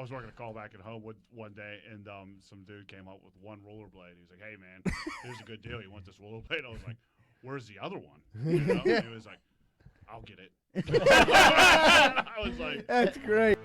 was working a call back at home one day, and some dude came up with one rollerblade. He was like, "Hey man, here's a good deal. You want this rollerblade?" I was like, "Where's the other one?" You know? And he was like, "I'll get it." I was like, "That's great."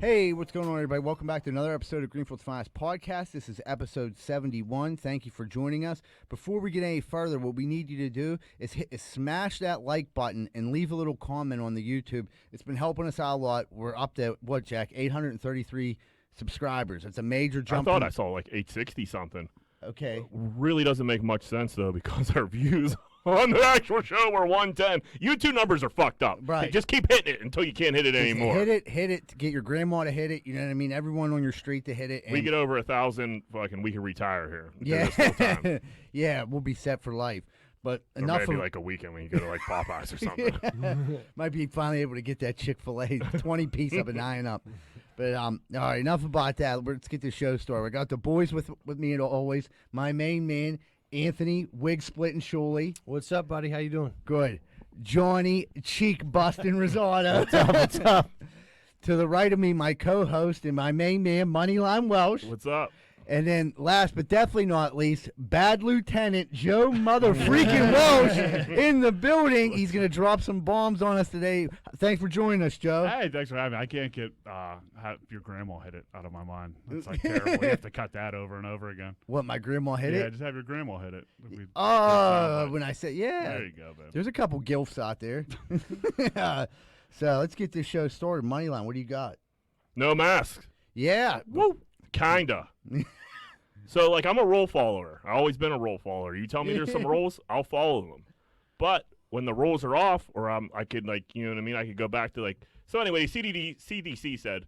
Hey, what's going on, everybody? Welcome back to another episode of Greenfield's Finest Podcast. This is episode 71. Thank you for joining us. Before we get any further, what we need you to do is smash that like button and leave a little comment on the YouTube. It's been helping us out a lot. We're up to, what, Jack? 833 subscribers. It's a major jump. I thought I saw like 860 something. Okay. Really doesn't make much sense, though, because our views on the actual show were 110. YouTube numbers are fucked up. Right. Just keep hitting it until you can't hit it anymore. Hit it to get your grandma to hit it. You know what I mean? Everyone on your street to hit it. We get over 1,000, fucking, we can retire here. Yeah. Yeah, we'll be set for life. But or enough maybe of like a weekend when you go to like Popeyes or something. Might be finally able to get that Chick-fil-A 20-piece up and 9 up. But all right, enough about that. Let's get the show started. We got the boys with me as always. My main man, Anthony Wig Splitting Shuley. What's up, buddy? How you doing? Good. Johnny Cheek Busting Rosado. What's up? To the right of me, my co-host and my main man, Moneyline Welsh. What's up? And then last but definitely not least, Bad Lieutenant Joe Mother Freaking Welsh in the building. He's going to drop some bombs on us today. Thanks for joining us, Joe. "Hey, thanks for having me. I can't get have your grandma hit it out of my mind. It's like terrible. You have to cut that over and over again." What, my grandma hit it? Yeah, just have your grandma hit it. When I said, yeah. There you go, babe. There's a couple gilfs out there. So let's get this show started. Moneyline, what do you got? No mask. Yeah. Woo. Kinda. So, like, I'm a rule follower. I've always been a rule follower. You tell me there's some rules, I'll follow them. But when the rules are off, or I could, like, you know what I mean? I could go back to, like, so anyway, CDC said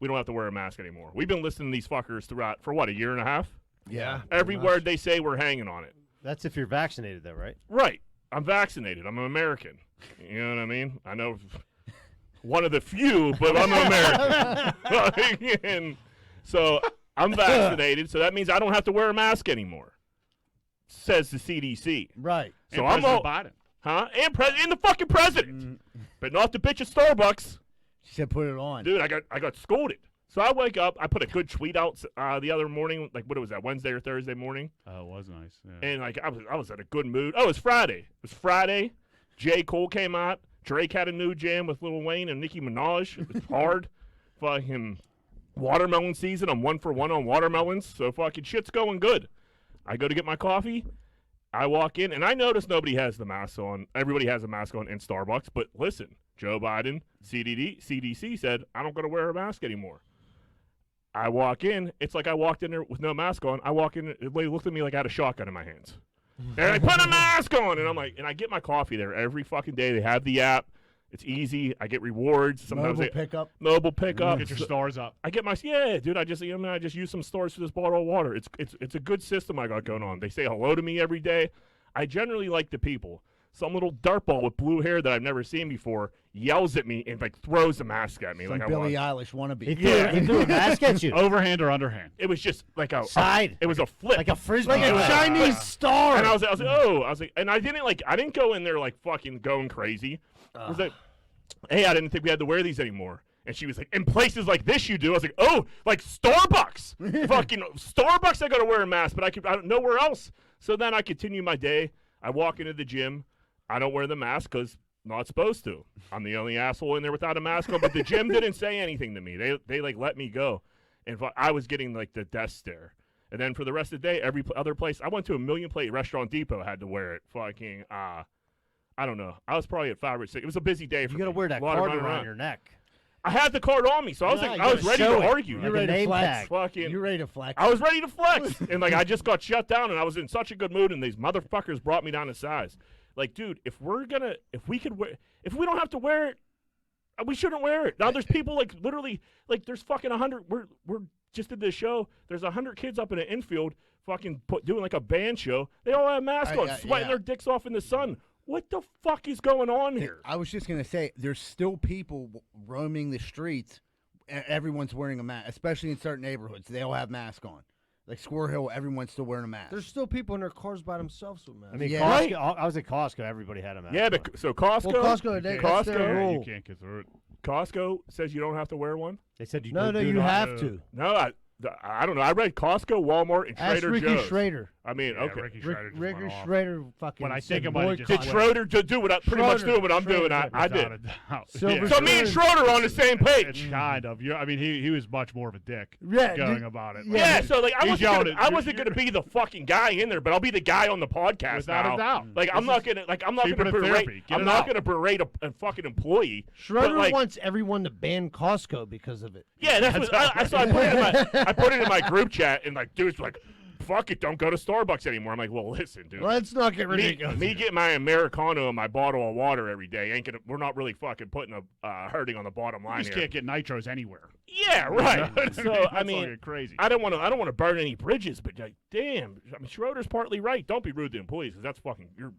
we don't have to wear a mask anymore. We've been listening to these fuckers throughout, for what, a year and a half? Yeah. Every word they say, we're hanging on it. That's if you're vaccinated, though, right? Right. I'm vaccinated. I'm an American. You know what I mean? I know one of the few, but I'm an American. And so I'm vaccinated, so that means I don't have to wear a mask anymore, says the CDC. Right. So And I'm President all, Biden. huh? And the fucking president, but not the bitch at Starbucks. She said put it on. Dude, I got scolded. So I wake up, I put a good tweet out the other morning, like what was that, Wednesday or Thursday morning? Oh, it was nice. Yeah. And like I was in a good mood. Oh, it was Friday. It was Friday. J. Cole came out. Drake had a new jam with Lil Wayne and Nicki Minaj. It was hard. Fucking watermelon season. I'm 1 for 1 on watermelons. So fucking shit's going good. I go to get my coffee. I walk in, and I notice nobody has the mask on. Everybody has a mask on in Starbucks. But listen, Joe Biden, CDC said, I don't got to wear a mask anymore. I walk in. It's like I walked in there with no mask on. I walk in. The lady looked at me like I had a shotgun in my hands. And I put a mask on, and I'm like, and I get my coffee there every fucking day. They have the app. It's easy. I get rewards. Sometimes Mobile pickup. Mobile pickup. Get your stars up. I get my dude. I just use some stars for this bottle of water. It's a good system I got going on. They say hello to me every day. I generally like the people. Some little dartball with blue hair that I've never seen before yells at me and like throws a mask at me. Some like Billie I Eilish wannabe. He threw a mask at you. Overhand or underhand? It was just like a Side. It was a flip. Like a frisbee. Like a Chinese star. And I was like, and I didn't go in there like fucking going crazy. I was like, hey, I didn't think we had to wear these anymore. And she was like, in places like this you do. I was like, oh, like Starbucks. Fucking Starbucks I got to wear a mask, but I don't nowhere else. So then I continue my day. I walk into the gym. I don't wear the mask because not supposed to. I'm the only asshole in there without a mask on, but the gym didn't say anything to me. They like let me go. And I was getting like the death stare. And then for the rest of the day, every other place, I went to a Million Plate Restaurant Depot, had to wear it. Fucking, I don't know. I was probably at 5 or 6. It was a busy day for You got to me. wear that A lot of card running around your neck. I had the card on me, so I was Yeah, like, you I was gotta ready show to it. argue. You're Like ready a to name flex. tag. Fucking, You're ready to flex. I was ready to flex, and like I just got shut down, and I was in such a good mood, and these motherfuckers brought me down to size. Like, dude, if we don't have to wear it, we shouldn't wear it. Now there's people like literally like there's fucking 100. We're just did this show. There's 100 kids up in an infield, fucking doing like a band show. They all have masks on, sweating their dicks off in the sun. What the fuck is going on here? I was just gonna say, there's still people roaming the streets. Everyone's wearing a mask, especially in certain neighborhoods. They all have masks on. Like Squirrel Hill, everyone's still wearing a mask. There's still people in their cars by themselves with masks. I mean, Yeah. Costco, I was at Costco. Everybody had a mask. Yeah, on. but so Costco. Well, Costco, that's their Costco, rule. You can't get through it. Costco says you don't have to wear one. They said you No, do you not. have to. No, I don't know. I read Costco, Walmart, and Ask Trader Ricky Joe's. Schrader. I mean, Yeah, okay. Ricky Schrader just went Ricky off. Schrader fucking. But I said think it might have just Did boycott. Schroeder do what pretty much Schroeder. doing what I'm doing? Schroeder. I did. Without a doubt. Silver Yeah. So me and Schroeder are on the same page. It's kind of. I mean, he was much more of a dick Yeah, going dude, about it. Yeah, so like I He's wasn't yelling gonna, at- I wasn't gonna be the fucking guy in there, but I'll be the guy on the podcast Without now. a doubt. Like I'm not gonna keep it in berate. therapy. Get I'm it not out. gonna berate a fucking employee. Schroeder but, like, wants everyone to ban Costco because of it. Yeah, that's what so I put it in my group chat, and like dudes were like, "Fuck it, don't go to Starbucks anymore." I'm like, "Well, listen, dude." Let's not get Me ridiculous. getting my Americano and my bottle of water every day ain't gonna. We're not really fucking putting a hurting on the bottom You line just here. can't get nitros anywhere. Yeah, right. That's So all I mean, get crazy. I don't want to burn any bridges, but like, damn, I mean, Schroeder's partly right. Don't be rude to employees because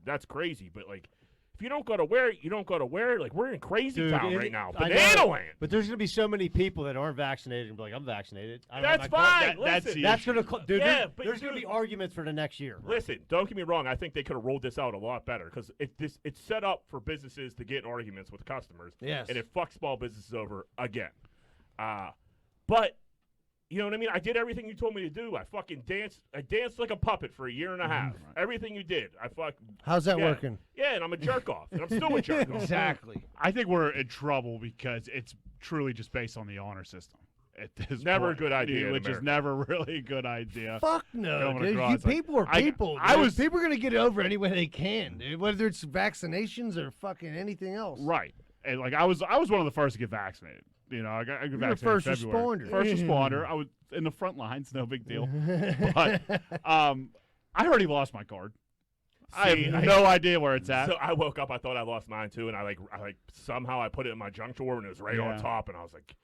that's crazy. But like, if you don't gotta wear it, you don't gotta wear it. Like we're in crazy Dude, town it- right now, I know. banana land. But there's gonna be so many people that aren't vaccinated and be like, "I'm vaccinated." I don't have That's my card." fine. that's Listen, the That's gonna, dude. Yeah, there- but there's gonna dude- be arguments for the next year. Listen, don't get me wrong. I think they could have rolled this out a lot better because it's set up for businesses to get in arguments with customers. Yes. And it fucks small businesses over again. But you know what I mean? I did everything you told me to do. I fucking danced. I danced like a puppet for a year and a half. Everything you did. How's that yeah. working? Yeah, and I'm a jerk off. And I'm still a jerk off. Exactly. I think we're in trouble because it's truly just based on the honor system. At this Never a point, good idea in which is America. never really a good idea. Fuck no, Going dude. across, like, People are I- people. I dude. was- People are gonna get it over any way they can, dude. Whether it's vaccinations or fucking anything else. Right. And like I was one of the first to get vaccinated. You know, I got You're a vaccinated first in February. responder. First responder. I was in the front lines, no big deal. But I already lost my card. I See, have no idea where it's at. So I woke up. I thought I lost mine too, and I somehow I put it in my junk drawer, and it was right on Yeah. top, and I was like,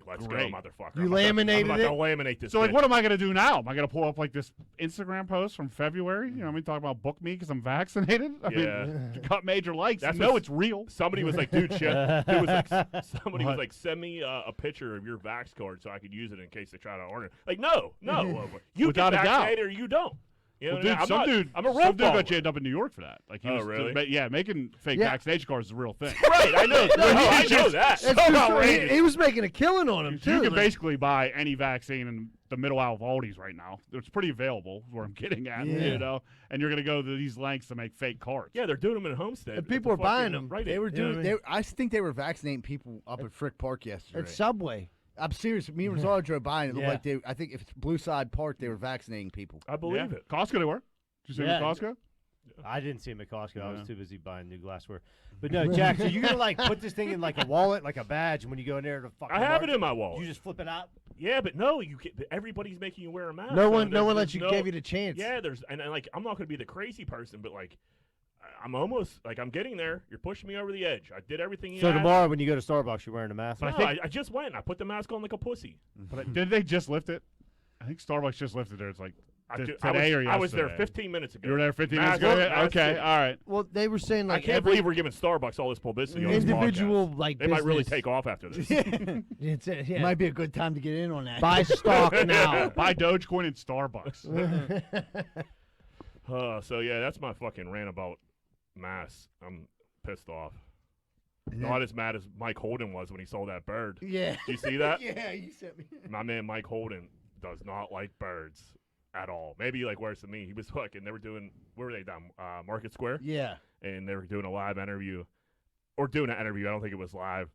let's Great. go, motherfucker. You I'm laminated about it? to laminate this. So like, bitch. what am I gonna do now? Am I gonna pull up like this Instagram post from February? You know, what I mean, talk about book me because I'm vaccinated. I Yeah. mean, got major likes. That's No, what- it's real. Somebody was like, dude, somebody was What? like, send me a picture of your Vax card so I could use it in case they try to order. Like, no, you Without get a doubt. vaccinated or you don't. You know Well, what I mean? dude, I'm a real some dude follower. got jammed up in New York for that. Like, he Oh, was, really? yeah, making fake Yeah. vaccination cards is a real thing. Right, I know. No, I know that. That's So true. outrageous. He was making a killing on him You too. can like- basically buy any vaccine in the middle aisle of Aldi's right now. It's pretty available, is where I'm getting at, Yeah. you know. And you're going to go to these lengths to make fake cards. Yeah, they're doing them in Homestead. And people are buying them. Right. They were You know doing. what I mean? I think they were vaccinating people up at Frick Park yesterday. At Subway. I'm serious. Me and Rosario drove by and it looked Yeah. like they. I think if it's Blue Side Park, they were vaccinating people. I believe Yeah. it. Costco, they were. Did you see them Yeah. at Costco? I didn't see him at Costco. I Yeah. was too busy buying new glassware. But no, Jack. So you're gonna like put this thing in like a wallet, like a badge, and when you go in there to fucking I have it market, in my wallet. you just flip it out. Yeah, but no, everybody's making you wear a mask. No So one there's lets you no- gave you the chance. Yeah, and like I'm not gonna be the crazy person, but like I'm almost like I'm getting there. You're pushing me over the edge. I did everything you So asked. tomorrow when you go to Starbucks, you're wearing a mask. No, I I just went. I put the mask on like a pussy. But did they just lift it? I think Starbucks just lifted it. It's like today or yesterday. I was there 15 minutes ago. You were there 15 Mask minutes ago? on, mask Okay, on. all right. Well, they were saying I like can't every believe we're giving Starbucks all this publicity on this individual podcast. like They might really business- take off after this. It's a, yeah. Might be a good time to get in on that. Buy stock now. Buy Dogecoin and Starbucks. So yeah, that's my fucking rant about masks. I'm pissed off. And Not as mad as Mike Holden was when he saw that bird. Yeah. Do you see that? Yeah, you sent me. My man Mike Holden does not like birds at all. Maybe like worse than me. He was fucking. They were doing. Where were they down? Market Square, Yeah. and they were doing a live interview, or doing an interview. I don't think it was live.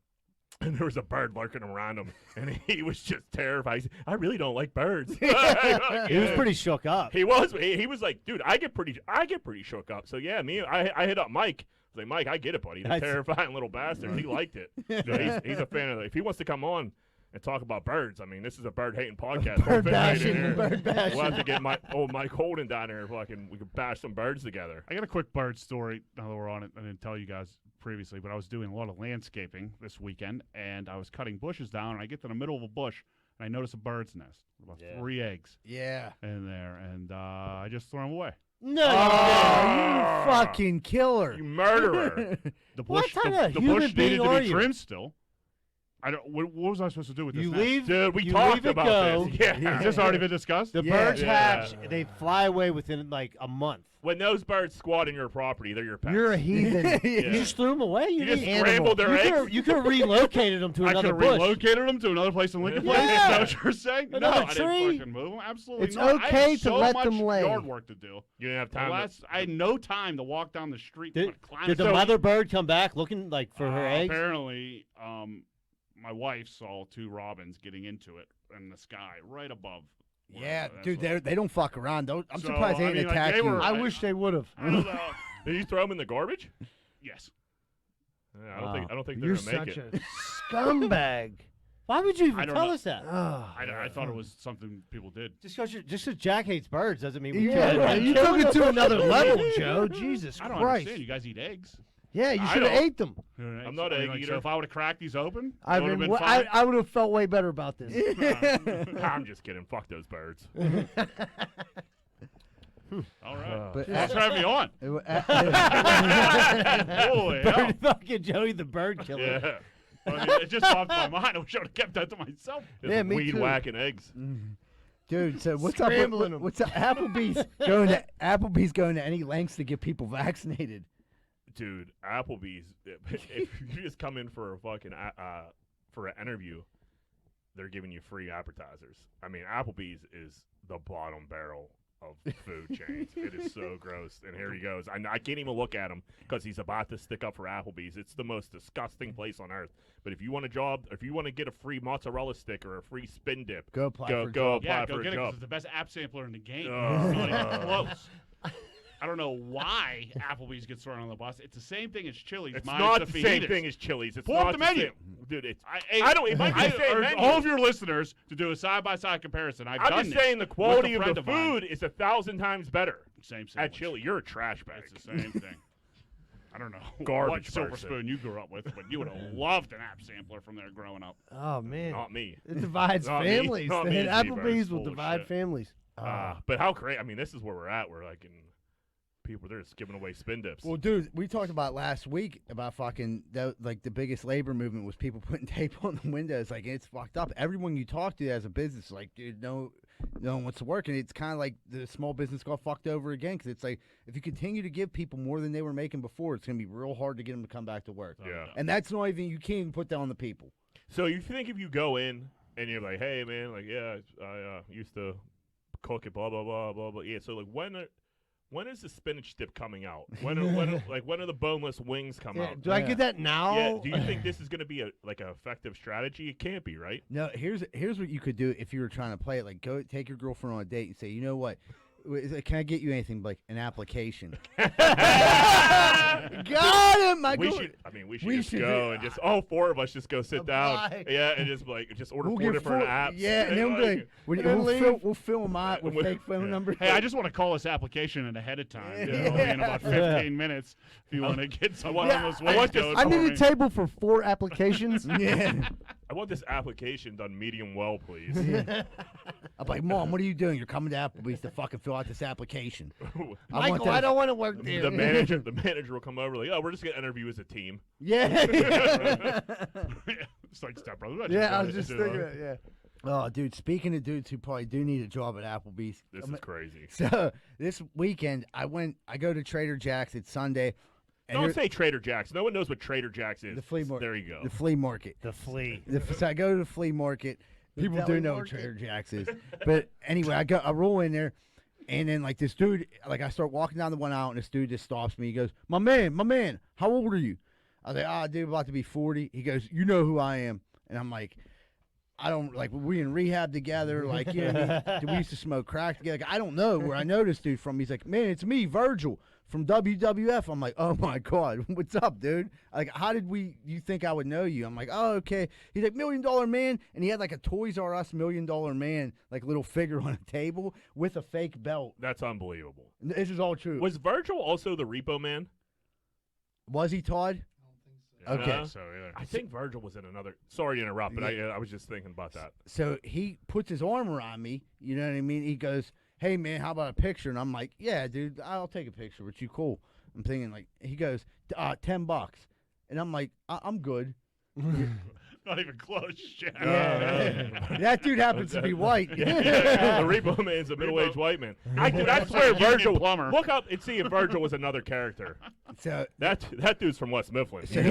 And there was a bird lurking around him, and he was just terrified. He said, I really don't like birds. He was pretty shook up. He was. He was like, dude, I get pretty shook up. So yeah, I hit up Mike. was like, Mike, I get it, buddy. The That's- terrifying little bastard. He liked it. You know, he's a fan of it. If he wants to come on and talk about birds, I mean, this is a bird-hating podcast. Bird We'll fit right in bashing, here. bird bashing. We'll have to get Mike Holden down there. Fucking, we could bash some birds together. I got a quick bird story. Now that we're on it, I didn't tell you guys previously, but I was doing a lot of landscaping this weekend, and I was cutting bushes down, and I get to the middle of a bush, and I notice a bird's nest with about Yeah. 3 eggs Yeah. in there, and I just throw them away. No, Oh, you fucking killer. You murderer. The What bush, kind the, of the human bush being needed to are be you? trimmed still. I don't. What was I supposed to do with this? You nest? leave. Dude, we you talked leave it about go. this. Yeah. Has this already been discussed? The Yeah. birds Yeah. hatch. They fly away within like a month. When those birds squat in your property, they're your pets. you're a heathen. You Yeah. just threw them away. You just animal. scrambled their eggs. You could have relocated them to I could another have bush. relocated them to another place in Lincoln Yeah. Place. Is that what you're saying? No, Another I tree. didn't fucking move them. Absolutely It's not. I okay had to so let much them lay. yard work to do. You didn't have The time. I had no time to walk down the street. Did, climb did the so- mother bird come back looking like for her eggs? Apparently, my wife saw 2 robins getting into it in the sky right above. where Yeah, that's dude, what- they don't fuck around. I'm So, surprised they I didn't mean, like, attack they you. were- I wish they would have. I don't know. Did you throw them in the garbage? Yes. Yeah, I don't think they're You're gonna make such it. a scumbag. Why would you I even don't tell know. us that? Oh, I thought it was something people did. Just because Jack hates birds doesn't mean we yeah, kill right. them. You took it to another level, Joe. Jesus I don't Christ. understand. You guys eat eggs. Yeah, you I should have don't. ate them. I'm not an egg So eater. if I would have cracked these open, I it would have been fine. would have felt way better about this. I'm just kidding. Fuck those birds. All right. But Thanks for having me on. yeah, Holy hell. Bird, fucking Joey the bird killer. Yeah. I mean, it just popped in my mind. I wish I would have kept that to myself. Just Yeah, me weed too. whacking eggs. dude. So what's up? Scrambling 'em. What's up? Applebee's going to any lengths to get people vaccinated. Dude, Applebee's, if you just come in for a fucking for an interview, they're giving you free appetizers. I mean, Applebee's is the bottom barrel of food chains. It is so gross. And here he goes. I can't even look at him because he's about to stick up for Applebee's. It's the most disgusting place on earth. But if you want a job, if you want to get a free mozzarella stick or a free spin dip, Go apply for a go job. apply Yeah, for go a get it 'cause job. it's the best app sampler in the game. Oh. It's not even close. I don't know why Applebee's gets thrown on the bus. It's the same thing as Chili's. It's minus not the fajitas. same thing as Chili's. It's Pull up not the menu. same. Dude, it's I don't- it might be the same urge menu. all of your listeners to do a side-by-side comparison. I've I'm done just this saying the with a quality of friend the mine. food is 1,000 times better Same at sandwich. Chili. You're a trash bag. It's the same thing. I don't know Garbage what silver person. spoon you grew up with, but you would have loved an app sampler from there growing up. Oh man, Not me. it divides Not me. families. Not The me, Applebee's full will of divide shit. families. But how crazy! I mean, this is where we're at. We're like in people. They're just giving away spin dips. Well, dude, we talked about last week about fucking like the biggest labor movement was people putting tape on the windows. Like it's fucked up. Everyone you talk to as a business, is like, dude, no one wants to work, and it's kind of like the small business got fucked over again because it's like if you continue to give people more than they were making before, it's gonna be real hard to get them to come back to work. Yeah. And that's not even you can't even put that on the people. So you think if you go in and you're like, hey man, like yeah, I used to cook it, blah blah blah blah blah. Yeah. So like when is the spinach dip coming out? When are the boneless wings come Yeah, out? do I get that now? Yeah. Do you think this is going to be an effective strategy? It can't be, right? No, here's what you could do if you were trying to play it. Like, go take your girlfriend on a date and say, you know what? Can I get you anything like an application? Got him, my We girl. should. I mean, we should we just should go do- and just all 4 of us just go sit down. Apply. Yeah, and just order We'll 4 get different 4 apps. Yeah, and then we'll, like, we'll fill them out with with- fake phone yeah. numbers. Hey, I just want to call this application in ahead of time. You know, Yeah. in about 15 minutes, if you want to get someone Yeah, on those I wings want this- going I for need me. a table for 4 applications. Yeah. I want this application done medium well, please. I'm like, Mom, what are you doing? You're coming to Applebee's to fucking fill out this application. Michael, I don't want to work there. the manager will come over like, oh, we're just gonna interview as a team. Yeah. It's like Step Brothers. Yeah, I was just thinking that, yeah. Oh, dude, speaking of dudes who probably do need a job at Applebee's. This is crazy. So this weekend, I go to Trader Jack's. It's Sunday. and Don't there- say Trader Jack's. No one knows what Trader Jack's is. The flea market. There you go. The flea market. The flea. So I go to the flea market. The People deli do know market. what Trader Jack's is. But anyway, I roll in there, and then like this dude, like I start walking down the one aisle, and this dude just stops me. He goes, my man, how old are you? I was like, dude, about to be 40. He goes, you know who I am. And I'm like, I don't like we in rehab together. Like, you know what I mean? We used to smoke crack together. Like, I don't know where I know this dude from. He's like, man, it's me, Virgil from WWF. I'm like, oh my God, what's up, dude? Like, how did you think I would know you? I'm like, oh, okay. He's like, $1 Million Man. And he had like a Toys R Us $1 Million Man, like little figure on a table with a fake belt. That's unbelievable. This is all true. Was Virgil also the Repo Man? Was he, Todd? Okay. No? I think Virgil was in another. Sorry to interrupt, but I was just thinking about that. So he puts his arm around me. You know what I mean? He goes, hey, man, how about a picture? And I'm like, yeah, dude, I'll take a picture with you. Cool. I'm thinking, like, he goes, $10. And I'm like, I'm good. Not even close, Jack. Yeah. That dude happens to be white. The Repo Man's a middle-aged white man. I swear Virgil. Plumber. Look up and see if Virgil was another character. So That dude's from West Mifflin. So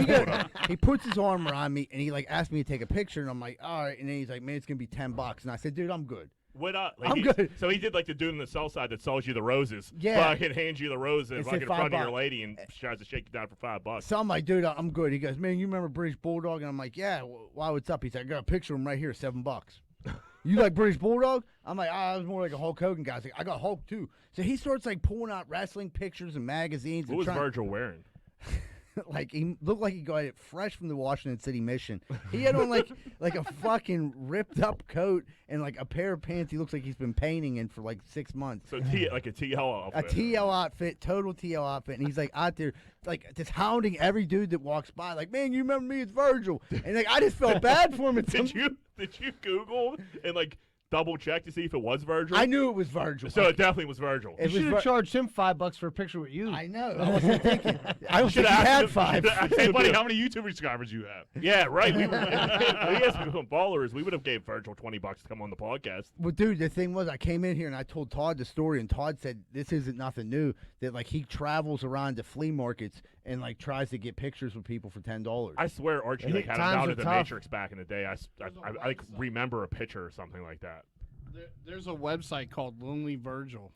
he puts his arm around me and he like asked me to take a picture and I'm like, all right. And then he's like, man, it's gonna be $10. And I said, dude, I'm good. What I'm good. So he did like the dude on the south side that sells you the roses. Yeah. Fucking hands you the roses It's like like in front of your $5. lady and tries to shake you down for $5. So I'm like, dude, I'm good. He goes, man, you remember British Bulldog? And I'm like, yeah. Why? What's up? He's like, I got a picture of him right here, $7. You like British Bulldog? I'm like, I was more like a Hulk Hogan guy. He's like, I got Hulk too. So he starts like pulling out wrestling pictures and magazines. What was Virgil wearing? Like he looked like he got it fresh from the Washington City mission. He had on like a fucking ripped up coat and like a pair of pants. He looks like he's been painting in for like 6 months. So like a TL outfit. A TL outfit, total TL outfit, and he's like out there like just hounding every dude that walks by. Like, man, you remember me? It's Virgil. And like I just felt bad for him. Did you Google and like double check to see if it was Virgil? I knew it was Virgil. So it definitely was Virgil. It You was should have charged him $5 for a picture with you. I know. I wasn't thinking. I don't think he Should've had asked 5. him- Hey, buddy, how many YouTube subscribers you have? Yeah, right. We has become ballers. We would have gave Virgil $20 to come on the podcast. Well, dude, the thing was, I came in here and I told Todd the story, and Todd said this isn't nothing new. That like he travels around to flea markets and like tries to get pictures with people for $10. I swear Archie Hey, like, had him times down are at the tough. Matrix back in the day. I like remember a picture or something like that. There's a website called Lonely Virgil,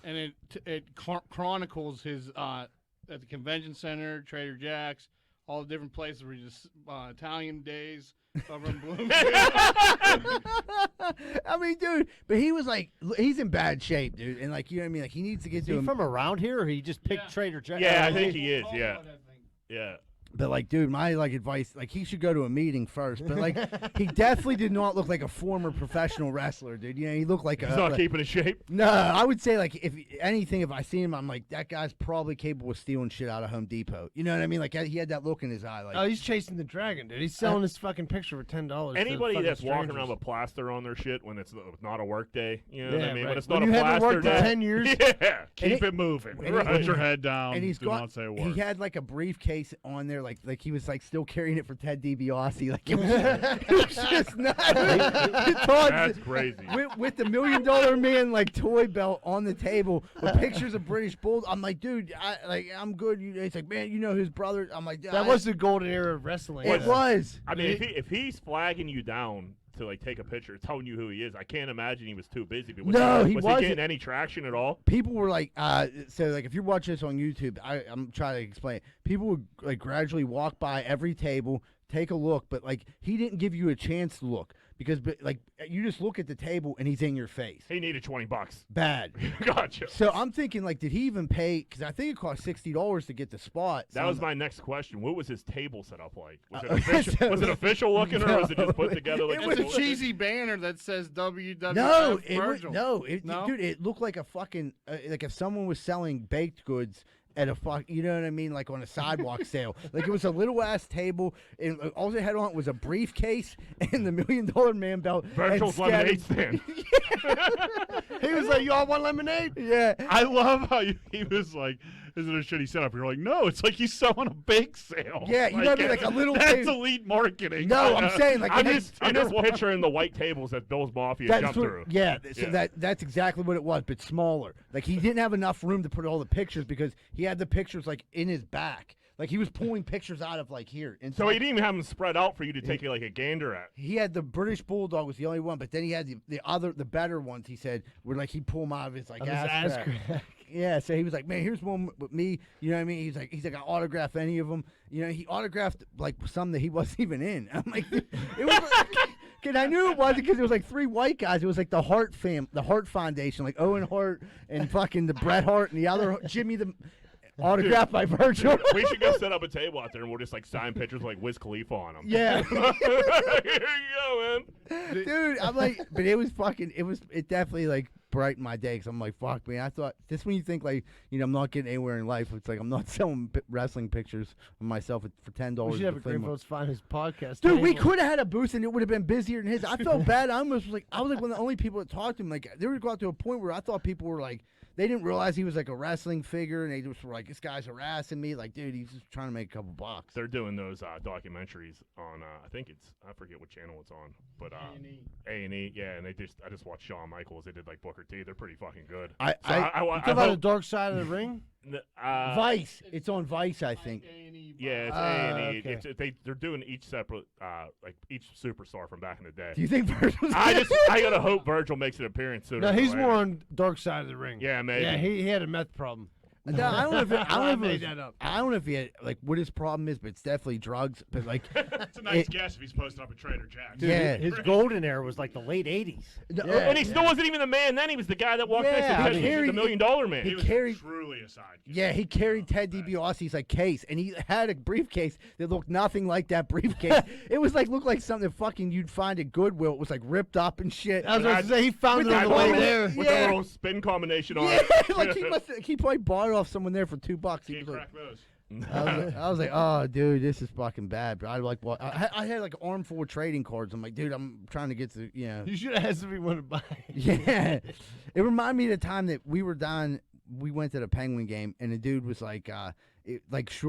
and it chronicles his at the convention center, Trader Jack's, all the different places where he just Italian days over in Bloomfield. I mean, dude, but he was like, he's in bad shape, dude, and like you know what I mean. Like he needs to get Is to he him. from around here, or he just picked Yeah. Trader Jack? Yeah, I Oh, think he is. Call Yeah, it, I think. yeah. But like, dude, my like advice, like he should go to a meeting first. But like, he definitely did not look like a former professional wrestler, dude. You know, he looked like a. He's not like- keeping in shape. No, I would say like if anything, if I see him, I'm like that guy's probably capable of stealing shit out of Home Depot. You know what I mean? Like he had that look in his eye. Like, Oh, he's chasing the dragon, dude. He's selling his fucking picture for $10. Anybody to that's fucking walking strangers. around with plaster on their shit when it's not a work day, you know what Yeah, I mean? right. When it's When not you a haven't plaster worked in day. 10 years? Yeah. Keep it moving. and he- Put your head down. and he's do got. not say a He word. had like a briefcase on there, like he was like still carrying it for Ted DiBiase. Like it was, it was just nuts. Todd, That's crazy. with the $1 Million Man like toy belt on the table with pictures of British Bulls. I'm like, dude, I'm good. He's like, man, you know his brother. I'm like, That was the golden era of wrestling. it was. I mean, if he's flagging you down to like take a picture, telling you who he is, I can't imagine he was too busy. But was No, he was wasn't. getting any traction at all? People were like, so like if you're watching this on YouTube, I'm trying to explain it. People would like gradually walk by every table, take a look, but like he didn't give you a chance to look because like you just look at the table and he's in your face. He needed $20. Bad. Gotcha. So I'm thinking like, did he even pay? Because I think it cost $60 to get the spot. So That was I'm- my next question. What was his table set up like? Was it okay, official, so- was it official looking, or was it just put together like It It's was a cheesy banner that says WWF No, it was, Virgil. no, dude, it looked like a fucking like if someone was selling baked goods at a you know what I mean, like on a sidewalk sale. Like it was a little ass table, and all they had on was a briefcase and the $1 Million Man belt. and Virgil's lemonade stand? He was like, "You all want lemonade?" Yeah. I love how he was like, "Is it a shitty setup?" You're like, "No, it's like he's selling a bake sale." Yeah, you know what I mean, like a little That's table. elite marketing. No, I'm saying like I'm it just is- picturing the white tables that Bill's Mafia That's jumped what, through. yeah, so Yeah. that's exactly what it was, but smaller. Like he didn't have enough room to put all the pictures because he had the pictures like in his back. Like he was pulling pictures out of like here. And So he didn't even have them spread out for you to take like a gander at. he had the British Bulldog was the only one, but then he had the better ones. He said were like he pull them out of his like Of his ass ass crack. crack. Yeah, so he was like, man, here's one with me. You know what I mean? He's like, I autograph any of them. You know, he autographed like some that he wasn't even in. I'm like, it was And I knew it wasn't because it was like 3 white guys. It was like the Hart Foundation, like Owen Hart and fucking the Bret Hart and the other Jimmy the autographed by Virgil. We should go set up a table out there and we'll just like sign pictures with, like Wiz Khalifa on them. Yeah. Here you go, man. Dude, I'm like, but it was fucking, it definitely like brightened my day because I'm like, fuck, man. I thought, just when you think like, I'm not getting anywhere in life, it's like I'm not selling wrestling pictures of myself for $10. We should have at a the flea market. Greenfield's Finest podcast. Dude, we table. could have had a booth and it would have been busier than his. I felt bad. I was like one of the only people that talked to him. Like, they were got to a point where I thought people were like, they didn't realize he was like a wrestling figure, and they just were like, this guy's harassing me. Like, dude, he's just trying to make a couple bucks. They're doing those documentaries on, I forget what channel it's on, but A&E, yeah, and I just watched Shawn Michaels. They did like Booker T. They're pretty fucking good. You talk about the dark side of the ring? Vice. It's on Vice, I think. Yeah, it's A&E. okay. They're doing each separate, like each superstar from back in the day. Do you think Virgil's I gotta hope Virgil makes an appearance sooner. No, than he's later. more on dark side of the ring. Yeah, maybe. Yeah, he had a meth problem. No, I don't know if I made that up. I don't know if he had like what his problem is, but it's definitely drugs. But like, It's a nice guess if he's posted up at Trader Jack's. Dude, Yeah. his golden era was like the late 80s. And he still wasn't even the man then. He was the guy that walked next Yeah, to I him. mean, He was the $1 million man. he carried. Truly a sidekick. Yeah, he carried Ted DiBiase's like case, and he had a briefcase that looked nothing like that briefcase. It was like looked like something that fucking you'd find at Goodwill. It was like ripped up and shit. I was going to say, he found it on the way there. With Yeah. the little spin combination on Yeah, it. like he probably bought it off someone there for $2. He Can't was crack those. I was like, oh, dude, this is fucking bad. But I had like an armful of trading cards. I'm like, dude, I'm trying to get to, You should have had somebody want to buy it. Yeah. It reminded me of the time that we were down, we went to the Penguin game, and the dude was like,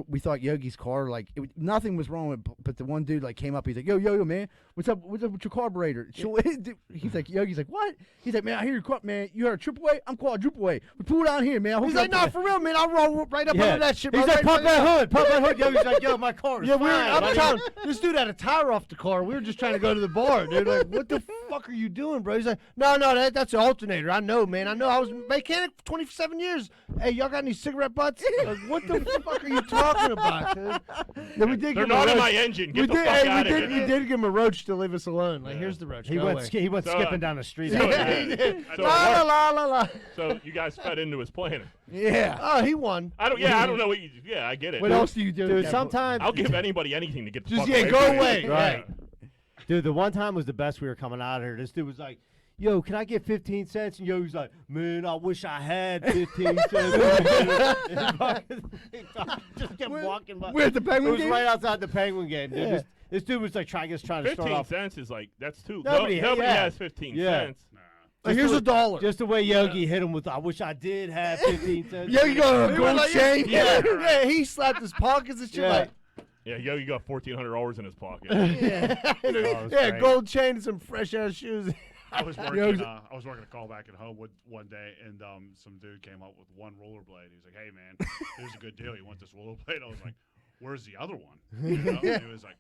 we thought Yogi's car, like, nothing was wrong with, but the one dude, like, came up, he's like, yo, man, what's up with your carburetor? He's like, Yogi's like, what? He's like, man, I hear your car, man, you heard triple A? I'm quadruple A. We pull down here, man. He's like, no, for real, man, I'll roll right up under that shit. He's bro, like, right pump that hood, pump that hood. Yo, he's like, yo, my car is Yeah, fine. I'm buddy." telling this dude had a tire off the car. We were just trying to go to the bar, dude. Like, what the fuck are you doing, bro? He's like, no, that's an alternator. I know, man. I know. I was a mechanic for 27 years. Hey, y'all got any cigarette butts? Like, what the fuck are you talking about, dude? Then we did They're give him not a in roach. my engine. We Get the did, fuck out of we here. did give him a roach to leave us alone. Like, Yeah. here's the roach. He Go went, away. he went So, skipping down the street. so, Yeah, he did. So, La la la la. So you guys fed into his plan. Yeah. Oh, he won. I don't know what you. Yeah, I get it. What else do you do? Dude, Kev? sometimes I'll give anybody anything to get the Just, fuck yeah, away go from me. away. Right. Dude, the one time was the best. We were coming out here. This dude was like, yo, can I get 15 cents? And yo, he's like, man, I wish I had 15 cents. Just kept walking by. We're at the It Penguin was game? right outside the Penguin game, dude. Yeah. This dude was like trying to start 15 off. cents is like, that's too. Nobody- Nobody yeah. has 15 Yeah. cents. Like, here's a dollar. Just the way Yogi hit him with, I wish I did have 15 cents. Yogi got a We were gold like, chain. Yeah, yeah, he slapped his pockets and shit. Yeah. Like, Yeah, yo, you got $1,400 in his pocket. yeah, was yeah, great. gold chain and some fresh ass shoes. I was working. I was working a call back at home one day, and some dude came up with one rollerblade. He was like, "Hey man, here's a good deal. You want this rollerblade?" I was like, "Where's the other one?" You know? And he was like,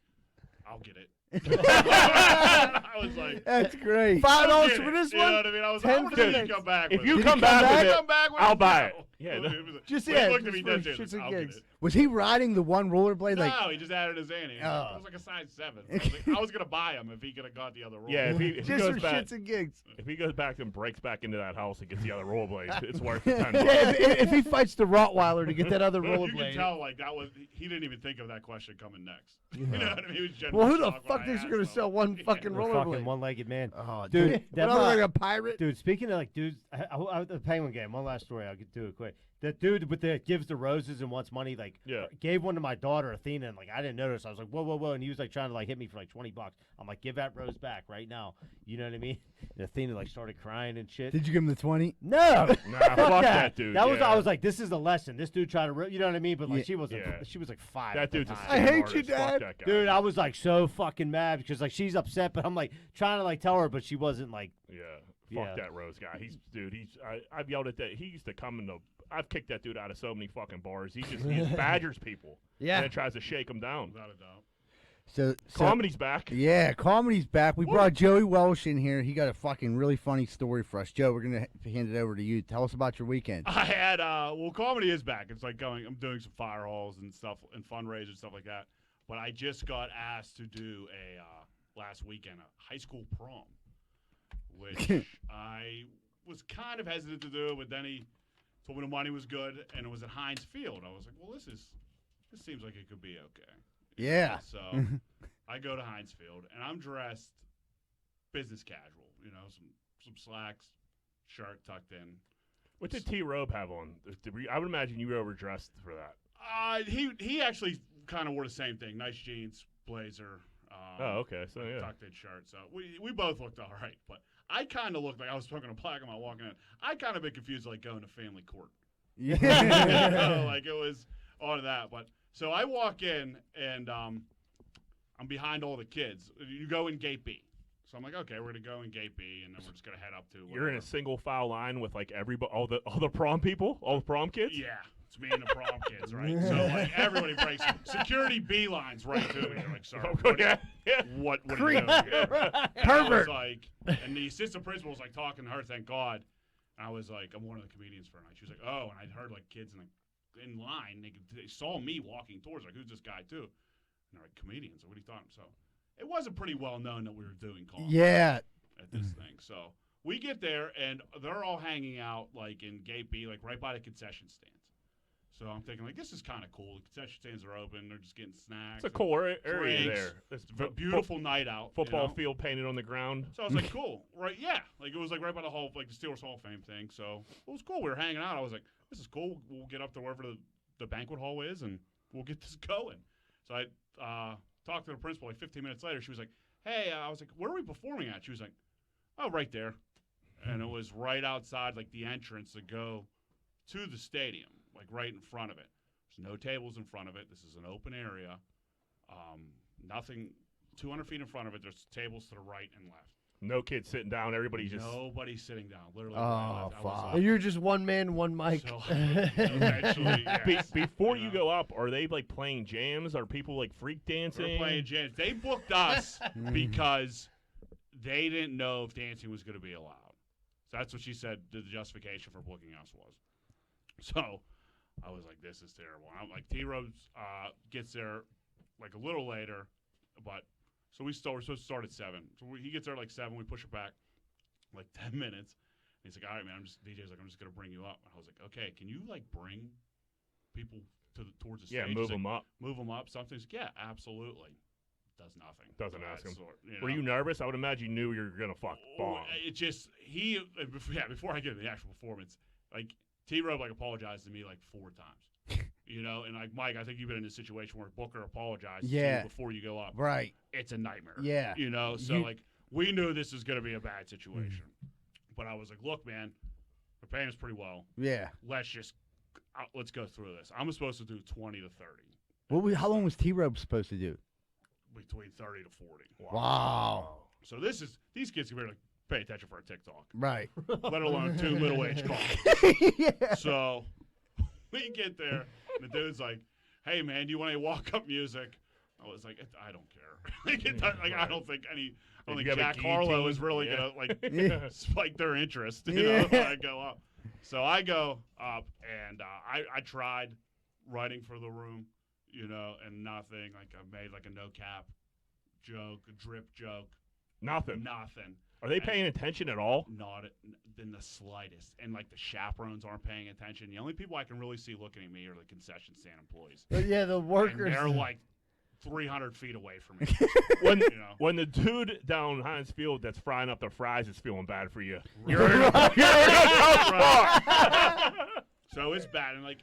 "I'll get it." I was like, That's great. $5 "I'll get for it." this You know one. what I mean? I was like, "I 10 want to see cents. you come back." If with you it. come back with Come back with I'll it, buy no. it. Yeah, He no. was like- Just, he yeah, looked at just me for dead serious, shits and "I'll get gigs." it." Was he riding the one rollerblade? Like, No, he just added his ante. It was like a size 7. I was gonna buy him if he could have got the other roll. Yeah, if he Just goes for back, shits and gigs. if he goes back and breaks back into that house and gets the other rollerblades, it's worth the $10. Yeah, if he fights the Rottweiler to get that other you can rollerblade. tell like that was he didn't even think of that question coming next. You know what I mean? He was Well, who genuinely the shocked when fuck I thinks asked you're gonna him. sell one Yeah. fucking We're fucking rollerblade? one-legged man. oh, Dude, What, that like a pirate? Dude, speaking of like dudes, the Penguin game. One last story. I'll get to it quick. That dude with the gives the roses and wants money, like Yeah. gave one to my daughter Athena, and like I didn't notice. I was like, whoa, and he was like trying to like hit me for like $20. I'm like, give that rose back right now. You know what I mean? And Athena like started crying and shit. Did you give him the 20? No, Nah, fuck that dude. That was yeah. I was like, this is a lesson. This dude tried to, you know what I mean? But like Yeah. she wasn't. Yeah. She was like 5. That at the dude's a time. I hate scam you, artist. Dad. Fuck that guy. Dude, I was like so fucking mad because like she's upset, but I'm like trying to like tell her, but she wasn't like. Yeah, Yeah. fuck that Rose guy. I've yelled at that. He used to come in the. I've kicked that dude out of so many fucking bars. He badgers people. Yeah. And then tries to shake them down. Without a doubt. So Comedy's back. yeah, comedy's back. We brought Joey Welsh in here. He got a fucking really funny story for us. Joe, we're gonna hand it over to you. Tell us about your weekend. I had comedy is back. It's like I'm doing some fire halls and stuff and fundraisers and stuff like that. But I just got asked to do a last weekend, a high school prom, which I was kind of hesitant to do, but then he told me the money was good, and it was at Heinz Field. I was like, well, this seems like it could be okay. Yeah. So I go to Heinz Field, and I'm dressed business casual, some slacks, shirt tucked in. What did T-Robe have on? I would imagine you were overdressed for that. He actually kind of wore the same thing. Nice jeans, blazer. Oh, okay. So, yeah. Tucked in shirt. So we both looked all right. But I kind of looked like I was smoking a black and I walking in. I kind of been confused like going to family court. Yeah. Like it was all of that. But so I walk in and I'm behind all the kids. You go in gate B. So I'm like, okay, we're gonna go in gate B, and then we're just gonna head up to. Whatever. You're in a single file line with like everybody, all the prom people, all the prom kids. Yeah, it's me and the prom kids, right? So like everybody breaks security B lines right to me. They're like, sorry, what are you doing here? Pervert. Like, and the assistant principal was like talking to her. Thank God. And I was like, I'm one of the comedians for a night. She was like, oh, and I'd heard like kids in line. They saw me walking towards like, who's this guy too? And they're like, comedians. What are you talking? So. It wasn't pretty well known that we were doing comedy Yeah. at this thing. So we get there, and they're all hanging out, like, in Gate B, like, right by the concession stands. So I'm thinking, like, this is kind of cool. The concession stands are open. They're just getting snacks. It's a cool area drinks. there. It's a beautiful night out. Football field painted on the ground. So I was like, cool. Right, yeah. Like, it was, like, right by the Hall, like, the Steelers Hall of Fame thing. So it was cool. We were hanging out. I was like, this is cool. We'll get up to wherever the banquet hall is, and we'll get this going. So I talked to the principal, like, 15 minutes later. She was like, hey, I was like, where are we performing at? She was like, oh, right there. And it was right outside, like, the entrance to go to the stadium, like, right in front of it. There's no tables in front of it. This is an open area. Nothing 200 feet in front of it. There's tables to the right and left. No kids sitting down. Everybody just. Nobody's sitting down. Literally. Oh, I was fuck. like, You're just one man, one mic. So, eventually, yes, Before you go up, are they like playing jams? Are people like freak dancing? We're playing jams. They booked us because they didn't know if dancing was going to be allowed. So that's what she said the justification for booking us was. So I was like, this is terrible. I'm like, T-Rose gets there like a little later, but so we're supposed to start at 7. So he gets there like 7. We push it back like 10 minutes. And he's like, all right, man, DJ's like, I'm just going to bring you up. And I was like, okay, can you like bring people towards the stage? Yeah, move them up. Move them up. Something's like, yeah, absolutely. Does nothing. Doesn't ask him. You Were know? you nervous? I would imagine you knew you were going to fuck bomb. It just, before I get into the actual performance, like T-Rob like apologized to me like 4 times. And like Mike, I think you've been in a situation where Booker apologized to you before you go up. Right. It's a nightmare. Yeah. So like we knew this was going to be a bad situation. But I was like, look, man, they're paying us pretty well. Yeah. Let's go through this. I'm supposed to do 20 to 30. How long was T-Robe supposed to do? Between 30 to 40. Wow. So these kids can barely pay attention for a TikTok. Right. Let alone 2 middle-aged couples. Yeah. So we get there, and the dude's like, hey, man, do you want any walk-up music? I was like, I don't care. I don't think Jack Harlow is really going to spike their interest, when I go up. So I go up, and I tried writing for the room, and nothing. Like I made like a no-cap joke, a drip joke. Nothing. Are they And paying attention at all? Not in the slightest. And like the chaperones aren't paying attention. The only people I can really see looking at me are the concession stand employees. Yeah, the workers. And they're like 300 feet away from me. When the dude down Heinz Field that's frying up the fries is feeling bad for you, So it's bad. And like,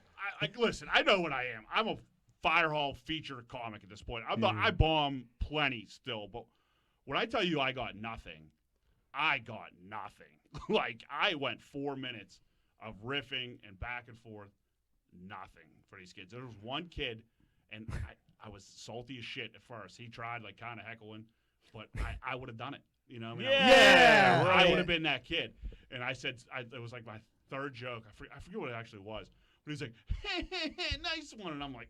listen, I know what I am. I'm a fire hall feature comic at this point. I bomb plenty still, but when I tell you I got nothing. Like, I went 4 minutes of riffing and back and forth, nothing for these kids. There was one kid, and I was salty as shit at first. He tried, like, kind of heckling, but I would have done it. I would have been that kid. And I said, it was like my 3rd joke. I forget what it actually was. But he's like, nice one. And I'm like,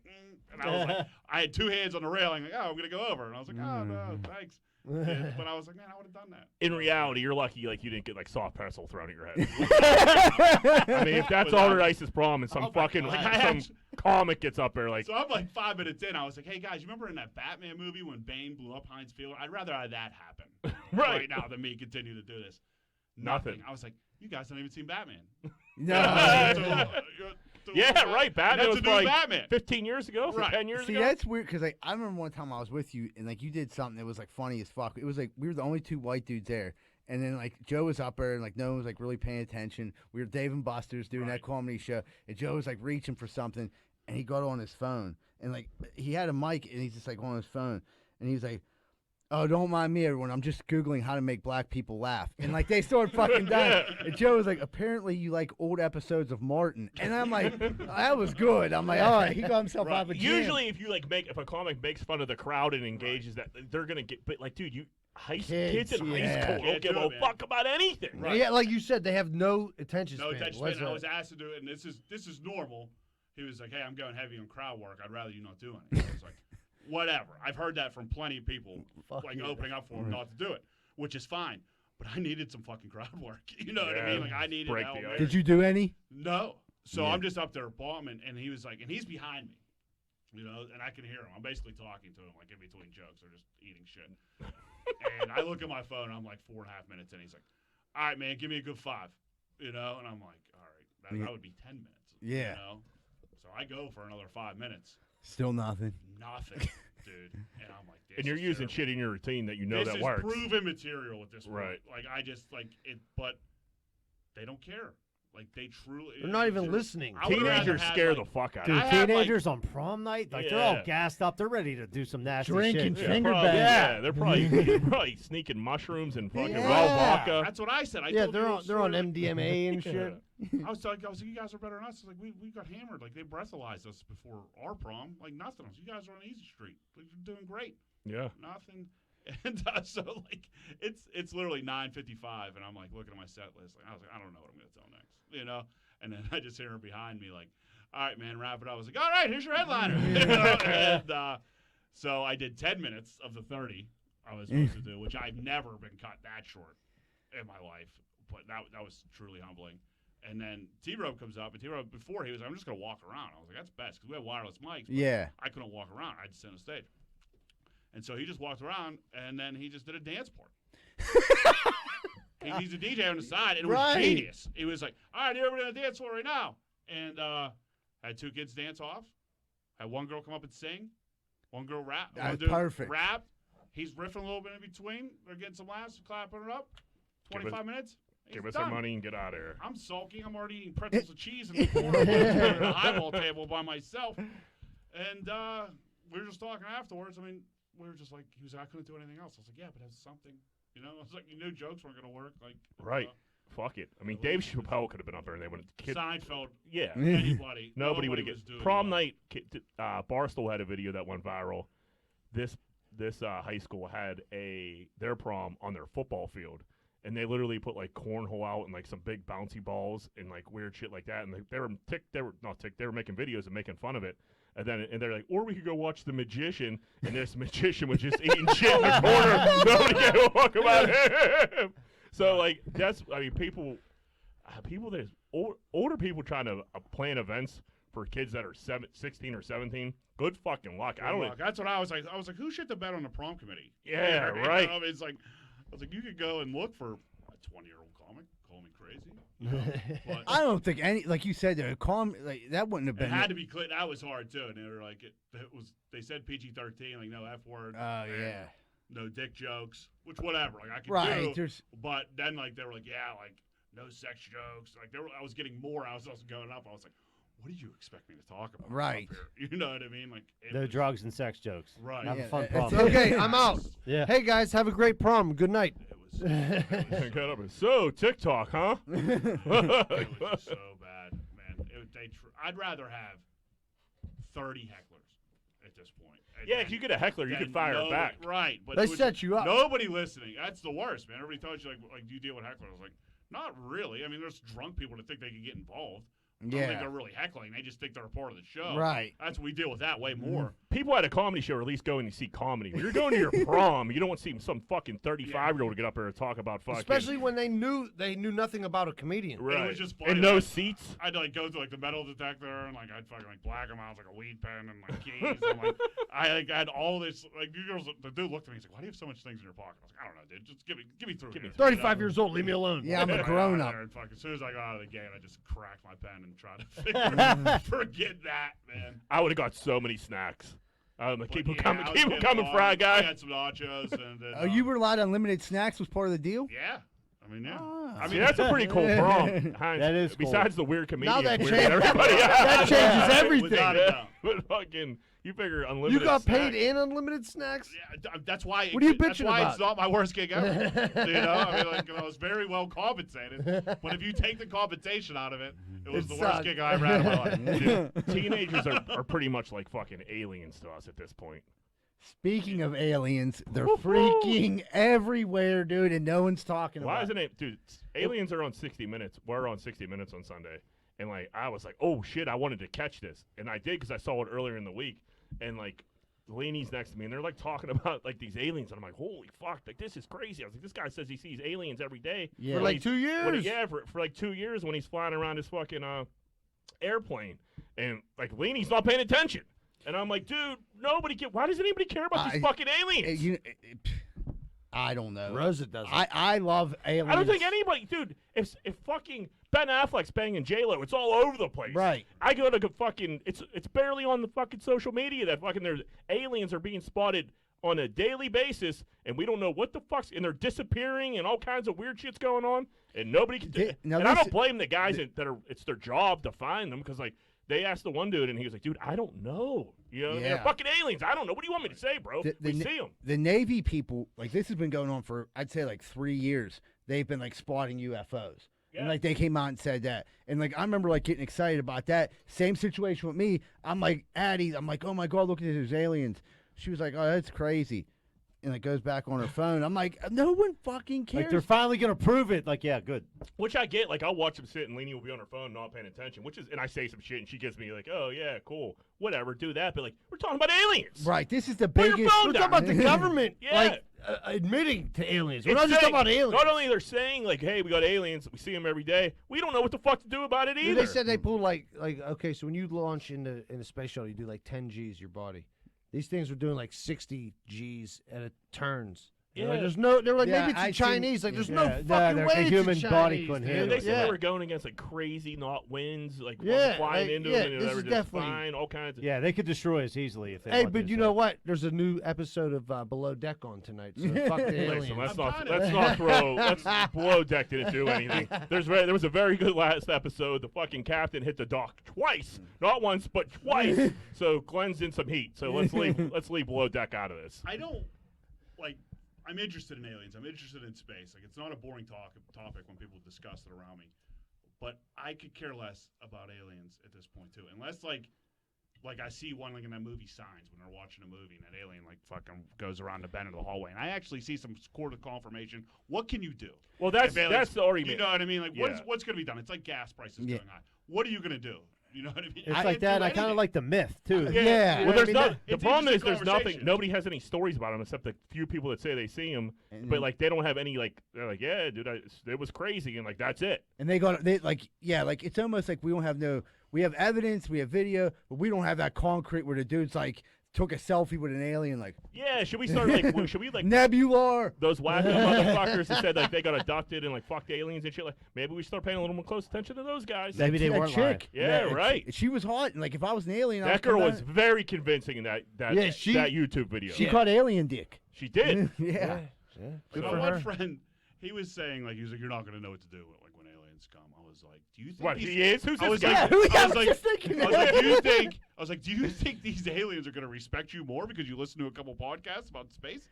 And I was like, I had 2 hands on the railing, like, oh, I'm going to go over. And I was like, oh, no, thanks. But I was like, man, I would have done that. In reality, you're lucky like you didn't get like soft pretzel thrown at your head. I mean, if that's Without- Alderdice's problem, and some Oh my fucking God. some comic gets up there like, So I'm like 5 minutes in. I was like, hey, guys, you remember in that Batman movie when Bane blew up Heinz Field? I'd rather have that happen right now than me continue to do this. Nothing. I was like, you guys haven't even seen Batman. No. Yeah, right. Batman That's was a new probably Batman. 15 years ago, Right. 10 years See, ago. that's weird because like I remember one time I was with you and like you did something that was like funny as fuck. It was like we were the only two white dudes there, and then like Joe was up there and like no one was like really paying attention. We were Dave and Buster's doing that comedy show, and Joe was like reaching for something, and he got on his phone and like he had a mic and he's just like on his phone, and he's like, "Oh, don't mind me, everyone. I'm just Googling how to make black people laugh." And, like, they started fucking dying. And Joe was like, apparently you like old episodes of Martin. And I'm like, that was good. I'm like, all right, he got himself out of a jam. Usually, if you like if a comic makes fun of the crowd and engages that, they're gonna get. But like, dude, kids in high yeah. school don't Can't give do a it, man. fuck about anything. Right. Yeah, like you said, they have no attention No span. attention What's span. I that? was asked to do it, and this is normal. He was like, hey, I'm going heavy on crowd work. I'd rather you not do anything. I was like, whatever. I've heard that from plenty of people, Fuck like yeah. opening up for him not to do it, which is fine. But I needed some fucking crowd work. You know what I mean? Like I needed break help. the there. ice. Did you do any? No. So Yeah. I'm just up there bombing, and he was like, and he's behind me, you know, and I can hear him. I'm basically talking to him, like in between jokes or just eating shit. And I look at my phone, I'm like 4.5 minutes in. He's like, all right, man, give me a good 5, you know? And I'm like, all right, that would be 10 minutes. Yeah. You know? So I go for another 5 minutes. Still nothing. Nothing, dude. And I'm like, this And you're is using terrible. shit in your routine that you know this that is works. proven material at this point. Right. Like, I just, like, it, but they don't care. Like, they truly. They're not even it's- listening. I would rather Teenagers have, scare like, the fuck out Dude, of I me. have, like- teenagers on prom night, like they're all Yeah. gassed up. They're ready to do some nasty Drinking shit. finger Probably- bang. Yeah, they're probably sneaking mushrooms and fucking Yeah. raw vodka. That's what I said. I Yeah, told you they're a on story. MDMA and shit. I was like, you guys are better than us. It's like we got hammered. Like they breathalyzed us before our prom. Like nothing else. You guys are on easy street. Like, you're doing great. Yeah. Nothing. And so like it's literally 9:55, and I'm like looking at my set list. Like I was like, I don't know what I'm gonna tell next. You know. And then I just hear her behind me like, all right, man, wrap it up. I was like, all right, here's your headliner. You know? And so I did 10 minutes of the 30 I was supposed to do, which I've never been cut that short in my life. But that was truly humbling. And then T-Robe comes up, and T-Robe, before he was like, I'm just going to walk around. I was like, that's best, because we have wireless mics. But Yeah. I couldn't walk around. I had to sit on the stage. And so he just walked around, and then he just did a dance part. He's a DJ on the side, and it was Right. genius. He was like, all right, everybody on the dance floor right now. And had 2 kids dance off. Had one girl come up and sing. One girl rap. That's one dude perfect. Rapped. He's riffing a little bit in between. They're getting some laughs, clapping it up. 25 minutes. Give He's us our done. money and get out of here. I'm sulking. I'm already eating pretzels and cheese in the corner at a highball table by myself. And we were just talking afterwards. I mean, we were just like, he was like, I couldn't do anything else. I was like, yeah, but have something. You know, I was like, you knew jokes weren't going to work. Like, Right. Fuck it. I mean, Dave Chappelle could have been up there and they would have. Seinfeld, Yeah. anybody. Nobody would have was get doing prom well. night. Barstool had a video that went viral. This high school had their prom on their football field, and they literally put like cornhole out and like some big bouncy balls and like weird shit like that. And they were making videos and making fun of it. And they're like, or we could go watch The Magician, and this magician was just eating shit in the corner. Nobody gave a fuck about him. So like people there's older people trying to plan events for kids that are 16 or 17. Good fucking luck. I don't. Look, that's what I was like. I was like, who shit the bed on the prom committee? Yeah, You know, right. I mean, it's like, I was like, you could go and look for a 20-year-old comic. Call me crazy. You know? But I don't think like you said, that wouldn't have it been. had to be clear. That was hard too. And they were like, it was. They said PG-13, like no F word. Oh, yeah. No dick jokes, which whatever. Like I could Right. do. There's. But then like they were like, yeah, like no sex jokes. Like I was getting more. I was also going up. I was like, what did you expect me to talk about? Right. up here? You know what I mean? Like it No was- drugs and sex jokes. Right. Have Yeah, a fun it's prom. Okay, I'm out. Yeah. Hey guys, have a great prom. Good night. It was. Got up and, so TikTok, huh? It was so bad, man. I'd rather have 30 hecklers at this point. And Yeah, then- if you get a heckler, you then can fire it back. Right, but They it was set you up. nobody listening. That's the worst, man. Everybody tells you like, do you deal with hecklers? I was like, not really. I mean, there's drunk people that think they can get involved. I don't think Yeah. they're really heckling. They just think they're a part of the show. Right. That's what we deal with that way more. People at a comedy show are at least going to see comedy. When you're going to your prom, you don't want to see some fucking 35-year-old to get up there and talk about fucking. Especially when they knew nothing about a comedian. Right. And it was just funny. And no seats. I'd like go through like the metal detector and like I'd fucking like black them out with like a weed pen and like keys. And, like I like had all this like you girls. The dude looked at me. He's like, "Why do you have so much things in your pocket?" I was like, "I don't know, dude. Just give me through here." 35 years old, leave me alone. Yeah, I'm a Right grown out up. there and fucking, as soon as I got out of the gate, I just cracked my pen and tried to figure forget that, man. I would have got so many snacks. Like, But keep them yeah, coming, I was keep them getting coming, on. fry I guy. had some nachos and then, Oh, you were allowed unlimited snacks was part of the deal? yeah. I mean, yeah. Ah. I See, mean, that's a pretty cool prom. Heinz. That is cool. Besides the weird comedian. Now that weirding changes- everybody out. that changes everything. Without a doubt. But fucking, you figure unlimited. You got snacks. paid and unlimited snacks? Yeah, that's why. What are you That's bitching why about? it's not my worst gig ever. You know, I mean, like I was very well compensated, but if you take the compensation out of it, it was It the sucked. worst gig I ever had in my life. Dude, teenagers are pretty much like fucking aliens to us at this point. Speaking of aliens, they're freaking everywhere, dude, and no one's talking Why about isn't it, dude? Aliens are on 60 Minutes. We're on 60 Minutes on Sunday, and like I was like, oh shit, I wanted to catch this, and I did because I saw it earlier in the week, and like Laney's next to me, and they're like talking about like these aliens, and I'm like, holy fuck, like this is crazy. I was like, this guy says he sees aliens every day. Yeah. For like 2 When years? he- yeah, for like 2 years when he's flying around his fucking airplane, and like Laney's not paying attention, and I'm like, dude, why does anybody care about these fucking aliens? I don't know. Rosa doesn't. I love aliens. I don't think anybody, dude. If fucking Ben Affleck's banging J-Lo, it's all over the place. Right. I go to fucking. It's barely on the fucking social media that fucking there's aliens are being spotted on a daily basis, and we don't know what the fuck's, and they're disappearing, and all kinds of weird shit's going on, and nobody can. Now And I this- don't blame the guys that are. It's their job to find them because like. They asked the one dude, and he was like, "Dude, I don't know. You know, they're Yeah. fucking aliens. I don't know. What do you want me to say, bro? We Na- see them." The Navy people, like this has been going on for I'd say like 3 years. They've been like spotting UFOs. And Yeah. like they came out and said that. And like I remember like getting excited about that. Same situation with me. I'm like, Addie, I'm like, oh my God, look at these aliens. She was like, oh, that's crazy. And it goes back on her phone. I'm like, no one fucking cares. Like they're finally gonna prove it. Like, yeah, good. Which I get. Like, I'll watch them sit, and Lainey will be on her phone, not paying attention. And I say some shit, and she gives me like, "Oh yeah, cool, whatever, do that." But like, we're talking about aliens. Right. This is the Put your biggest. phone We're down. talking about the government, Yeah. like admitting to aliens. We're It's not just saying- talking about aliens. Not only they're saying like, "Hey, we got aliens. We see them every day." We don't know what the fuck to do about it Dude, either. they said they pull like okay, so when you launch in a space shuttle, you do like 10 G's your body. These things were doing like 60 G's at a turns. Yeah. Like, there's no. They're like Yeah, maybe it's the I've seen- Chinese. Like there's Yeah, no no, fucking the way it's human the body Chinese, couldn't dude. handle They it. said Yeah. they were going against like crazy not winds, like Yeah, flying like, into yeah, them, and this they were is just definitely- fine, all kinds of. Yeah, they could destroy us easily if they. Hey, wanted but to, you so. know what? There's a new episode of Below Deck on tonight. So fuck the aliens. Listen, let's I'm not kinda- let's not throw. Below Deck didn't do anything. There was a very good last episode. The fucking captain hit the dock twice, not once but twice. So Glenn's in some heat. So let's leave Below Deck out of this. I don't like. I'm interested in aliens. I'm interested in space. Like it's not a boring topic when people discuss it around me. But I could care less about aliens at this point too, unless like I see one like in that movie Signs when they're watching a movie and that alien like fucking goes around the bend of the hallway, and I actually see some sort of confirmation. What can you do? Well, that's If aliens- the argument. You know what I mean? Like Yeah. what's going to be done? It's like gas prices Yeah. going on. What are you going to do? You know what I mean? It's I like can't do that. I kind anything. of like the myth too. Yeah. Well, I there's mean, not. that- The it's problem is interesting there's nothing. conversation. Nobody has any stories about them except the few people that say they see them. But like they don't have any like. They're like, yeah, dude, it was crazy, and like that's it. And they like it's almost like we have evidence, we have video, but we don't have that concrete where the dude's like took a selfie with an alien like Yeah, should we start like? Should we like Nebular. those wacky motherfuckers that said like they got abducted and like fucked aliens and shit? Like maybe we start paying a little more close attention to those guys. Maybe they That weren't lying. chick. Yeah, that- right. She was hot, and like if I was an alien, I That girl come was down- very convincing in that Yeah, that YouTube video. She caught alien dick. She did. Yeah. Good My for one her. friend, he was saying like you're not going to know what to do like when aliens come. I was like, do you think What these- he is? Who's I this was guy? like, who- I I was was like, just thinking I was like, that. do you think these aliens are going to respect you more because you listen to a couple podcasts about space?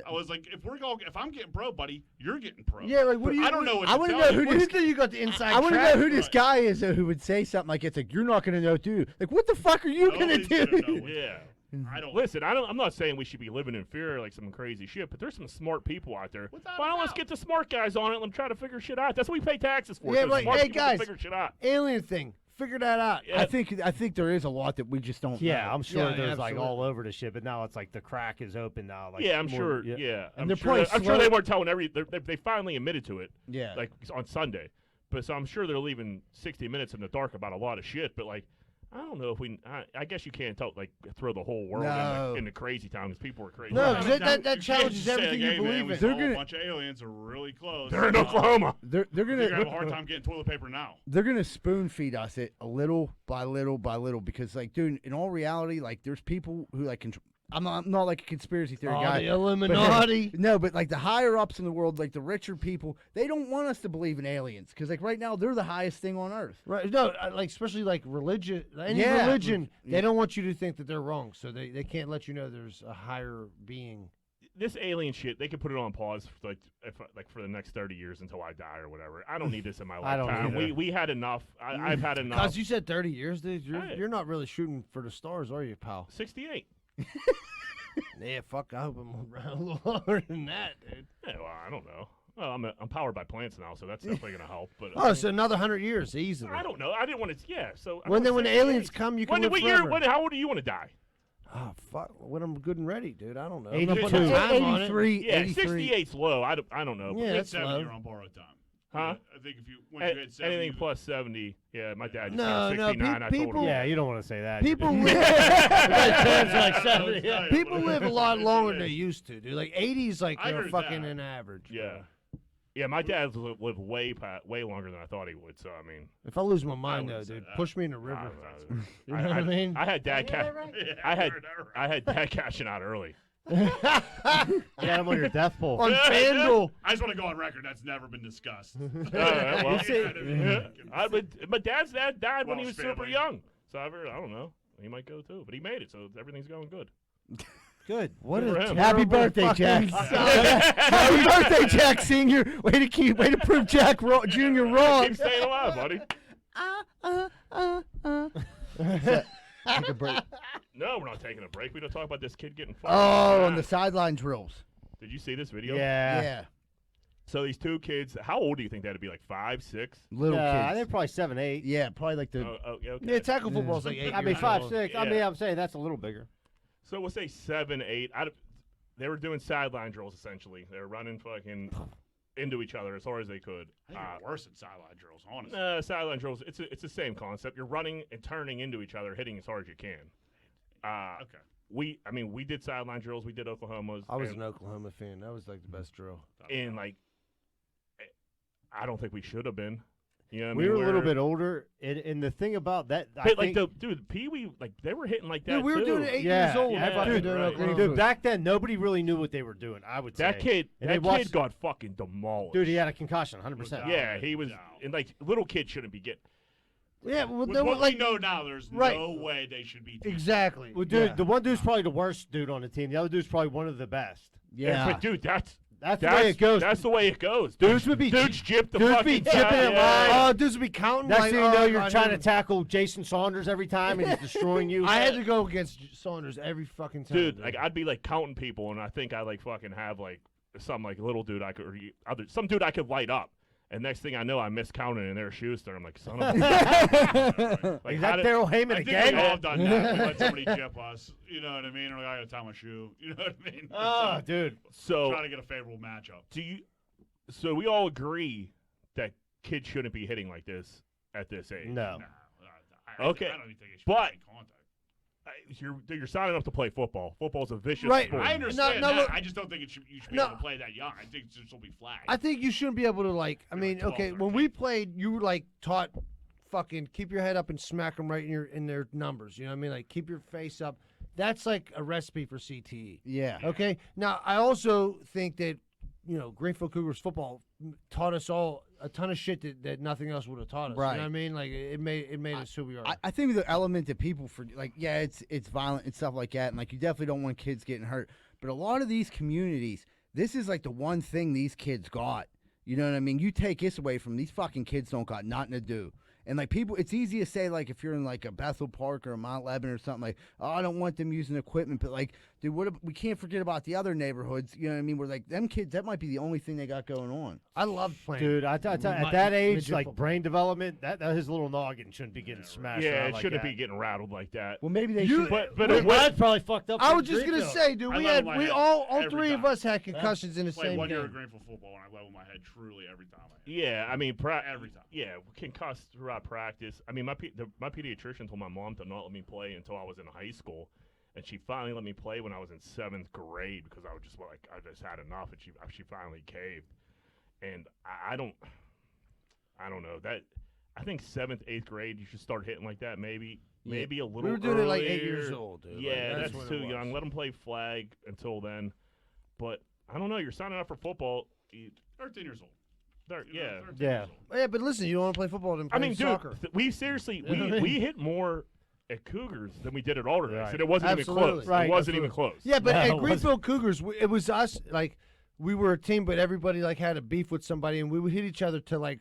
I was like, if I'm getting pro, buddy, you're getting pro. Yeah, like what do you? I don't know what I to wanna tell know you. who What do you this- think you got the inside? I want to track? know who this Right. guy is who would say something like it's like you're not going to know, dude. Like what the fuck are you going Nobody's to gonna do? know. Yeah. I don't. Listen, I'm not saying we should be living in fear or like some crazy shit, but there's some smart people out there. Without Why a don't let's doubt. get the smart guys on it and try to figure shit out? That's what we pay taxes for. Yeah, so like, smart hey, people to guys. figure shit out. Alien thing. figure that out. Yeah. I think there is a lot that we just don't. Yeah, know. I'm sure Yeah, there's like absolutely. all over the shit, but now it's like the crack is open now. Like Yeah, I'm more- sure. Yeah, And I'm they're sure. probably I'm sure slow- they weren't telling they finally admitted to it, Yeah. like on Sunday. But so I'm sure they're leaving 60 minutes in the dark about a lot of shit. But like, I don't know if I guess you can't throw the whole world No. in the crazy town because people are crazy. No, Well, 'cause I mean, that you can't challenges just say, everything you hey, man, believe we in. saw They're gonna- a bunch of aliens are really close. They're in Oklahoma. They're They're gonna have a gonna hard time getting toilet paper now. they're gonna spoon feed us it a little by little by little because like, dude, in all reality, like there's people who like I'm not like a conspiracy theory Oh, guy. the Illuminati. No, but like the higher ups in the world, like the richer people, they don't want us to believe in aliens because like right now they're the highest thing on earth. Right? No, like especially like religion. Any Yeah. religion, Yeah. they don't want you to think that they're wrong, so they can't let you know there's a higher being. This alien shit, they could put it on pause for for the next 30 years until I die or whatever. I don't need this in my I don't lifetime. either. We had enough. I've had enough. Cause you said 30 years, dude. Hey. You're not really shooting for the stars, are you, pal? 68. Yeah, fuck. I hope I'm around a little longer than that, dude. Yeah, well, I don't know. Well, I'm powered by plants now, so that's definitely gonna help. But Oh, so another 100 years easily. I don't know. I didn't want to. Yeah. So When I'm the 68. aliens come, you can live forever. How old do you want to die? Oh fuck! When I'm good and ready, dude. I don't know. I'm 82. not putting time on it. 83, Yeah, 83. 68's low. I don't know. Yeah, Hit that's 70, low. you're on borrowed time. Huh? I think if you once you hit 70, Anything plus 70. Yeah, my dad just No, turned no, 69. I told people- him. Yeah, you don't want to say that. People You're live. like 70, yeah. People live a lot longer than they used to, dude. Like 80s, like I they're agree with fucking that. an average. Yeah. Yeah, my dad lived way longer than I thought he would. So I mean, If I lose my mind, though, wouldn't say dude, that. push me in the river. I- You know what I mean? I had dad Yeah, I had heard that right. I had dad cashing out early. Get him on your death poll. On FanDuel. I just want to go on record. That's never been discussed. Well, You see- my dad's dad died when he Welsh was super family. young. So I don't know. He might go too, but he made it, so everything's going good. Good. What Good a for him. Happy terrible birthday, Jack. fucking Happy birthday, Jack Senior. Way to prove Jack Junior wrong. Keep staying alive, buddy. Take a break. No, we're not taking a break. We don't talk about this kid getting fucked. Oh, on the sideline drills. Did you see this video? Yeah. Yeah, So these two kids, how old do you think they had to be? Like 5, 6? little I kids. think probably 7, 8. Yeah, probably like the. Okay. Yeah, tackle football's like 8 I mean, years 5, old. 6. I Yeah. mean, I'm saying that's a little bigger. So we'll say 7, 8. They were doing sideline drills essentially. They were running fucking into each other as hard as they could. I think it's worse than sideline drills, honestly. Sideline drills. It's the same concept. You're running and turning into each other, hitting as hard as you can. Okay. We did sideline drills. We did Oklahoma's. I was and, an Oklahoma fan. That was like the best drill. and like, I don't think we should have been. You know what I We mean? were a little bit older, and the thing about that, I But like think, dude, Pee Wee, like they were hitting like that Dude, we were too. doing it 8 Yeah, years old. yeah, fucking dude, doing right. Oklahoma. dude, back then nobody really knew what they were doing. I would That say kid, And they that watched- kid got fucking demolished. dude, he had a concussion, 100%. Yeah, he was, No. and like little kids shouldn't be getting. Yeah, well, With they were what like we know now, there's Right. no way they should be. exactly. Well, dude, yeah. the one dude's probably the worst dude on the team. The other dude's probably one of the best. Yeah. But dude, that's That's the way it goes. That's the way it goes. Dudes would be dudes gypped the dudes fucking be chipping it yeah. line. Oh, dudes would be counting. Next like, thing you know, oh, you're God, trying to dude. tackle Jason Saunders every time, and he's destroying you. I had to go against Saunders every fucking time. Dude, like I'd be like counting people, and I think I like fucking have like some like little dude I could, or some dude I could light up. And next thing I know, I miscounted in their Schuster. I'm like, son of a. like, Is how that did- Daryl I Heyman think again? we all done that. We let somebody jip us. You know what I mean? Or like, I gotta tie my shoe. You know what I mean? Oh, dude. So trying to get a favorable matchup. do you? So we all agree that kids shouldn't be hitting like this at this age. No. Nah, Okay, I don't even think it should but- be in contact. You're signing up to play football. Football's a vicious Right. sport. I understand no, that. look- I just don't think you should be No. able to play that young. I think it should still be flagged. I think you shouldn't be able to like. I You're mean, like 12, okay, when 13. we played, you were like taught, fucking keep your head up and smack them right in their numbers. You know what I mean? Like keep your face up. That's like a recipe for CTE. Yeah. Okay. Now I also think that Greenfield Cougars football taught us all a ton of shit that nothing else would have taught us. You Right. know what I mean? Like it made us who we are. I think the element that people it's violent and stuff like that, and like you definitely don't want kids getting hurt. But a lot of these communities, this is like the one thing these kids got. You know what I mean? You take this away from 'em, these fucking kids don't got nothing to do. And like people, it's easy to say like if you're in like a Bethel Park or a Mount Lebanon or something like, oh, I don't want them using equipment, but like, dude, we can't forget about the other neighborhoods. You know what I mean? Where like them kids, that might be the only thing they got going on. I love playing. Dude, at that age, like brain development, that his little noggin shouldn't be getting smashed. Yeah, around it like shouldn't that. be getting rattled like that. Well, maybe they You- should. But His lad's probably fucked up. I from was just gonna Greenfield. say, dude, I we level had my head all every three of time. us had concussions in the Played same 1 year of game. Greenfield football, and I level my head truly every time. Yeah, I mean, Every time. Yeah, concussed throughout practice. I mean, my pediatrician told my mom to not let me play until I was in high school, and she finally let me play when I was in 7th grade because I was just like I just had enough, and she finally caved. And I don't know that. I think 7th, 8th grade you should start hitting like that. Maybe a little. We were doing it like 8 earlier. years old, dude. Yeah, Like, that's when it too was. young. Let them play flag until then. But I don't know. You're signing up for football. 13 years old. Yeah. 13 Yeah. years old. Yeah, but listen, you don't want to play football, then play I mean, dude, soccer. we seriously You know what I mean? we hit more at Cougars than we did at Alderdice, Right. and it wasn't Absolutely. even close. Right, It wasn't even absolutely. close. Yeah, but No, at it wasn't. Greenfield Cougars, it was us. Like we were a team, but everybody like had a beef with somebody, and we would hit each other to like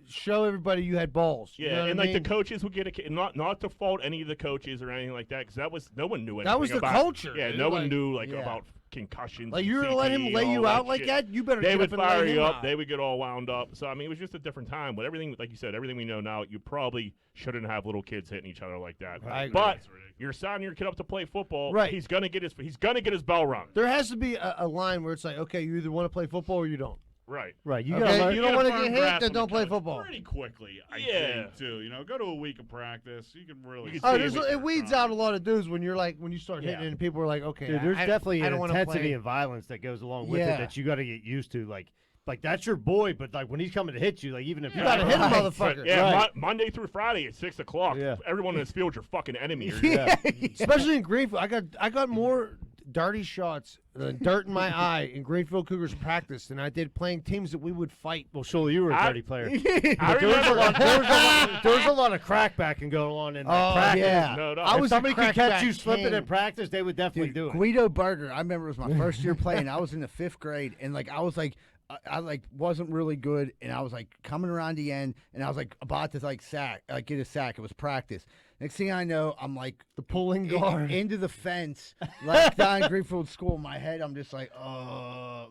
show everybody you had balls. Yeah, you know and what I like mean? the coaches would get not to fault any of the coaches or anything like that, because that was no one knew anything. That was the about, culture, Yeah, dude, no one like- knew yeah. about concussions. Like and you're gonna let him CTE lay and you all out like shit. that? You better They get would up and fire lay you him up. out. They would get all wound up. So I mean, it was just a different time. But everything, like you said, everything we know now, you probably shouldn't have little kids hitting each other like that. I agree. But That's ridiculous. you're signing your kid up to play football. Right. He's gonna get his bell rung. There has to be a line where it's like, okay, you either want to play football or you don't. Right. Right, you Okay, gotta learn. you don't get a wanna firm get hit, grasp then on the don't play coach football. Pretty quickly, I Yeah. think, too. You know, go to a week of practice. You can really. You can Oh, see there's, it. it weeds out a lot of dudes when you're like when you start hitting Yeah. and people are like, okay, Dude, there's definitely I an don't wanna intensity play. and violence that goes along with Yeah. it that you got to get used to. Like that's your boy, but like when he's coming to hit you, like even if You you're gotta hit a Right. motherfucker. Yeah, Right. Monday through Friday at 6 o'clock. Yeah. Everyone in this field's your fucking enemy. Or Yeah. Especially in Greenfield, I got more dirty shots, dirt in my eye in Greenfield Cougars practice than I did playing teams that we would fight. well, surely you were a I- dirty player. I There was, a remember. lot, there was a lot of crackbacking going on in Oh, practice. yeah. No, no. I If was a somebody could catch you crackback slipping king. in practice, they would definitely do it. Guido Berger, I remember it was my first year playing. I was in the 5th grade, and like I was like, I like wasn't really good, and I was like coming around the end, and I was like about to like get a sack. It was practice. Next thing I know, I'm like The pulling guard. into the fence, like down in Greenfield School. In my head, I'm just like,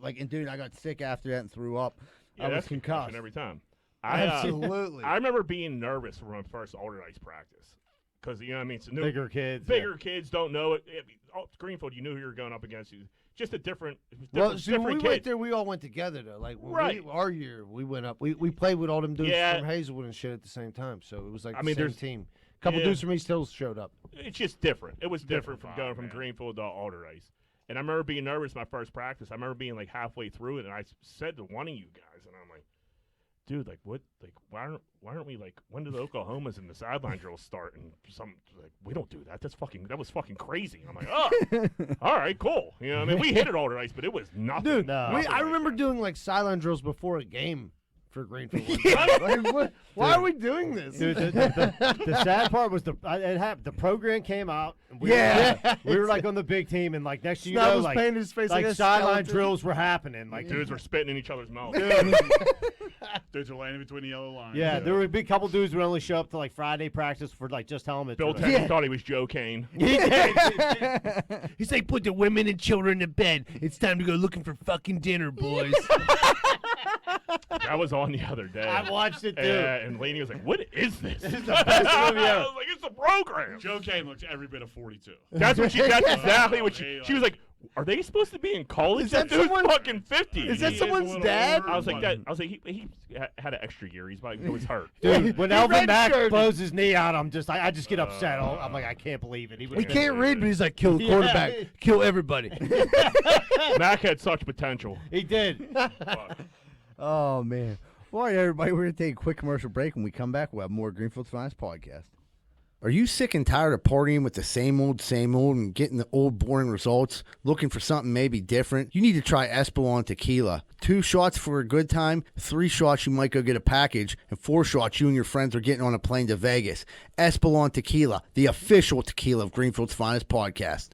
like, and dude, I got sick after that and threw up. Yeah, I was that's concussion concussed. every time. Absolutely. I remember being nervous for my first Alderdice practice because you know what I mean. It's new, Bigger kids. bigger kids don't know it. Greenfield, you knew who you were going up against. Just a different, Well, see, when we different went kid. there, we all went together though. Like when Right. our year, we went up. We played with all them dudes Yeah. from Hazelwood and shit at the same time. So it was like I the mean, same there's- team. A couple yeah. dudes from East Hills showed up. It's just different. It was different from vibe, going from man. Greenfield to Alderdice. And I remember being nervous my first practice. I remember being like halfway through it, and I said to one of you guys, and I'm like, dude, like what, like why aren't we like when do the Oklahomas and the sideline drills start? And some like we don't do that. That was fucking crazy. And I'm like, oh, all right, cool. You know, I mean, we hit it Alderdice, but it was nothing. Dude, No. I Nothing remember like doing like sideline drills before a game for Greenfield. Like, why are we doing this? Dude, the sad part was it happened. The program came out. And we Yeah. we were like on the big team, and like next thing you Snub know, was like painting his face like a sideline skeleton. drills were happening. Like Like, dudes were spitting in each other's mouth. Dudes are landing between the yellow lines. yeah, there were a big couple dudes would only show up to like Friday practice for like just helmets. Bill or Tenney whatever. thought he was Joe Kane. He did. He's like, put the women and children to bed. It's time to go looking for fucking dinner, boys. That was on the other day. I watched it too. Yeah, and Laney was like, "What is this?" This is the best movie I ever. was like, "It's the program." Joe Kane looks every bit of 42. That's what she. That's exactly what Hey, she was like. Are they supposed to be in college? Is that dude's someone- fucking 50. Is that He is someone's a little dad? I was like older, that. I was like he had an extra year. He's like, it was hurt. Dude, when He Elvin Mack redshirted. blows his knee out, I just get upset. I'm like, I can't believe it. He Yeah. can't read, but he's like, kill the Yeah. quarterback, kill everybody. Mac had such potential. He did. Fuck. Oh man. All right, everybody, we're gonna take a quick commercial break. When we come back, we'll have more Greenfield's Finest podcast. Are you sick and tired of partying with the same old, and getting the old, boring results? Looking for something maybe different? You need to try Espolon Tequila. 2 shots for a good time, 3 shots you might go get a package, and 4 shots you and your friends are getting on a plane to Vegas. Espolon Tequila, the official tequila of Greenfield's Finest podcast.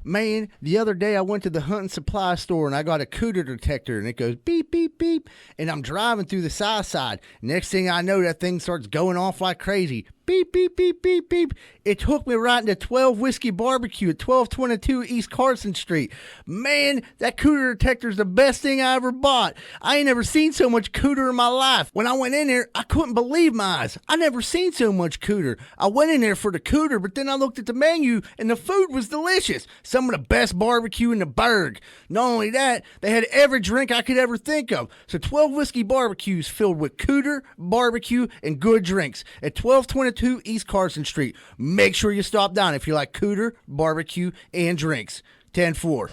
Man, the other day I went to the hunting supply store and I got a cooter detector and it goes beep, beep, beep. And I'm driving through the south side. Next thing I know, that thing starts going off like crazy. Beep, beep, beep, beep, beep. It took me right into 12 Whiskey Barbecue at 1222 East Carson Street. Man, that cooter detector is the best thing I ever bought. I ain't never seen so much cooter in my life. When I went in there, I couldn't believe my eyes. I never seen so much cooter. I went in there for the cooter, but then I looked at the menu and the food was delicious. Some of the best barbecue in the burg. Not only that, they had every drink I could ever think of. So 12 Whiskey Barbecues filled with cooter, barbecue, and good drinks at 1222 East Carson Street. Make sure you stop down if you like cooter, barbecue, and drinks. 10-4.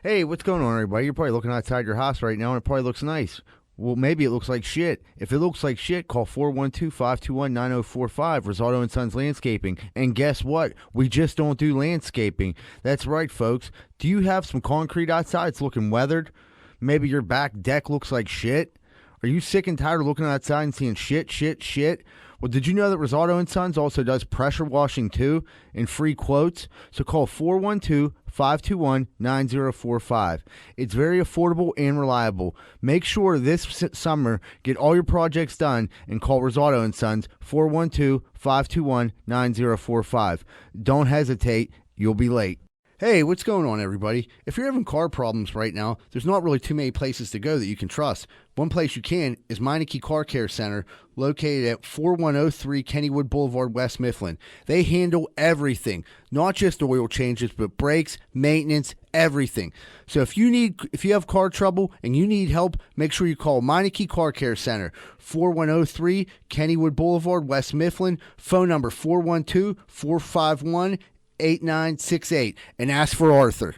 Hey, what's going on, everybody? You're probably looking outside your house right now, and it probably looks nice. Well, maybe it looks like shit. If it looks like shit, call 412-521-9045, Rosado & Sons Landscaping. And guess what? We just don't do landscaping. That's right, folks. Do you have some concrete outside? It's looking weathered. Maybe your back deck looks like shit. Are you sick and tired of looking outside and seeing shit? Well, did you know that Rosado & Sons also does pressure washing too and free quotes? So call 412-521-9045. It's very affordable and reliable. Make sure this summer get all your projects done and call Rosado & Sons 412-521-9045. Don't hesitate. You'll be late. Hey, what's going on, everybody? If you're having car problems right now, there's not really too many places to go that you can trust. One place you can is Meineke Car Care Center, located at 4103 Kennywood Boulevard, West Mifflin. They handle everything, not just oil changes, but brakes, maintenance, everything. So if you have car trouble and you need help, make sure you call Meineke Car Care Center, 4103 Kennywood Boulevard, West Mifflin. Phone number 412-451-8968, and ask for Arthur.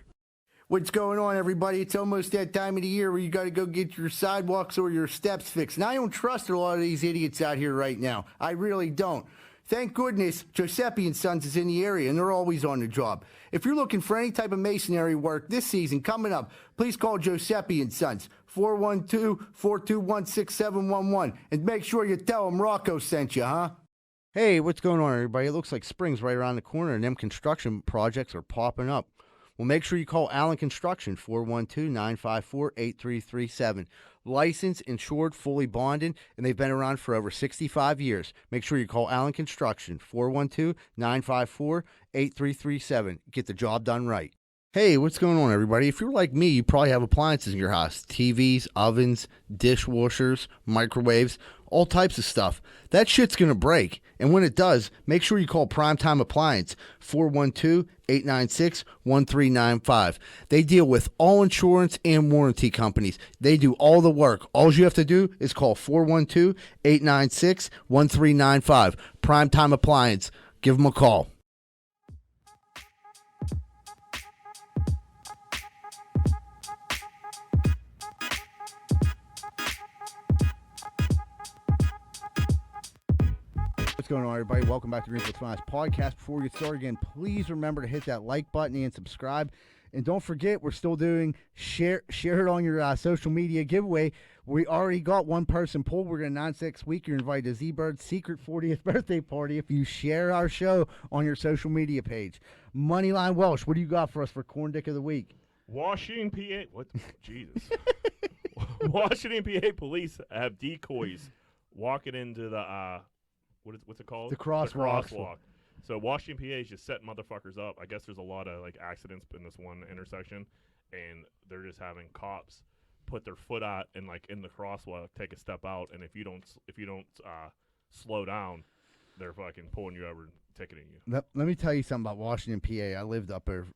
What's going on, everybody? It's almost that time of the year where you got to go get your sidewalks or your steps fixed. And I don't trust a lot of these idiots out here right now. I really don't. Thank goodness Giuseppe & Sons is in the area, and they're always on the job. If you're looking for any type of masonry work this season coming up, please call Giuseppe & Sons, 412-421-6711, and make sure you tell them Rocco sent you, huh? Hey, what's going on, everybody? It looks like spring's right around the corner, and them construction projects are popping up. Well, make sure you call Allen Construction, 412-954-8337. Licensed, insured, fully bonded, and they've been around for over 65 years. Make sure you call Allen Construction, 412-954-8337. Get the job done right. Hey, what's going on, everybody? If you're like me, you probably have appliances in your house. TVs, ovens, dishwashers, microwaves, all types of stuff. That shit's going to break. And when it does, make sure you call Primetime Appliance, 412-896-1395. They deal with all insurance and warranty companies. They do all the work. All you have to do is call 412-896-1395. Primetime Appliance. Give them a call. What's going on, everybody? Welcome back to Greenfield's Finest Podcast. Before we get started again, please remember to hit that like button and subscribe. And don't forget, we're still doing share it on your social media giveaway. We already got one person pulled. We're going to announce next week. You're invited to Z-Bird's secret 40th birthday party if you share our show on your social media page. Moneyline Welsh, what do you got for us for Corn Dick of the Week? Washington, PA. What? Jesus. Washington, PA police have decoys walking into the what's it called? The crosswalk. So Washington, PA is just setting motherfuckers up. I guess there's a lot of like accidents in this one intersection, and they're just having cops put their foot out and like in the crosswalk, take a step out, and if you don't slow down, they're fucking pulling you over and ticketing you. Let me tell you something about Washington, PA. I lived up there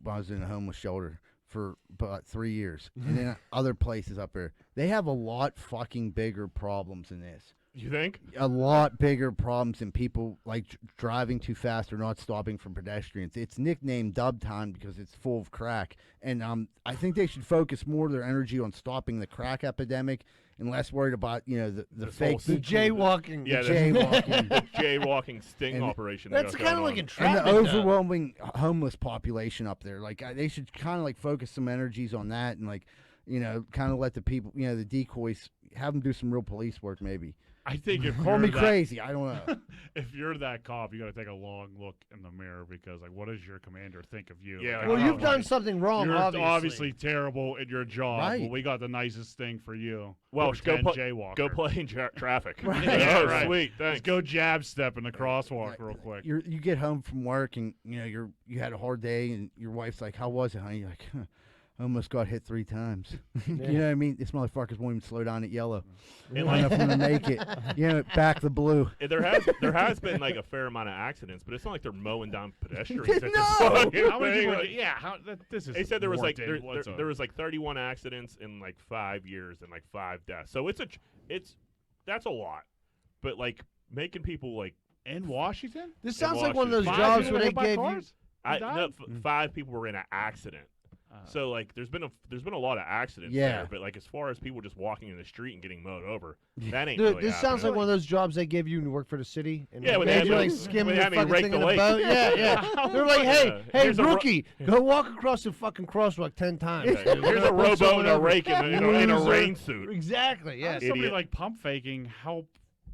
when I was in a homeless shelter for about 3 years, and then other places up there. They have a lot fucking bigger problems than this. You think? A lot bigger problems than people like driving too fast or not stopping for pedestrians. It's nicknamed Dub Town because it's full of crack. And I think they should focus more of their energy on stopping the crack epidemic and less worried about, the fake. The jaywalking. Yeah, the jaywalking. the jaywalking sting operation. That's kind of like And entrapment. the overwhelming homeless population up there. Like, they should kind of like focus some energies on that and like, kind of let the people, the decoys have them do some real police work. Maybe I think if call you're me that, crazy. I don't know. if you're that cop, you got to take a long look in the mirror because, like, what does your commander think of you? Yeah, Like, Well, I you've don't know, done something wrong, You're obviously. terrible at your job. Right. Well, we got the nicest thing for you. Well, go play, jaywalker. go play in traffic. Right. Yeah, Oh, right. sweet. Just Thanks. go jab step in the crosswalk real quick. You get home from work and you had a hard day and your wife's like, "How was it, honey?" You're like, I almost got hit 3 times. You know what I mean? This motherfuckers won't even slow down at yellow. And, Line like, up to make it. Back the blue. there has been like a fair amount of accidents, but it's not like they're mowing down pedestrians. At this No! fucking How many thing, people? like- This is. They said there was like warranted. there was like 31 accidents in like 5 years and like 5 deaths. So that's a lot. But like making people like in Washington. This In sounds like one of those Washington. jobs people where they hit by gave you. cars? I died? no, 5 people were in an accident. So like there's been a lot of accidents Yeah. there, but like as far as people just walking in the street and getting mowed over, that ain't Dude, really this sounds like happening. one of those jobs they give you when you work for the city. And Yeah, when they they you had like me- skimming when they the had me fucking rake thing the in the lake. boat. Yeah. They're like, hey, Here's a ro- rookie, go walk across the fucking crosswalk 10 times. Yeah, here's a Put rowboat someone and a over. rake in a Loser. rain suit. Exactly. How Yeah. does somebody Idiot. like pump faking help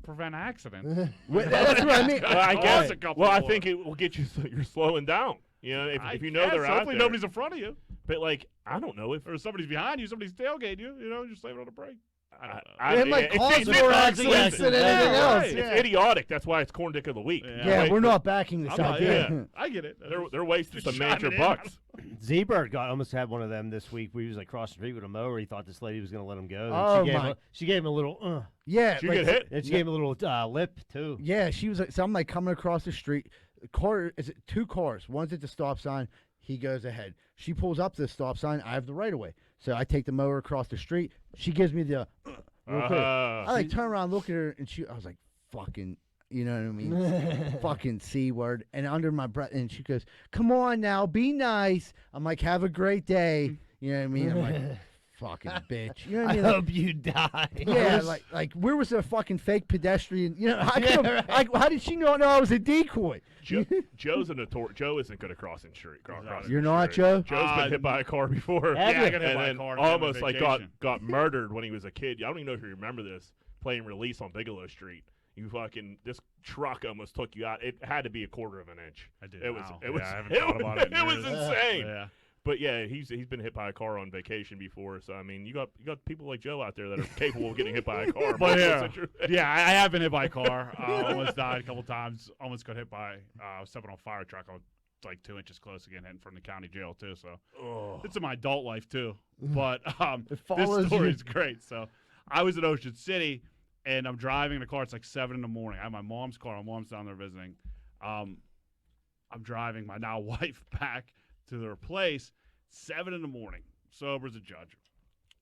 prevent accidents? That's what I mean. Well, I Cause guess. a couple Well, I more. think it will get you. You're slowing down. You know, if you know guess. they're out Hopefully there. nobody's in front of you, But like, I don't know if or somebody's behind you, somebody's tailgating you. You know, you're slamming on the brake. I don't know. It might cause it's more idiotic. accidents than Yeah, anything else. right. Yeah. It's idiotic. That's why it's corn dick of the week. Yeah. Yeah, Like, we're not backing this I'm not- idea. yeah. I get it. They're wasting Just some major chiming in. bucks. Z-Bird almost had one of them this week. We was like crossing the street with a mower. He thought this lady was going to let him go. And Oh, she gave him a little, Yeah, Did you like, get hit? and she gave him a little lip too. Yeah, she was like, so I'm like coming across the street. Car is it 2 cars? One's at the stop sign. He goes ahead. She pulls up to the stop sign. I have the right of way. So I take the mower across the street. She gives me the real quick. I like turn around, look at her, and I was like, fucking, you know what I mean? Fucking C word. And under my breath, and she goes, "Come on now, be nice." I'm like, "Have a great day." You know what I mean? I'm like, fucking bitch. You know what I I mean? Like, hope you die. yeah, like where was a fucking fake pedestrian? You know, how did she not know I was a decoy? Joe's a notorious. Joe isn't good at crossing street. Crossing You're the not, street. Joe? Joe's been hit by a car before. Have Yeah, you? I got hit and by a then car. almost on like vacation. got murdered when he was a kid. I don't even know if you remember this. Playing release on Bigelow Street. This truck almost took you out. It had to be a quarter of an inch. I did. It was. Wow. It was. Yeah, I haven't it thought was, about it in it was years. insane. Yeah. But yeah, he's been hit by a car on vacation before. So I mean, you got people like Joe out there that are capable of getting hit by a car. But yeah, Multiple yeah, I have been hit by a car. Almost died a couple times. Almost got hit by. I was stepping on a fire truck. I was like 2 inches close to getting hit from the county jail too. So it's in my adult life too. But this follows story you. is great. So I was in Ocean City, and I'm driving the car. It's like 7 in the morning. I have my mom's car. My mom's down there visiting. I'm driving my now wife back to their place. 7 in the morning, sober as a judge.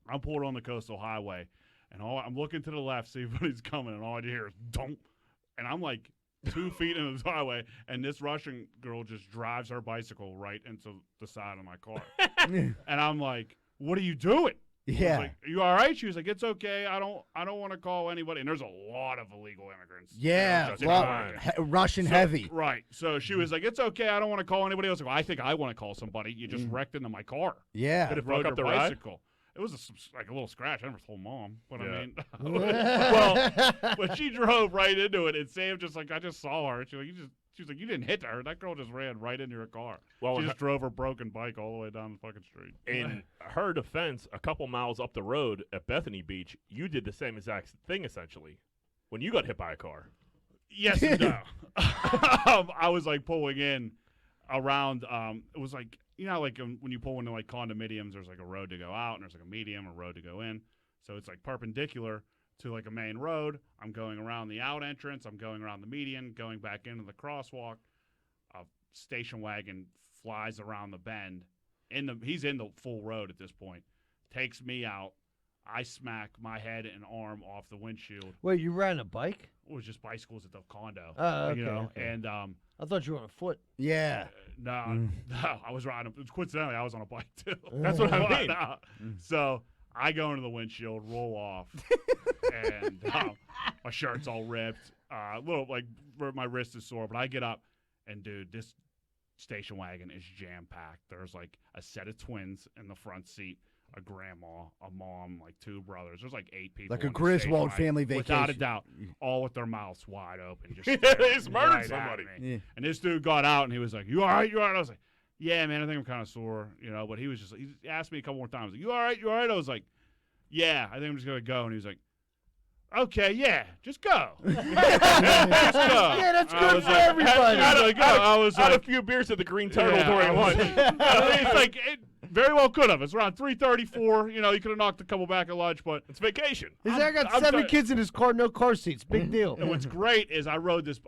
I'm pulled on the coastal highway, and I'm looking to the left, see if anybody's coming, and all I hear is "don't," and I'm like 2 feet into the highway, and this Russian girl just drives her bicycle right into the side of my car, and I'm like, "What are you doing?" I was Yeah. like, "Are you all right?" She was like, "It's okay. I don't want to call anybody." And there's a lot of illegal immigrants. Yeah, just well, driving. Russian heavy. Right. So she was like, "It's okay. I don't want to call anybody else." I go, "I think I want to call somebody. You just wrecked into my car. Yeah. Could have broke rode up your the ride? bicycle." It was like a little scratch. I never told mom, but Yeah. I mean, well, but she drove right into it, and Sam I just saw her. She was like, "You didn't hit her. That girl just ran right into her car. Well, She just drove her broken bike all the way down the fucking street." In her defense, a couple miles up the road at Bethany Beach, you did the same exact thing essentially when you got hit by a car. Yes and no. I was like pulling in around. It was like like when you pull into like condominiums, there's like a road to go out, and there's like a medium, a road to go in. So it's like perpendicular to like a main road. I'm going around the out entrance. I'm going around the median, going back into the crosswalk. A station wagon flies around the bend. He's in the full road at this point. Takes me out. I smack my head and arm off the windshield. Wait, you ran a bike? It was just bicycles at the condo. Oh, okay, You know, okay. and I thought you were on foot. Yeah. no, I was riding. Coincidentally, I was on a bike too. That's what I mean. So I go into the windshield, roll off, and my shirt's all ripped. A little like my wrist is sore, but I get up, and dude, this station wagon is jam packed. There's like a set of twins in the front seat, a grandma, a mom, like 2 brothers. There's like 8 people. Like a on the Griswold stage, family without a vacation. doubt, all with their mouths wide open, just They staring just murdered right at somebody. me. Yeah. And this dude got out and he was like, "You all right? You all right?" I was like, "Yeah, man, I think I'm kind of sore, But he was just, he asked me a couple more times, like, "You all right? You all right?" I was like, "Yeah, I think I'm just gonna go." And he was like, "Okay, yeah, just go." Just go. Yeah, that's I good was for like, everybody. I was Had a like, few beers at the Green Turtle yeah, during I was lunch. it's like it very well could have. It's around 3:34. You could have knocked a couple back at lunch, but It's vacation. His dad got I'm 7 sorry. kids in his car, no car seats. Big deal. and what's great is I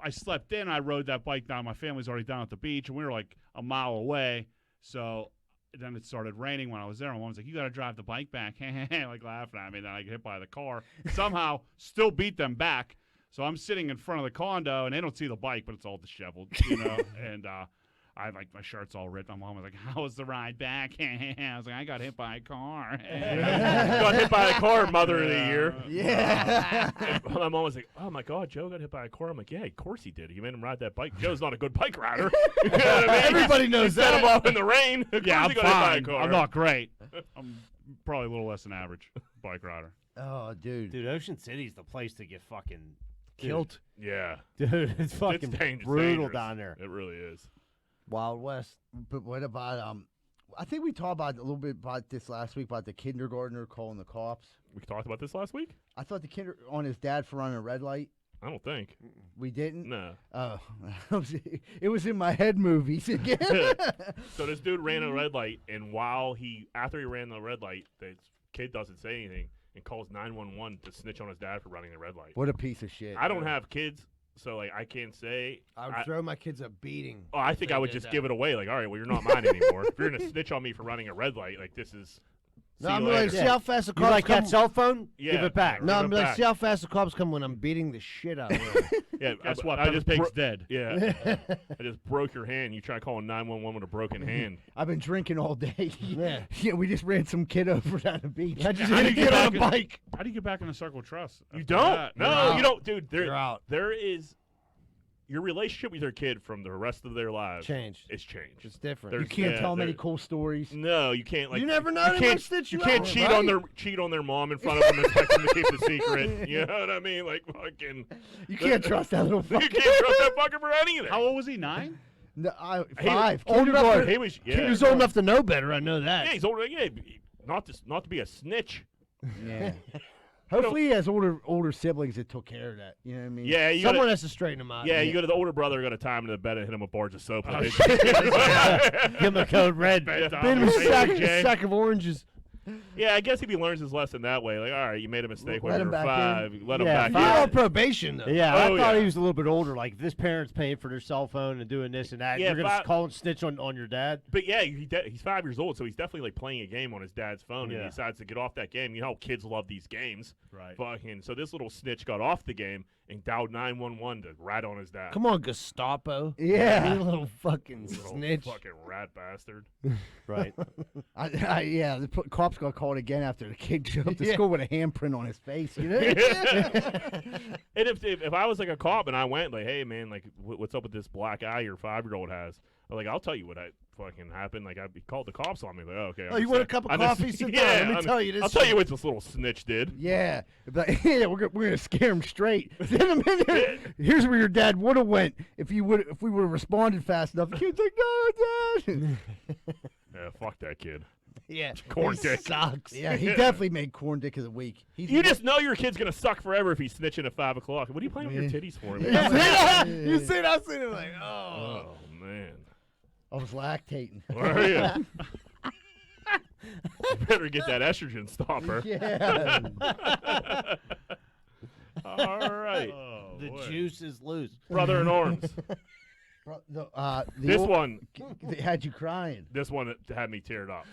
slept in. I rode that bike down. My family's already down at the beach, and we were like a mile away. So then it started raining when I was there. My mom was like, "You got to drive the bike back," like laughing at me. Then I get hit by the car. Somehow, still beat them back. So I'm sitting in front of the condo, and they don't see the bike, but it's all disheveled, And I my shirt's all ripped. My mom was like, "How was the ride back?" I was like, "I got hit by a car." Got hit by a car, mother of the year. Yeah. And my mom was like, "Oh my God, Joe got hit by a car." I'm like, "Yeah, of course he did. He made him ride that bike. Joe's not a good bike rider." You know what I mean? Everybody knows He set him that. off in the rain. Of Yeah, I'm course he got hit by a fine. car. I'm not great. I'm probably a little less than average bike rider. Oh, dude. Dude, Ocean City's the place to get fucking Killed. Yeah, Dude, it's fucking dangerous, brutal dangerous. down there. It really is. Wild West. But what about I think we talked about a little bit about this last week about the kindergartner calling the cops. We talked about this last week. I thought the on his dad for running a red light. I don't think. We didn't. No. Oh, it was in my head movies again. So this dude ran a red light, and after he ran the red light, the kid doesn't say anything and calls 911 to snitch on his dad for running the red light. What a piece of shit. I don't have kids, so I can't say. I would throw my kids a beating. Oh, I think I would just give it away. Like, all right, well, you're not mine anymore. If you're gonna snitch on me for running a red light, like this is. No, see I'm you like, later. see how fast the You cops like come. that cell phone? Yeah, Give it back. yeah. No, Give I'm it like, back. see how fast the cops come when I'm beating the shit out of them. Yeah, Guess what? I Peppa just Pig's dead. Yeah, I just broke your hand. You try calling 911 with a broken hand. I've been drinking all day. Yeah. Yeah, we just ran some kid over down the beach. I just How had do to you get get on a back bike. How do you get back in the circle of trust? You after don't? that? No, out. you don't, dude. You're out. There is your relationship with your kid from the rest of their lives. Changed. It's changed. It's different. There's- You can't yeah, tell them any there- cool stories. No, you can't. Like You never know, they might can't. stitch You you can't out, cheat on their mom in front of them and expect them to keep the secret. You know what I mean? Like fucking. You can't trust that little You fucker. can't trust that fucker for anything. How old was he? 9? No, He- 5. old enough Kindergarten. to- He was. Yeah. He was old enough to know better. I know that. Yeah, he's older. Yeah, not to be a snitch. Yeah. Hopefully he has older siblings that took care of that. You know what I mean? Yeah, you Someone gotta, has to straighten him out. yeah, you got the older brother got to tie him to the bed and hit him with bars of soap. Oh, Give Give him a code red. Beat him a sack of oranges. Yeah, I guess if he learns his lesson that way, like, all right, you made a mistake when Let you him were back 5. Let him Yeah, back You're in. on probation though. Yeah, Oh, I thought yeah. he was a little bit older. Like, if this parent's paying for their cell phone and doing this and that, Yeah, you're going to but- call and snitch on your dad? But yeah, he's 5 years old, so he's definitely like playing a game on his dad's phone, and Yeah. he decides to get off that game. You know how kids love these games. Right. Fucking. So this little snitch got off the game and dialed 911 to rat on his dad. Come on, Gestapo. Yeah. You little fucking Little snitch. fucking rat bastard. Right. Yeah, the cops got called again after the kid showed up to Yeah. school with a handprint on his face. You know? And if I was like a cop and I went like, hey man, like what's up with this black eye your 5-year-old has? I'm like, I'll tell you what fucking happened. Like I called the cops on me. Like, oh, okay. Oh, you want a cup of coffee? Sit down. Let me tell you this. I'll tell you what this little snitch did. Yeah, but, yeah, we're gonna scare him straight. Send him in there. Here's where your dad would have went if we would have responded fast enough. The kid's like, no, Dad. Yeah, fuck that kid. Yeah. Corn He dick. sucks. Yeah, he definitely made corn dick of the week. You just know your kid's gonna suck forever if he's snitching at 5 o'clock. What are you playing with your titties for? Man? You see it? I seen it like, oh. Oh man. I was lactating. Where are you? You better get that estrogen stopper. Yeah. All right. Oh, The boy. juice is loose. Brother in arms. The This old- one they had you crying. had me teared up.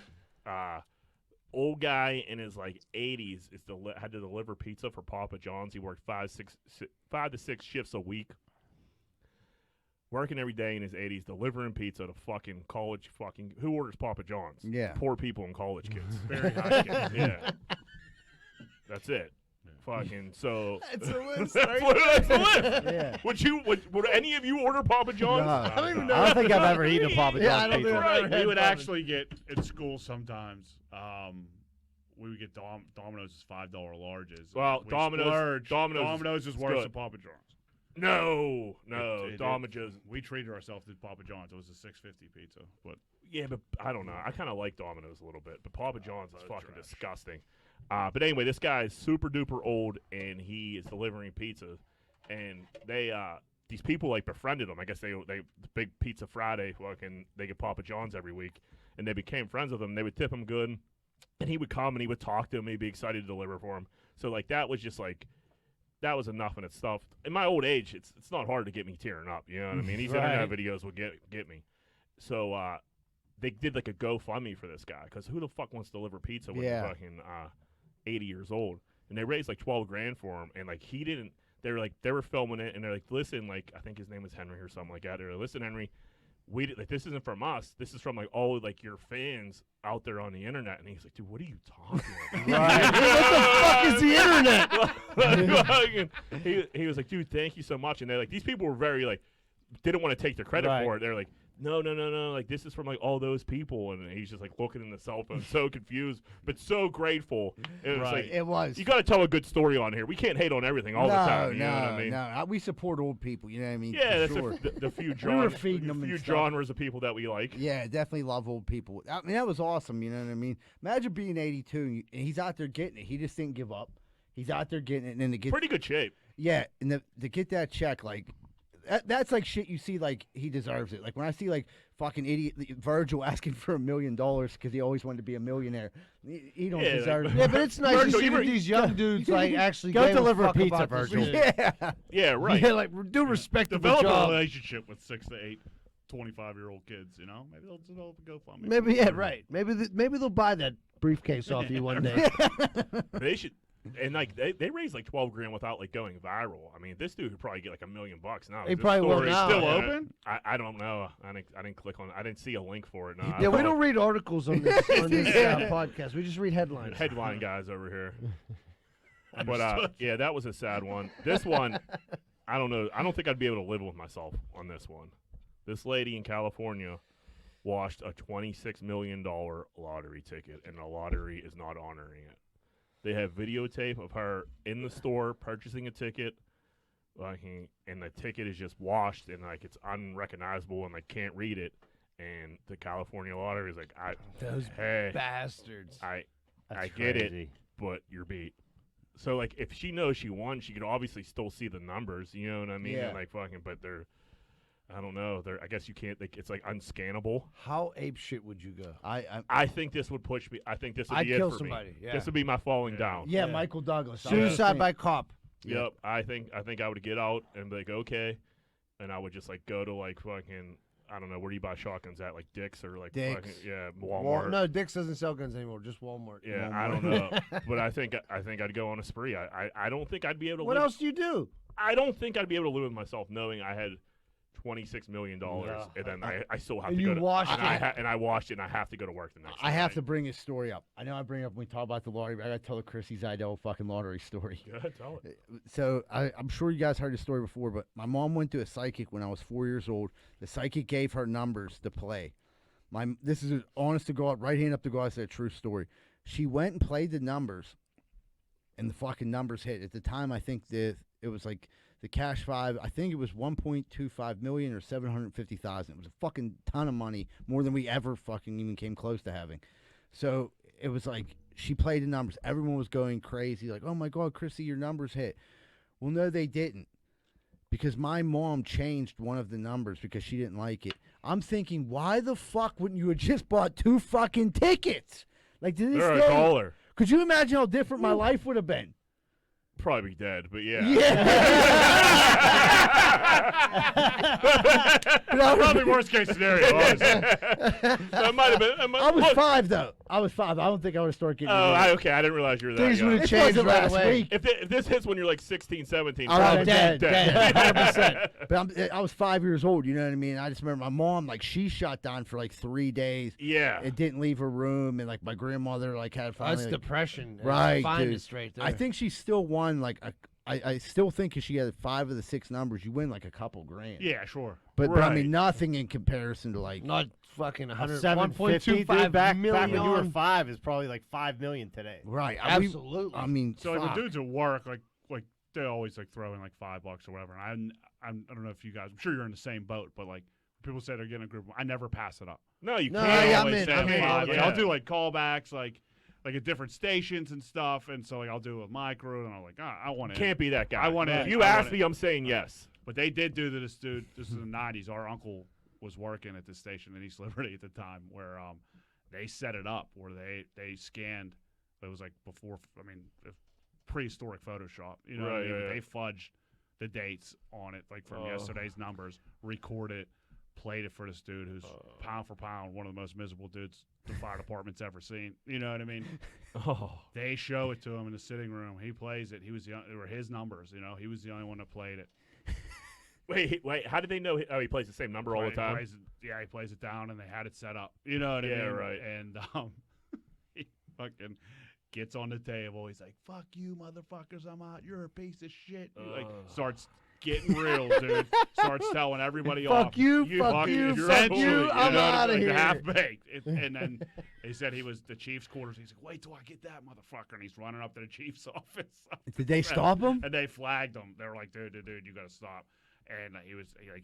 Old guy in his like 80s had to deliver pizza for Papa John's. He worked 5 to 6 shifts a week. Working every day in his 80s, delivering pizza to fucking college who orders Papa John's? Yeah. Poor people and college kids. Very high kids. Yeah. That's it. Fucking so. It's a list. That's what that's the list. Yeah. Would any of you order Papa John's? No. I don't even know. I don't think I've ever eaten a Papa John's Yeah, I don't pizza. think I've Right. ever had We would Papa- actually get at school sometimes. we would get Domino's as $5 larges. Well, We Domino's Domino's is worse good. than Papa John's. No, It- Domino's. We treated ourselves to Papa John's. It was a $6.50 pizza, but Yeah, but I don't know. I kind of like Domino's a little bit, but Papa John's is fucking trash. disgusting. But anyway, this guy is super duper old, and he is delivering pizza, and they these people like befriended him. I guess they the big Pizza Friday fucking they get Papa John's every week, and they became friends with him. They would tip him good, and he would come and he would talk to him. He'd be excited to deliver for him. So like that was just like. That was enough in itself. In my old age, it's not hard to get me tearing up. You know what I mean? These internet videos will get me. So they did like a GoFundMe for this guy because who the fuck wants to deliver pizza when Yeah. you're fucking 80 years old? And they raised like $12,000 for him, and like he didn't. They were filming it, and they're like, listen, like I think his name was Henry or something like that. They're like, listen, Henry, like this isn't from us. This is from like all like your fans out there on the internet. And he's like, dude, what are you talking about? What the fuck is the internet? he was like, dude, thank you so much. And they're like, these people were very like, didn't want to take the credit Right. for it. They're like, no, like this is from like all those people. And he's just like looking in the cell phone, so confused, but so grateful. It was Right. like, It was. you got to tell a good story on here. We can't hate on everything all the time. You know what I mean? No. We support old people. You know what I mean? Yeah, For that's sure. the few We were genres, feeding them and few stuff. genres of people that we like. Yeah, definitely love old people. I mean, that was awesome. You know what I mean? Imagine being 82 and he's out there getting it. He just didn't give up. He's out there getting it, and then to get Pretty good shape. yeah, and to get that check, like that's like shit. You see, like he deserves it. Like when I see like fucking idiot Virgil asking for $1 million because he always wanted to be a millionaire. He don't Yeah, deserve like- it. Yeah, but it's nice to Virgil, see you that were- these young dudes like actually Go gave deliver a fuck pizza, about this Virgil. shit. Yeah. Yeah, right. Yeah, like do respect the develop a job. relationship with 6 to 8 25-year-old kids. You know, maybe they'll develop a GoFundMe. Maybe yeah, right. Maybe they'll buy that briefcase off you one day. They should, and like they raised like $12,000 without like going viral. I mean, this dude could probably get like $1 million now. He This probably will story's now. Still yeah. open? I don't know. I didn't click on. I didn't see a link for it. No, Yeah, we don't read articles on this podcast. We just read headlines. headline guys over here. But yeah, that was a sad one. This one, I don't know. I don't think I'd be able to live with myself on this one. This lady in California washed a $26 million lottery ticket, and the lottery is not honoring it. They have videotape of her in the store purchasing a ticket, and the ticket is just washed, and like it's unrecognizable, and like can't read it. And the California lottery is like, Those hey, bastards. I That's get it, crazy. but you're beat. So like, if she knows she won, she could obviously still see the numbers. You know what I mean? Yeah. And like fucking, but they're, I don't know. They're, I guess you can't. Like, it's like unscannable. How ape shit would you go? I think this would push me. I think this would I'd be it kill for somebody. me. Yeah. This would be my falling down. Yeah, Yeah. Michael Douglas. Suicide by cop. Yeah. Yep. I think I would get out and be like, okay, and I would just like go to like fucking, I don't know, where do you buy shotguns at? Like Dick's or like Dick's. fucking, yeah, Walmart. No, Dick's doesn't sell guns anymore. Just Walmart. Yeah, I don't know, but I think I'd go on a spree. I don't think I'd be able to. What live, else do you do? I don't think I'd be able to live with myself knowing I had $26 million, and then I still have And to you go to washed and I it. and I washed it, and I have to go to work the next day. I have to bring his story up. I know I bring it up when we talk about the lottery, but I got to tell the Chrissy's Idell fucking lottery story. Go ahead, tell it. So I'm sure you guys heard the story before, but my mom went to a psychic when I was 4 years old. The psychic gave her numbers to play. This is an honest to God, right hand up to God, it's a true story. She went and played the numbers, and the fucking numbers hit. At the time, I think it was like the cash five. I think it was 1.25 million or 750,000. It was a fucking ton of money, more than we ever fucking even came close to having. So it was like she played the numbers. Everyone was going crazy, like, "Oh my God, Chrissy, your numbers hit." Well, no, they didn't, because my mom changed one of the numbers because she didn't like it. I'm thinking, why the fuck wouldn't you have just bought 2 fucking tickets? Like, to this They're a day, dollar. could you imagine how different my life would have been? Probably be dead, but yeah. Probably worst case scenario. Honestly. That might have been. I was look, 5 though. I was 5. I don't think I would have started getting. Oh, rid of it. okay. I didn't realize you were that Things young. would have This changed wasn't right last away. week. If this hits when you're like 16, 17, I was probably dead. dead. 100%. But I was 5 years old. You know what I mean? I just remember my mom, like, she shut down for like 3 days. Yeah. It didn't leave her room, and like my grandmother, like, had finally. That's like, depression. Right, Finest dude. right there. I think she still won like I still think if she had 5 of the 6 numbers, you win like a couple grand. Yeah, sure. But I Right. mean, nothing in comparison to like. Not fucking 100, 750, dude, 1.25 back million. when you were 5 is probably like 5 million today. Right. Absolutely. I mean, So like fuck. when dudes at work, like they always like throw in like $5 or whatever. And I don't know if you guys, I'm sure you're in the same boat, but like people say they're getting a group, I never pass it up. No, you No, can't. yeah, I'm always in, say I'm in $5. all the Like, time. I'll do like callbacks, like at different stations and stuff, and so like I'll do it with my crew, and I'm like, I want it. Can't be that guy. I want If it. you I ask want me, I'm saying yes. But they did do to this dude. This is in the '90s. Our uncle was working at this station in East Liberty at the time, where they set it up where they scanned. It was like before. I mean, prehistoric Photoshop. You know, what I Right, mean? yeah, yeah. They fudged the dates on it, like from yesterday's numbers. Record it, played it for this dude who's pound for pound one of the most miserable dudes the fire department's ever seen. You know what I mean? Oh, They show it to him in the sitting room. He plays it. They were his numbers. You know, he was the only one that played it. wait. How did they know? He plays the same number all the He time. he plays it down, and they had it set up. You know what I Yeah, mean? right. And he fucking gets on the table. He's like, "Fuck you, motherfuckers! I'm out. You're a piece of shit." He like starts getting real, dude. Starts telling everybody off. Fuck you, fuck fucking you, essentially, fuck you, I'm know what I outta mean? Like, here. Half baked. And then they said he was the chief's quarters. He's like, "Wait till I get that motherfucker!" And he's running up to the chief's office. Did they stop him? And they flagged him. They were like, "Dude, you got to stop." And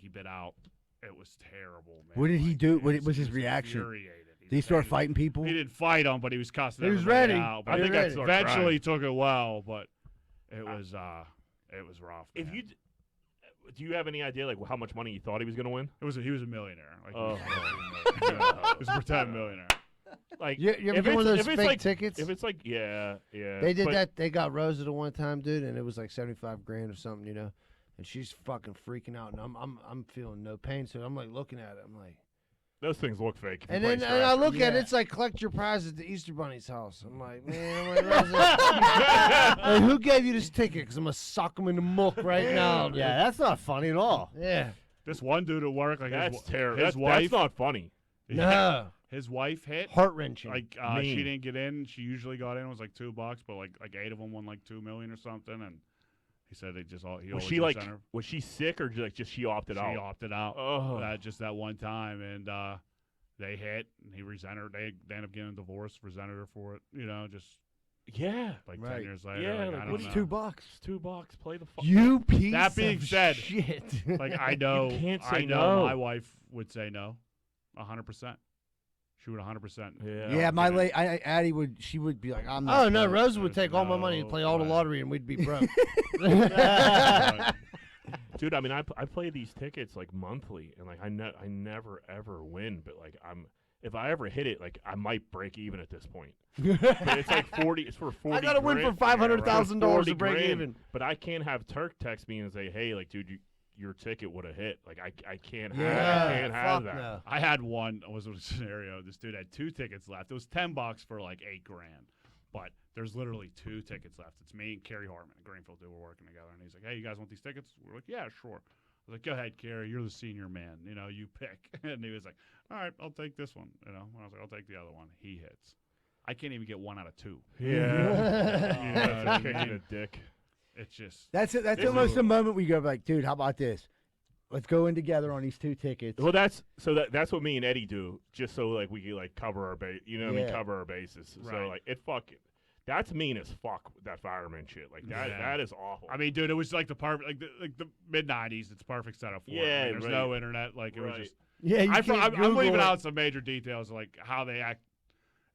he bit out. It was terrible, man. What did he Like, do? it What was his he reaction? infuriated. Did he start fighting people? He didn't fight him, but he was cussing. He was everybody ready. Out. I But think that's that's eventually he took it well, but it was rough. If man. you, do you have any idea like how much money you thought he was going to win? he was a millionaire. Like, Oh. he was a pretend millionaire. Like, You ever if get one of it's- those if it's fake like, tickets? If it's like, yeah. They did but- that. They got Rose at one time, dude, and it was like 75 grand or something, you know. And she's fucking freaking out, and I'm feeling no pain. So I'm like looking at it, I'm like, Those things look fake. if you and play then and I scratch. look at Yeah. it, it's like collect your prize at the Easter Bunny's house. I'm like, man, like, who gave you this ticket? Because I'm gonna sock them in the muck right now. dude. Yeah, that's not funny at all. Yeah. This one dude at work, like That's his, terrible. His That's wife, not funny. No. his wife hit. Heart wrenching. Like Mean. she didn't get in. She usually got in. It was like $2, but like 8 of them won like $2 million or something. And he said they just all. He Was always she like? resent her. Was she sick or just she opted She out? opted out. Oh. Just that one time, and they hit, and he resented her. They ended up getting a divorce, resented her for it. You know, just Yeah. like Right. 10 years later. Yeah, like, like, I don't what know. is $2. It's $2. Play the fuck. You piece That being of said, shit. Like I know, can't say I know no. my wife would say no, 100%. She would 100%. Yeah, my late Addie would. She would be like, "I'm not." Oh no, playing." Rosa would take all my money and No play all the way. lottery, and we'd be broke. Dude, I mean, I play these tickets like monthly, and like I never ever win, but like if I ever hit it, like I might break even at this point. But it's like 40. It's for 40. I gotta win for grand. $500,000 to 40 break grand. even. But I can't have Turk text me and say, "Hey, like, dude, your ticket would have hit." Like, I can't have. Yeah, I can't have fuck that. no. I had one. It was a scenario. This dude had 2 tickets left. It was $10 for like $8 grand, but there's literally 2 tickets left. It's me and Kerry Hartman at Greenfield. Who were working together, and he's like, "Hey, you guys want these tickets?" We're like, "Yeah, sure." I was like, "Go ahead, Kerry. You're the senior man. You know, you pick." And he was like, "All right, I'll take this one." You know, and I was like, "I'll take the other one." He hits. I can't even get 1 out of 2. Yeah. You know what I Kicking a mean? dick. It's just That's it. That's This almost is- the moment we go like, "Dude, how about this? Let's go in together on these 2 tickets." Well, that's what me and Eddie do, just so like we can like cover our base. You know what I mean? Yeah. Cover our bases. So Right. like it fucking. That's mean as fuck. That fireman shit. Like that. Yeah. That is awful. I mean, dude, it was like the perfect, like the mid '90s. It's perfect setup for it. Yeah, I mean, there's right. no internet. Like it was Right. just. Yeah, you I'm can't leaving Google it. out some major details, like how they act.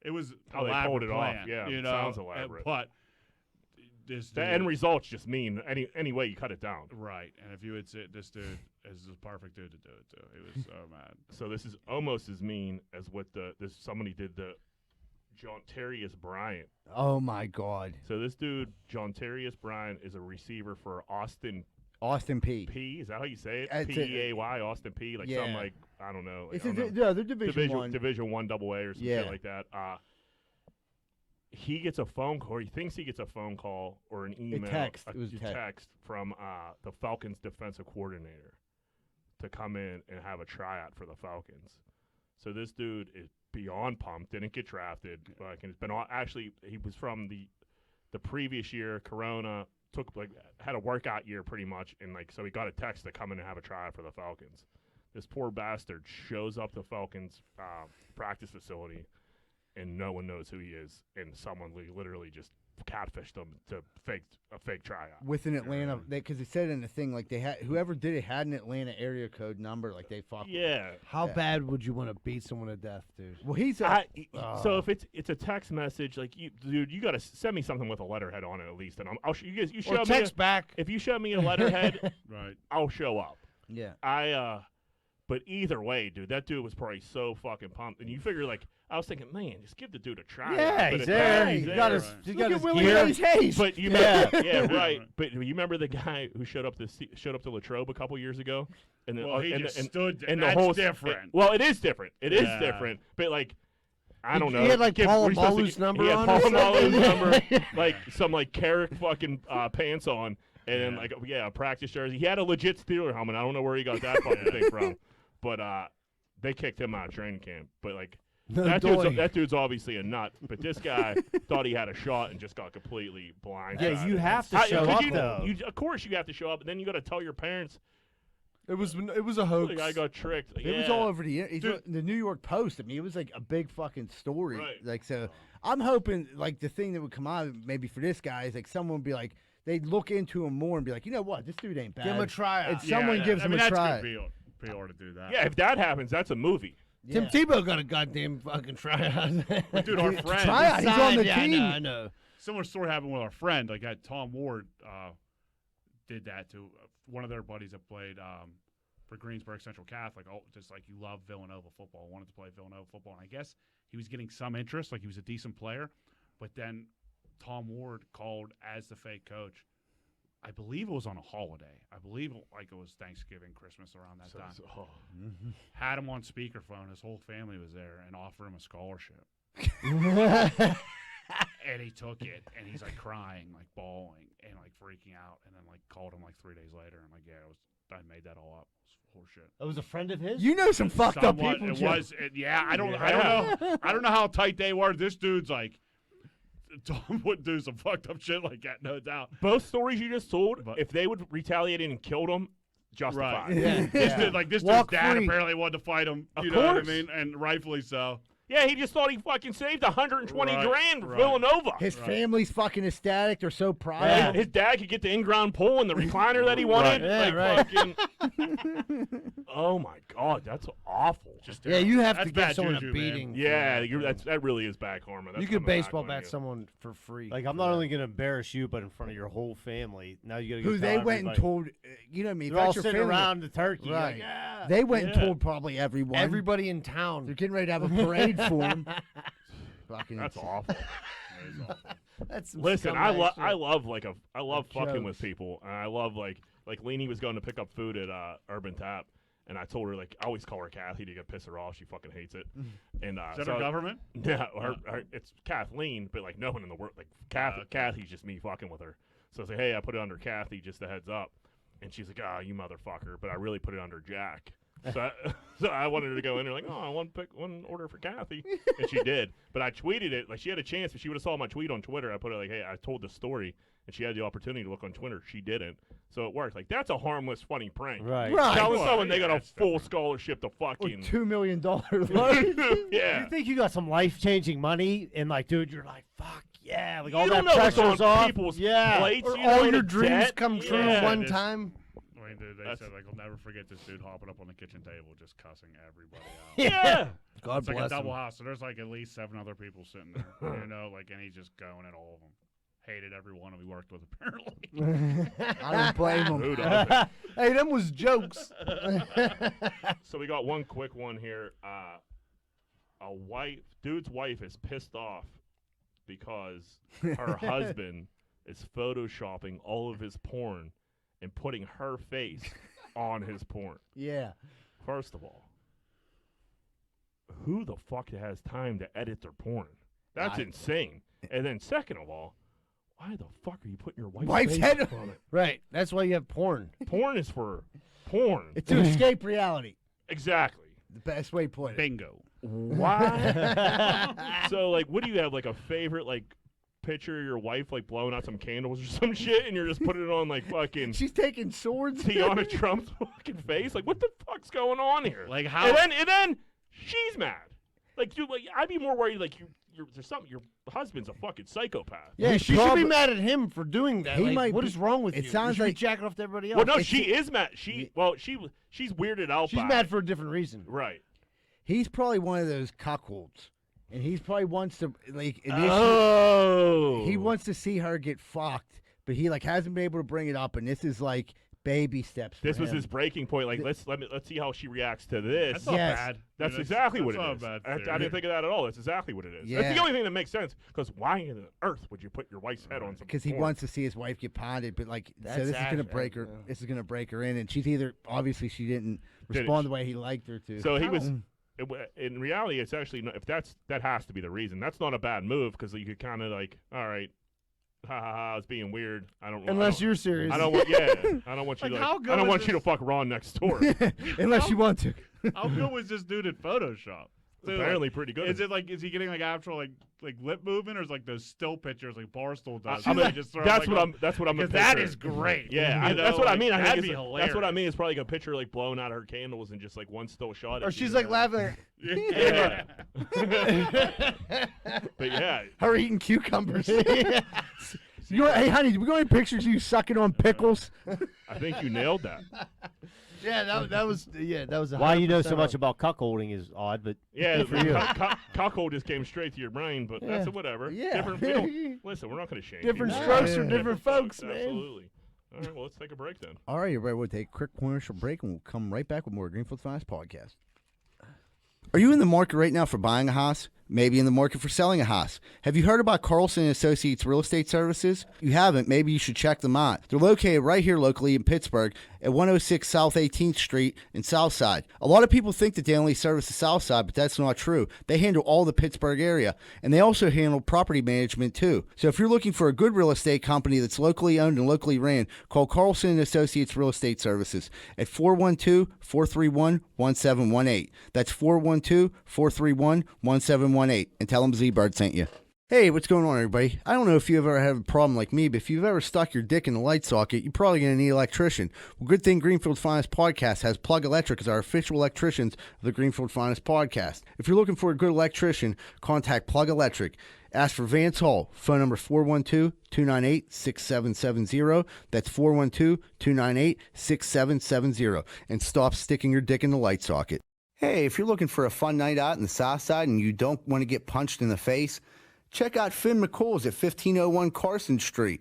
It was How they elaborate pulled it off, plan, yeah, you it know. sounds elaborate. But this the dude, end results just mean any way you cut it down. right? And if you would say this dude is the perfect dude to do it too. He was so mad. So this is almost as mean as what somebody did the John Terrius Bryant. Oh my God, So this dude John Terrius Bryant is a receiver for Austin Austin P. P. Is that how you say it? It's a- P-E-A-Y, Austin P. Like some Yeah. like I don't know. Like, It's I don't know. they're Division One. Division 1 double A or some Yeah. shit like that. He gets a phone call. Or he thinks he gets a phone call or an email. text. A, It was a text. text from the Falcons defensive coordinator to come in and have a tryout for the Falcons. So this dude is beyond pumped. Didn't get drafted. Like, and it's been actually he was from the previous year. Corona had a workout year pretty much, and like so he got a text to come in and have a tryout for the Falcons. This poor bastard shows up to Falcons practice facility, and no one knows who he is, and someone literally just catfished him to a fake tryout. With an Atlanta, because it said in the thing like they had whoever did it had an Atlanta area code number, like they fucked. Yeah. How bad would you want to beat someone to death, dude? Well, he's So if it's a text message, like you gotta send me something with a letterhead on it at least, and I'll you guys you show Or me text back. if you show me a letterhead, Right. I'll show up. yeah. But either way, dude, that dude was probably so fucking pumped, and you figure like I was thinking, man, just give the dude a try. Yeah, But he's it's there. not- He there. got his, right. he Look got at his Willie gear. Mays Hayes. But you remember, yeah, right. But you remember the guy who showed up to Latrobe a couple years ago, and the, Well, he and, just and, stood. and That's the whole different. well, it is different. It is Yeah. different. But like, I don't He know. had, like, Paul we're supposed to Malu's get- number he had on Paul or something? Malu's number, like some like Carrick fucking pants on, and then like a practice jersey. He had a legit Steeler helmet. I don't know where he got that fucking thing from, but they kicked him out of training camp. But like. That dude's obviously a nut, but this guy thought he had a shot and just got completely blindsided. Yeah, you have to show 'cause up, you, though. of course, you have to show up, and then you got to tell your parents. It was a The hoax. guy got tricked. It was all over the New York Post. I mean, it was like a big fucking story. Right. Like, so I'm hoping like the thing that would come out maybe for this guy is like someone would be like they'd look into him more and be like, you know what, this dude ain't bad. Give him a tryout. And someone gives him a try. That's good PR to do that. Yeah, if that happens, that's a movie. Tim Tebow got a goddamn fucking tryout. But dude, our friend. Tryout. He's on the Yeah, team. I know. Similar story happened with our friend. Like that Tom Ward did that to one of their buddies that played for Greensburg Central Catholic. Oh, just like you love Villanova football, wanted to play Villanova football, and I guess he was getting some interest, like he was a decent player. But then Tom Ward called as the fake coach. I believe it was on a holiday. I believe like it was Thanksgiving, Christmas around that time. Had him on speakerphone. His whole family was there and offered him a scholarship. And he took it, and he's like crying, like bawling, and like freaking out. And then like called him like 3 days later, and like, yeah, I made that all up. It was horseshit. That was a friend of his? You know some fucked up Somewhat, people. it Joe. was. Yeah, I don't know. I don't know how tight they were. This dude's like, Tom would do some fucked up shit like that, no doubt. Both stories you just told, But- if they would retaliate and killed him, justified. Right. Yeah. This dude, like this Walk dude's dad free. apparently wanted to fight him. Of You know what I course. mean? And rightfully so. Yeah, he just thought he fucking saved 120 Right, grand for right. Villanova. His Right. family's fucking ecstatic. They're so proud. Yeah, his dad could get the in-ground pole and the recliner that he wanted. Right. Yeah, like right. fucking. Oh my God, that's awful. Just Yeah, you have That's to give bad someone juju, a man. beating. Yeah, that really is bad karma. That's You could coming back baseball on bat you. someone for free. Like, I'm not only going to embarrass you, but in front of your whole family. Now you got to go Who tell they went and everybody. told, you know what I mean? If They're all that's your sitting family, around the turkey. Right. Like, yeah. They went and Yeah. told probably everyone. Everybody in They're town. getting ready to have a parade for him. Fucking That's insane. awful. That is awful. That's some Listen, scumbag shit. I love fucking jokes. with people, and I love like Leanie was going to pick up food at Urban Tap, and I told her like I always call her Kathy to get piss her off. She fucking hates it. And Is that so, our government? Yeah, it's Kathleen, but like no one in the world like Kathy's just me fucking with her. So I say, hey, I put it under Kathy, just a heads up, and she's like, ah, you motherfucker, but I really put it under Jack. So I wanted her to go in there like, oh, I want to pick one order for Kathy, and she did. But I tweeted it like she had a chance. If she would have saw my tweet on Twitter, I put it like, hey, I told the story, and she had the opportunity to look on Twitter. She didn't, so it worked. Like that's a harmless, funny prank. Right. Right. Telling Well, someone they got a that's full different. scholarship to Or fucking $2 million loan. yeah. You think you got some life-changing money, and like, dude, you're like, fuck yeah, like all You that don't know what's pressure's on off. people's yeah. plates. Or you know, all the your dreams debt. come true Yeah. one It is. time. I mean, dude, they That's- said like I'll never forget this dude hopping up on the kitchen table just cussing everybody out. Yeah. God It's like a bless double him. house, so there's like at least 7 other people sitting there, you know, like, and he's just going at all of them. Hated every one of them he worked with, apparently. I don't blame him. Who doesn't? Hey, them was jokes. So we got one quick one here. Dude's wife is pissed off because her husband is photoshopping all of his porn and putting her face on his porn. Yeah. First of all, who the fuck has time to edit their porn? That's insane. And then second of all, why the fuck are you putting your Wife's face head on it? Right. That's why you have porn. Porn is for porn. It's to escape reality. Exactly. The best way to put it. Bingo. Why? So, like, what do you have? Like a favorite, like picture of your wife like blowing out some candles or some shit, and you're just putting it on like fucking She's taking swords. Tiana Trump's fucking face. Like, what the fuck's going on here? Like how? And then she's mad. Like, dude, like I'd be more worried. Like, there's something. Your husband's a fucking psychopath. Yeah, she should be mad at him for doing that. He Like, might what be- is wrong with it you? sounds you should be like- jacking off to everybody else. Well, no, It's- she is mad. She's weirded out. She's by mad it. for a different reason. Right. He's probably one of those cuckolds, and he's probably wants to like. Oh. He wants to see her get fucked, but he like hasn't been able to bring it up, and this is like baby steps. For This was him. his breaking point. Like, let's see how she reacts to this. That's not Yes. bad. That's That's exactly what not it a is. bad I theory. didn't think of that at all. That's exactly what it is. Yeah. That's the only thing that makes sense. Because why in the earth would you put your wife's head on some? Because he porn? wants to see his wife get pounded, but like, so That's this is gonna actually- break her. yeah. This is gonna break her in, and she's either obviously she didn't Did it? respond the way he liked her to. So he was. In reality, it's actually not, if that has to be the reason. That's not a bad move because you could kind of like, all right, ha ha ha, it's being weird. Unless you're serious. I don't want. Yeah, I don't want you Like, to. how Like, good I don't was want you to this? fuck Ron next door. Unless you want to. How good was this dude at Photoshop? Dude, Apparently, pretty good. Is he getting like actual like lip movement, or is like those still pictures like Barstool does? I They mean, just throw that's like, what I'm. That's what I'm. Because that picturing. is great. Yeah, You that's know, what I like, mean. I that'd think be that's what I hilarious. mean. It's probably like a picture like blowing out her candles and just like one still shot. Or at you, she's you like know? laughing. Yeah. But yeah, Her eating cucumbers. Hey, honey, we got any pictures of you sucking on pickles? I think you nailed that. Yeah, that was Why you know 100% so much right. about cuckolding is odd, but Yeah, for you. cockhold just came straight to your brain, but that's whatever. Yeah. Different. We don't, listen, we're not going to shame Different people. strokes for Yeah. different folks, man. Absolutely. All right, well, let's take a break then. All right, everybody, we'll take a quick commercial break, and we'll come right back with more Greenfield's Finest podcast. Are you in the market right now for buying a house? Maybe in the market for selling a house. Have you heard about Carlson & Associates Real Estate Services? If you haven't, maybe you should check them out. They're located right here locally in Pittsburgh at 106 South 18th Street in Southside. A lot of people think that they only service the Southside, but that's not true. They handle all the Pittsburgh area, and they also handle property management too. So if you're looking for a good real estate company that's locally owned and locally ran, call Carlson & Associates Real Estate Services at 412-431-1718. That's 412-431-1718. And tell them Z-Bird sent you. Hey, what's going on, everybody? I don't know if you've ever had a problem like me, but if you've ever stuck your dick in a light socket, you're probably going to need an electrician. Well, good thing Greenfield's Finest Podcast has Plug Electric as our official electricians of the Greenfield Finest Podcast. If you're looking for a good electrician, contact Plug Electric. Ask for Vance Hall. Phone number 412-298-6770. That's 412-298-6770. And stop sticking your dick in the light socket. Hey, if you're looking for a fun night out in the South Side and you don't want to get punched in the face, check out Finn McCool's at 1501 Carson Street.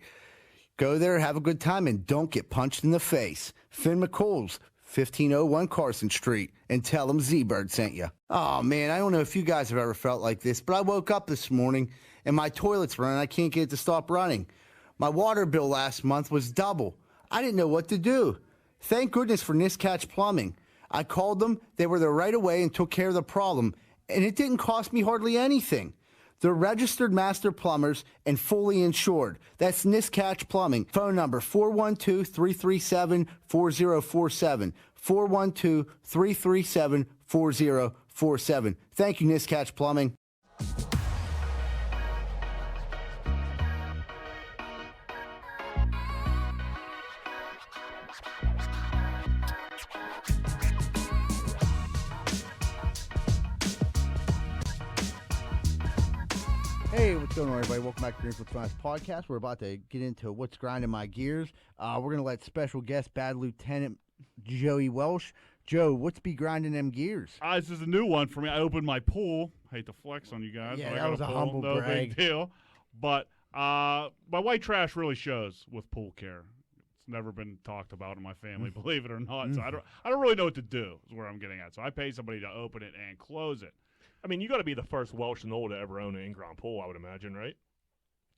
Go there, have a good time, and don't get punched in the face. Finn McCool's, 1501 Carson Street, and tell them Z-Bird sent you. Oh, man, I don't know if you guys have ever felt like this, but I woke up this morning and my toilet's running. I can't get it to stop running. My water bill last month was double. I didn't know what to do. Thank goodness for Niscatch Plumbing. I called them, they were there right away and took care of the problem, and it didn't cost me hardly anything. They're registered master plumbers and fully insured. That's Niscatch Plumbing. Phone number 412-337-4047. 412-337-4047. Thank you, Niscatch Plumbing. Hey, what's going on, everybody? Welcome back to Greenfield's Finest Podcast. We're about to get into what's grinding my gears. We're going to let special guest Bad Lieutenant Joey Welsh. Joe, what's be grinding them gears? This is a new one for me. I opened my pool. Hate to flex on you guys. Yeah, but I that got was a pool. humble No brag. big deal. But my white trash really shows with pool care. It's never been talked about in my family, believe it or not. So I don't really know what to do. Is where I'm getting at. So I pay somebody to open it and close it. I mean, you got to be the first Welsh Knoll to ever own an in-ground pool, I would imagine, right?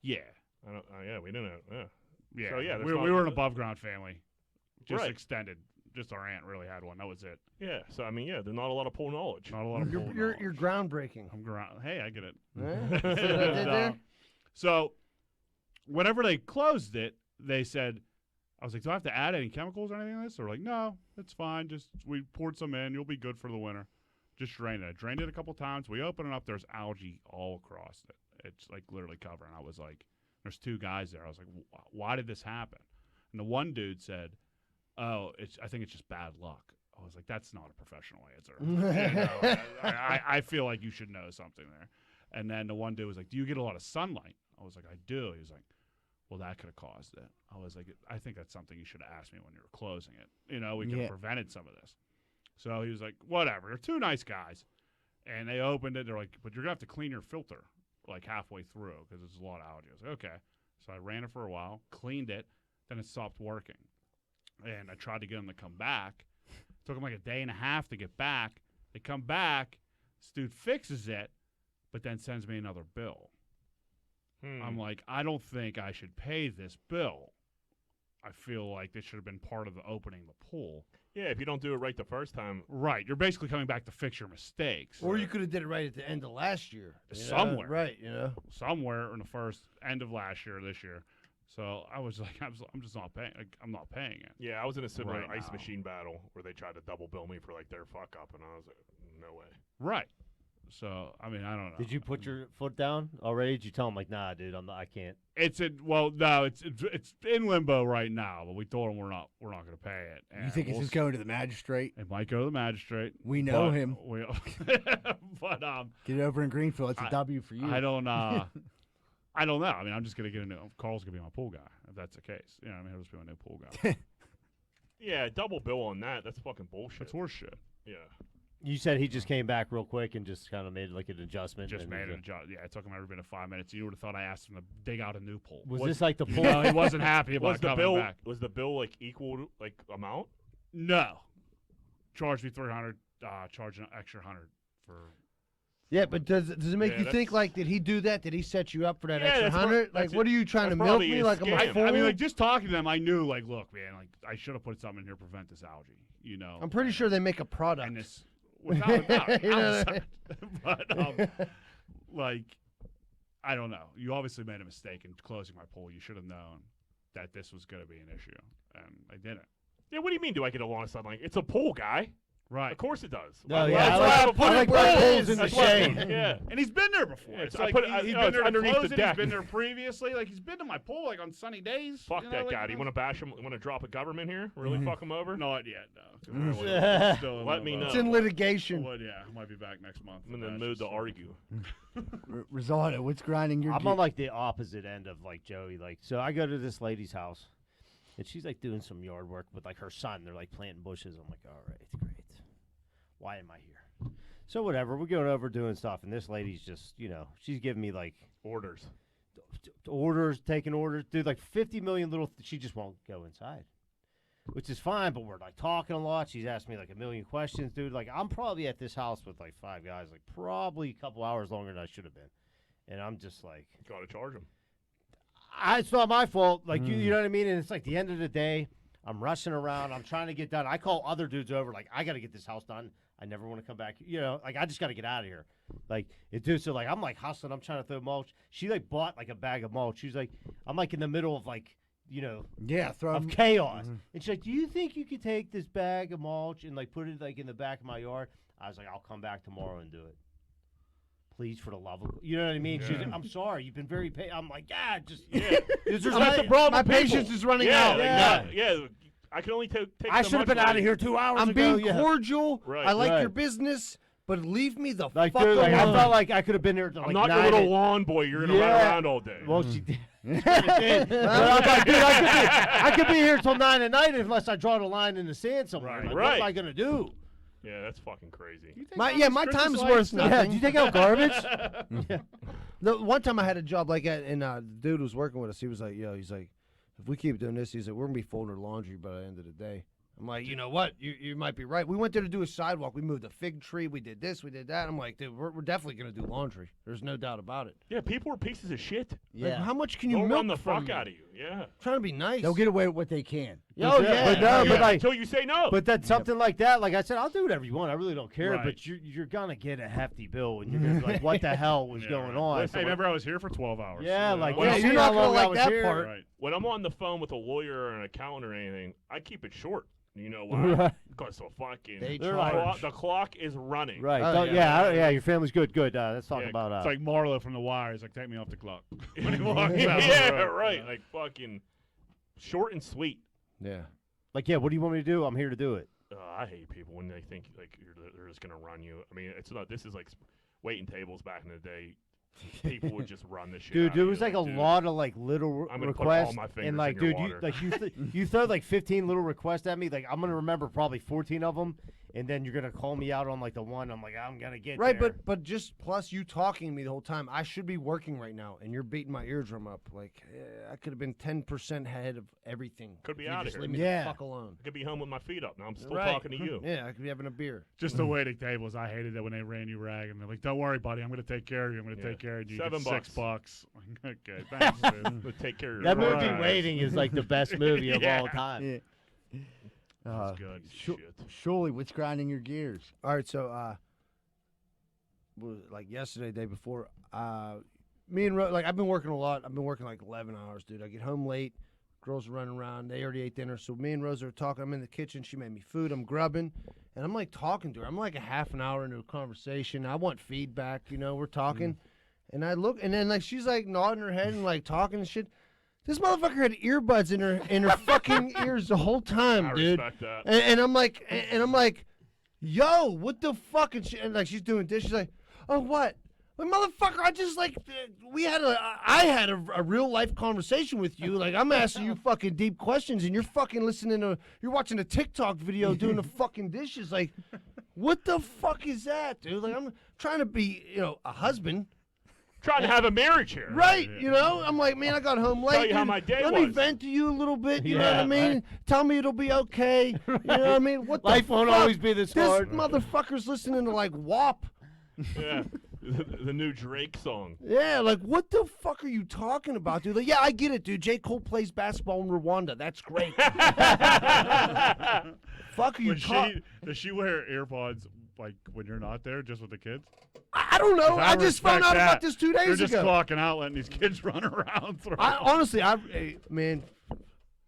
Yeah, Yeah, we didn't. Yeah. yeah. So, yeah, there's we not- were an above ground family, just Right. extended. Just our aunt really had one. That was it. Yeah. So I mean, yeah, there's not a lot of pool knowledge. Not a lot of pool You're knowledge. groundbreaking. I'm ground. Hey, I get it. Yeah? See what I did there? So, whenever they closed it, they said, I was like, do I have to add any chemicals or anything to this? They're like, no, it's fine. Just we poured some in. You'll be good for the winter. Just drain it. I drained it a couple times. We open it up. There's algae all across it. It's like literally covering. I was like, There's 2 guys there. I was like, why did this happen? And the one dude said, oh, I think it's just bad luck. I was like, that's not a professional answer. You know, I feel like you should know something there. And then the one dude was like, do you get a lot of sunlight? I was like, I do. He was like, well, that could have caused it. I was like, I think that's something you should have asked me when you were closing it. You know, we could have prevented some of this. So he was like, whatever. They're 2 nice guys. And they opened it. They're like, but you're going to have to clean your filter like halfway through because there's a lot of algae. I was like, okay. So I ran it for a while, cleaned it, then it stopped working. And I tried to get them to come back. It took them like a day and a half to get back. They come back. This dude fixes it, but then sends me another bill. I'm like, I don't think I should pay this bill. I feel like this should have been part of the opening the pool. Yeah, if you don't do it right the first time. Right. You're basically coming back to fix your mistakes. Or you could have did it right at the end of last year. Somewhere. Right, you know. Somewhere in the first end of last year or this year. So I was like, I'm just not paying. Like, I'm not paying it. Yeah, I was in a similar Right ice now. machine battle where they tried to double bill me for like their fuck up, and I was like, no way. Right. So I mean, I don't know. Did you put your foot down already? Did you tell him like, nah, dude, I can't? It's in limbo right now. But we told him we're not going to pay it. You And think it's we'll just going to the magistrate? It might go to the magistrate. We know but him. But Get it over in Greenfield. It's a I- W for you. I don't. I don't know. I mean, I'm just gonna get a new. Carl's gonna be my pool guy if that's the case. You know, what I mean, he'll just be my new pool guy. Yeah, double bill on that. That's fucking bullshit. That's horse shit. Yeah. You said he just came back real quick and just kind of made like an adjustment. Just and made was an adjustment. Yeah, it took him every bit of 5 minutes. You would have thought I asked him to dig out a new pool. Was this like the pool? No, he wasn't happy about Was the coming bill back. like equal to, like amount? No, charge me $300. Charge an extra $100 for. Yeah, but does it make Yeah, you think that's- like, did he do that? Did he set you up for that Yeah, extra that's what- 100? Like, that's what it. are you trying to That's milk probably me a like I'm a scam. fool? I mean, like just talking to them, I knew like, look, man, like I should have put something in here to prevent this algae. You know. I'm pretty sure they make a product. And this, without a doubt, You know what but like, I don't know. You obviously made a mistake in closing my pool. You should have known that this was going to be an issue, and I didn't. Yeah, what do you mean do I get a lawn sunlight? It's a pool guy. Right. Of course it does. No, Why- yeah, that's I why like- have a I put like it my where it pools is. in the That's why- shade. Yeah. And he's been there before. Yeah, It's I like put- he's I- been no, there it's to underneath close the it. deck. He's been there previously. Like he's been to my pool like on sunny days. Fuck you know, that like, guy. Do you want to bash him? Want to drop a government here? Really fuck him over? Not yet, no. 'Cause Mm. we're still in Let me limbo. know. It's in litigation. Well, yeah, I might be back next month. I'm in the That's mood to just- argue. Risotto, what's grinding your I'm gear? on like the opposite end of like Joey. Like, so I go to this lady's house, and she's like doing some yard work with like her son. They're like planting bushes. I'm like, all right, great. Why am I here? So whatever, we're going over doing stuff, and this lady's just, you know, she's giving me like Orders. orders, taking orders, dude, like 50 million little. She just won't go inside, which is fine. But we're like talking a lot. She's asked me like a million questions, dude. Like I'm probably at this house with like 5 guys, like probably a couple hours longer than I should have been, and I'm just like, Gotta charge him. it's not my fault. Like you know what I mean. And it's like the end of the day, I'm rushing around. I'm trying to get done. I call other dudes over, like I got to get this house done. I never want to come back. You know, like I just got to get out of here. Like it, dude. So like I'm like hustling. I'm trying to throw mulch. She like bought like a bag of mulch. She's like, I'm like in the middle of like, you know, Yeah, throw of 'em- chaos. And she's like, do you think you could take this bag of mulch and like put it like in the back of my yard? I was like, I'll come back tomorrow and do it. Please, for the love of, you know what I mean? She's like, I'm sorry, you've been very patient. I'm like, yeah, just Yeah. It's just That's like- the problem. My with people. patience is running yeah, out. like, Yeah. yeah. I can only take. I so should have much been out of money. here 2 hours I'm ago. being yeah. cordial. Right. I like Right. your business, but leave me the Like, fuck dude, like, I alone. felt like I could have been there. Like I'm not your 9 little and- lawn boy. You're gonna Yeah. run around all day. Well, she did. She did. But I was like, dude, I could be here till 9 at night unless I draw the line in the sand somewhere. Right. Like, Right. what am I gonna do? Yeah, that's fucking crazy. my time is worth Yeah, nothing. do you take out garbage? The one time I had a job like that, and the dude was working with us. He was like, "Yo," he's like, "if we keep doing this, he's like, we're gonna be folding our laundry by the end of the day." I'm like, you know what? You might be right. We went there to do a sidewalk. We moved a fig tree. We did this. We did that. I'm like, dude, we're definitely gonna do laundry. There's no doubt about it. Yeah, people are pieces of shit. Like, how much can you They'll milk run the from fuck me? out of you. Yeah. Trying to be nice. They'll get away with what they can. Oh, yeah. But no, Yeah, but like, until you say no. but that's something like that. Like I said, I'll do whatever you want. I really don't care. Right. But you're gonna get a hefty bill, and you're gonna be like, "What the hell was Yeah, going right. on?" Hey, remember I was here for 12 hours. Yeah, you like, know? yeah, you're see not how gonna long I like was that here? part. Right. when I'm on the phone with a lawyer or an accountant or anything, I keep it short. You know why? Right. Because the fucking They They're charge. the clock is running. Right. Oh, Don't- yeah. yeah. Your family's good. Good. Let's talk Yeah, about. It's like Marlo from The Wire. He's like, take me off the clock. When he walks out the Yeah, road, right. you know? Like fucking short and sweet. Yeah. like, yeah. What do you want me to do? I'm here to do it. I hate people when they think like they're just gonna run you. I mean, it's not. This is like waiting tables back in the day. People would just run this shit. Dude, out there of was you, like a dude, lot of like little I'm gonna put all requests, my fingers and like, in your dude, you water. like you throw like 15 little requests at me. Like, I'm gonna remember probably 14 of them, and then you're gonna call me out on like the one. I'm like, I'm gonna get Right, there. but just plus you talking to me the whole time, I should be working right now, and you're beating my eardrum up. Like I could have been 10% ahead of everything. Could be You outta just here. leave me Yeah. the fuck alone. I could be home with my feet up. Now I'm still Right. talking to you. Yeah, I could be having a beer. Just the waiting tables. I hated it when they ran you rag and they're like, don't worry, buddy. I'm going to take care of you. I'm going to Yeah. take care of you. You $7 get $6. Okay, thanks, dude. But take care of your that movie Right. Waiting is like the best movie of Yeah. all time. Yeah. That's good. Shit. Surely, what's grinding your gears? All right, so like yesterday, day before, me and like I've been working a lot. I've been working like 11 hours, dude. I get home late. Girls are running around. They already ate dinner. So me and Rosa are talking. I'm in the kitchen. She made me food. I'm grubbing. And I'm like talking to her. I'm like a half an hour into a conversation. I want feedback. You know, we're talking. And I look, and then like she's like nodding her head and like talking and shit. This motherfucker had earbuds in her fucking ears the whole time, I dude. respect that. And I'm like, yo, what the fuck? And like she's doing this. She's like, oh, what? Like, motherfucker, I just like I had a real life conversation with you. Like I'm asking you fucking deep questions, and you're fucking listening to you're watching a TikTok video doing the fucking dishes. Like, what the fuck is that, dude? Like I'm trying to be, a husband. Trying to have a marriage here. Right, I'm like, man, I got home late. Tell you how dude. my day Let me was. vent to you a little bit. You know what I Yeah, mean? right. Tell me it'll be okay. You know what I mean? What Life the won't fuck? always be this This hard. motherfucker's listening to like WAP. Yeah. The new Drake song. Yeah, like what the fuck are you talking about, dude? Like, yeah, I get it, dude. J. Cole plays basketball in Rwanda. That's great. Fuck are you talking? Does she wear earpods like when you're not there, just with the kids? I don't know. I just found respect out that. about this 2 days You're just ago. clocking out, letting these kids run around. Honestly, hey, man,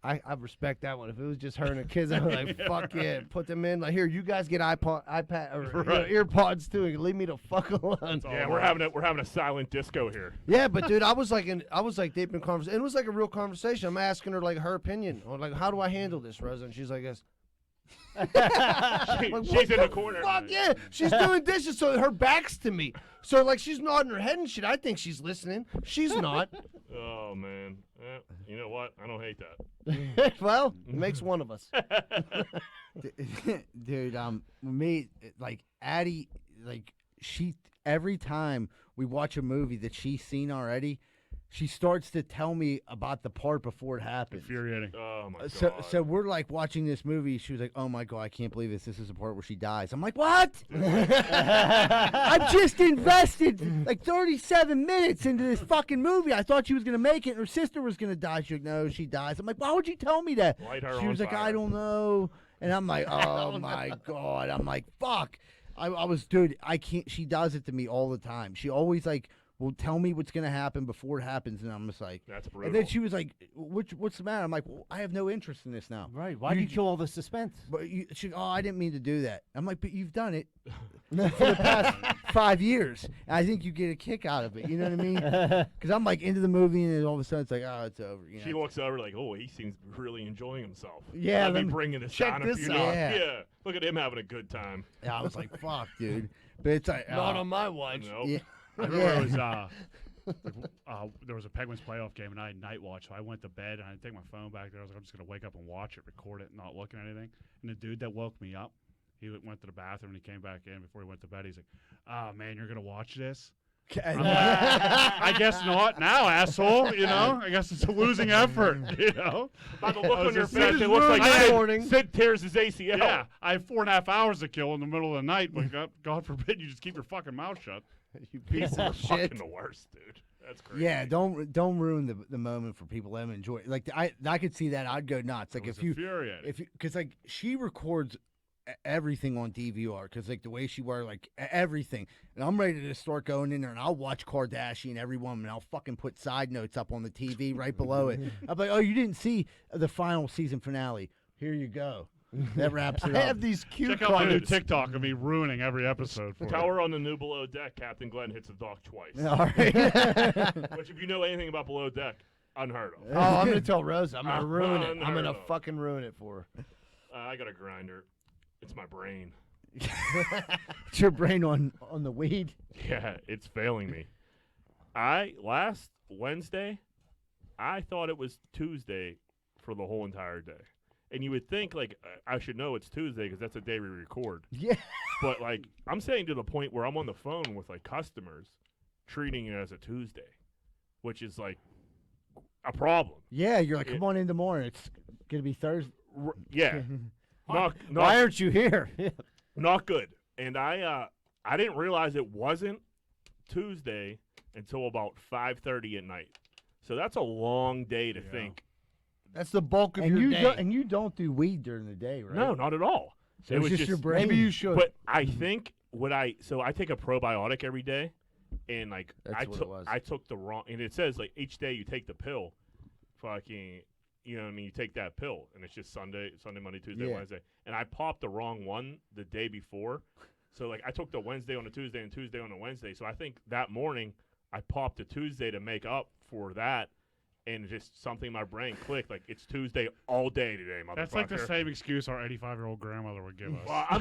I respect that one. If it was just her and the kids, I'd be like, fuck yeah, put them in. Like, here, you guys get iPad or Right. earpods too. And leave me the fuck alone. Yeah, we're having a silent disco here. Yeah, but dude, I was like deep in conversation. It was like a real conversation. I'm asking her like her opinion on like how do I handle this, Rosa? And she's like, "Yes." Like, what She's in the corner. Fuck yeah, she's doing dishes, so her back's to me. So like she's nodding her head and shit. I think she's listening. She's not. Oh man. You know what? I don't hate that. Well, it makes one of us. Dude, me, like Addie, like she, every time we watch a movie that she's seen already, she starts to tell me about the part before it happens. Infuriating. Oh my god. So we're like watching this movie. She was like, "Oh my god, I can't believe this. This is the part where she dies." I'm like, "What?" I just invested like 37 minutes into this fucking movie. I thought she was gonna make it, and her sister was gonna die. She's like, "No, she dies." I'm like, "Why would you tell me that?" Light her She on was like, fire. "I don't know," and I'm like, "Oh my god." I'm like, "Fuck." I was, dude. I can't. She does it to me all the time. She always like will tell me what's gonna happen before it happens, and I'm just like, That's brutal. and then she was like, "What's the matter?" I'm like, well, "I have no interest in this now." Right. Why do you kill all the suspense? But oh, I didn't mean to do that. I'm like, but you've done it for the past 5 years. And I think you get a kick out of it. You know what I mean? Because I'm like into the movie, and then all of a sudden it's like, oh, it's over. You know? She looks over like, oh, he seems really enjoying himself. Yeah, Let me let me bringing this check down a this few out. notches. Yeah. Yeah. Look at him having a good time. Yeah, I was like, fuck, dude. But it's like, Not on my watch. Nope. yeah, I remember it yeah. was there was a Penguins playoff game and I had night watch, so I went to bed and I didn't take my phone back there. I was like, I'm just gonna wake up and watch it, record it, not look at anything. And the dude that woke me up, he went to the bathroom and he came back in before he went to bed. He's like, "Oh man, you're gonna watch this?" I'm like, I guess not now, asshole. You know, I guess it's a losing effort. You know, By the look on your just face, saying, it looks like I- Sid tears his ACL. yeah, I have 4.5 hours to kill in the middle of the night, but God forbid you just keep your fucking mouth shut. You piece People are of shit. fucking the worst, dude. That's crazy. Yeah, don't ruin the moment for people. Let them enjoy it. Like I could see that. I'd go nuts. Like It was infuriating. because like she records everything on DVR because like the way she wear like everything, and I'm ready to start going in there and I'll watch Kardashian every woman and I'll fucking put side notes up on the TV right below it. I'm like, oh, you didn't see the final season finale? Here you go. That wraps it I up. have these cue Check out my new cards. TikTok of me ruining every episode for Tell you. her on the new Below Deck, Captain Glenn hits a dock twice. All right. Which, if you know anything about Below Deck, unheard of. Oh, I'm gonna tell Rosa. I'm gonna ruin it. I'm Unheard gonna of. fucking ruin it for her. I got a grinder. It's my brain. It's your brain on the weed. Yeah, it's failing me. Last Wednesday, I thought it was Tuesday for the whole entire day. And you would think, like, I should know it's Tuesday because that's the day we record. Yeah. But, like, I'm saying to the point where I'm on the phone with, like, customers treating it as a Tuesday, which is, like, a problem. Yeah, you're like, come on in tomorrow. It's gonna be Thursday. Yeah. not, Why aren't you here? not good. And I didn't realize it wasn't Tuesday until about 5:30 at night. So that's a long day to think. That's the bulk of And your you day. don't do weed during the day, right? No, not at all. So it it's was just your brain. Maybe you should. But I think I take a probiotic every day, and like That's what it was. I took the wrong, and it says like each day you take the pill, fucking, you know what I mean? You take that pill, and it's just Sunday, Monday, Tuesday, Yeah. Wednesday, and I popped the wrong one the day before, so like I took the Wednesday on a Tuesday and Tuesday on a Wednesday, so I think that morning I popped the Tuesday to make up for that. And just something in my brain clicked, like it's Tuesday all day today, motherfucker. That's like the same excuse our 85-year-old grandmother would give us. Well, I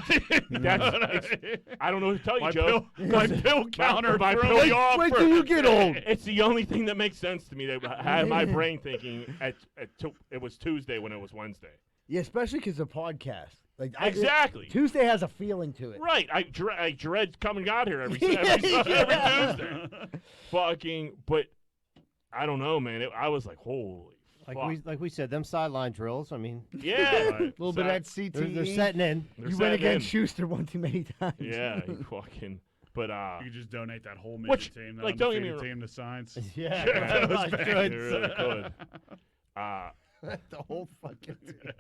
don't know what to tell you, my Joe. my pill counter. my for pill like- off wait for- till you get old. It's the only thing that makes sense to me that had my brain thinking it was Tuesday when it was Wednesday. Yeah, especially because the podcast. Like Exactly. Tuesday has a feeling to it. Right. I dread coming out here every Tuesday. Fucking, but I don't know, man. I was like, holy fuck. Like we said, them sideline drills. I mean, Yeah. Right. A little bit of that CTE. they're setting in. They're You went setting against in. Schuster one too many times. Yeah, you fucking. But You could just donate that whole Which, midget team, like, the don't get me undefeated wrong- team to science. Yeah, That was like, bad. you really could. the whole fucking thing.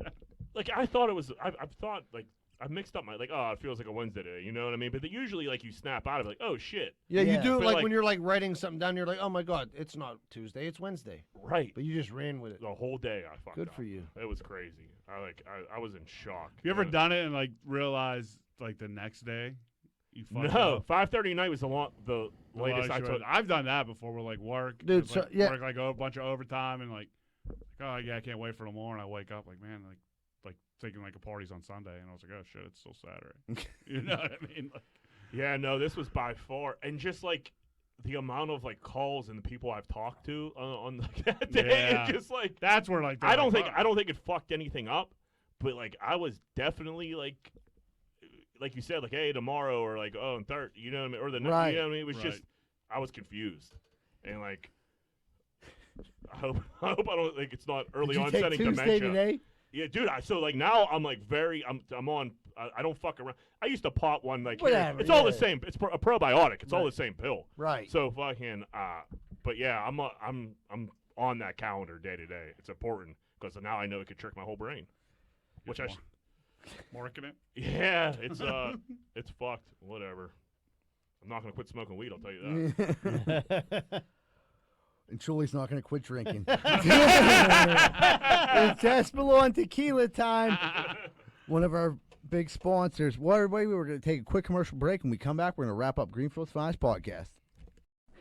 Like I thought it was. I thought like I mixed up my oh it feels like a Wednesday today. You know what I mean? But usually like you snap out of it like oh shit. Yeah, you Yeah. do it But, like like- when you're like writing something down. You're like, oh my god, it's not Tuesday, it's Wednesday. Right. But you just ran with it. The whole day I fucked Good up. for you. It was crazy. I was in shock. You ever know? done it and like realized like the next day you fucked No. up? 5:30 at night was the The latest I longest you took. had- I've done that before. We're like work, Dude, just, so- like, yeah. work like a bunch of overtime and like oh yeah, I can't wait for tomorrow. And I wake up like man, like thinking like a party's on Sunday, and I was like oh shit, it's still Saturday. You know what I mean? Like, Yeah. No. This was by far and just like the amount of like calls and the people I've talked to on like, that day. Yeah. It's just like that's where like I don't think fuck. it fucked anything up, but like I was definitely like you said, like hey tomorrow or like oh and third, you know what I mean, or the next, Right. you know what I mean. It was Right. just I was confused, and like I hope I don't like it's not early Did you on take setting Tuesday dementia. today? Yeah, dude. So like now I'm like I'm on. I don't fuck around. I used to pop one like here. Whatever, It's all the yeah. same. It's a probiotic. It's all the same pill. Right. So fucking but yeah, I'm on that calendar day to day. It's important because now I know it could trick my whole brain. Which I marking it. yeah, it's fucked. Whatever. I'm not gonna quit smoking weed. I'll tell you that. And Chuli's not going to quit drinking. It's Espelon Tequila time. One of our big sponsors. Well, everybody, we're going to take a quick commercial break. When we come back, we're going to wrap up Greenfield's Finest Podcast.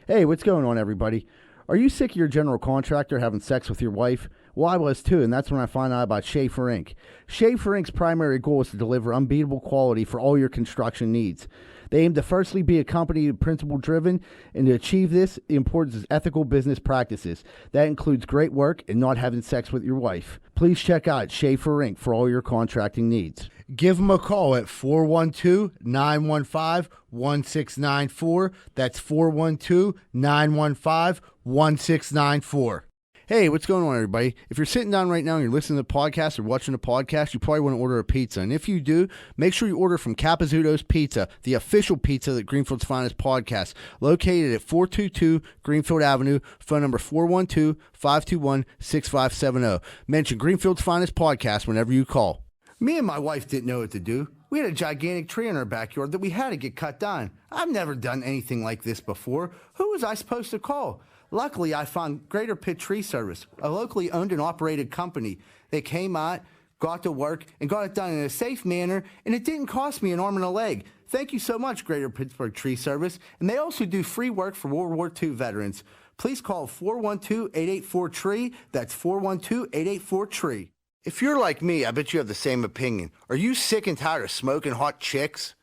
Hey, what's going on, everybody? Are you sick of your general contractor having sex with your wife? Well, I was too, and that's when I found out about Schaefer Inc. Schaefer Inc.'s primary goal is to deliver unbeatable quality for all your construction needs. They aim to firstly be a company principle-driven, and to achieve this, the importance is ethical business practices. That includes great work and not having sex with your wife. Please check out Schaefer Inc. for all your contracting needs. Give them a call at 412-915-1694. That's 412-915-1694. Hey, what's going on, everybody? If you're sitting down right now and you're listening to the podcast or watching the podcast, you probably want to order a pizza. And if you do, make sure you order from Capizzuto's Pizza, the official pizza that Greenfield's Finest podcast, located at 422 Greenfield Avenue, phone number 412-521-6570. Mention Greenfield's Finest podcast whenever you call. Me and my wife didn't know what to do. We had a gigantic tree in our backyard that we had to get cut down. I've never done anything like this before. Who was I supposed to call? Luckily, I found Greater Pitt Tree Service, a locally owned and operated company. They came out, got to work, and got it done in a safe manner, and it didn't cost me an arm and a leg. Thank you so much, Greater Pittsburgh Tree Service. And they also do free work for World War II veterans. Please call 412-884-TREE. That's 412-884-TREE. If you're like me, I bet you have the same opinion. Are you sick and tired of smoking hot chicks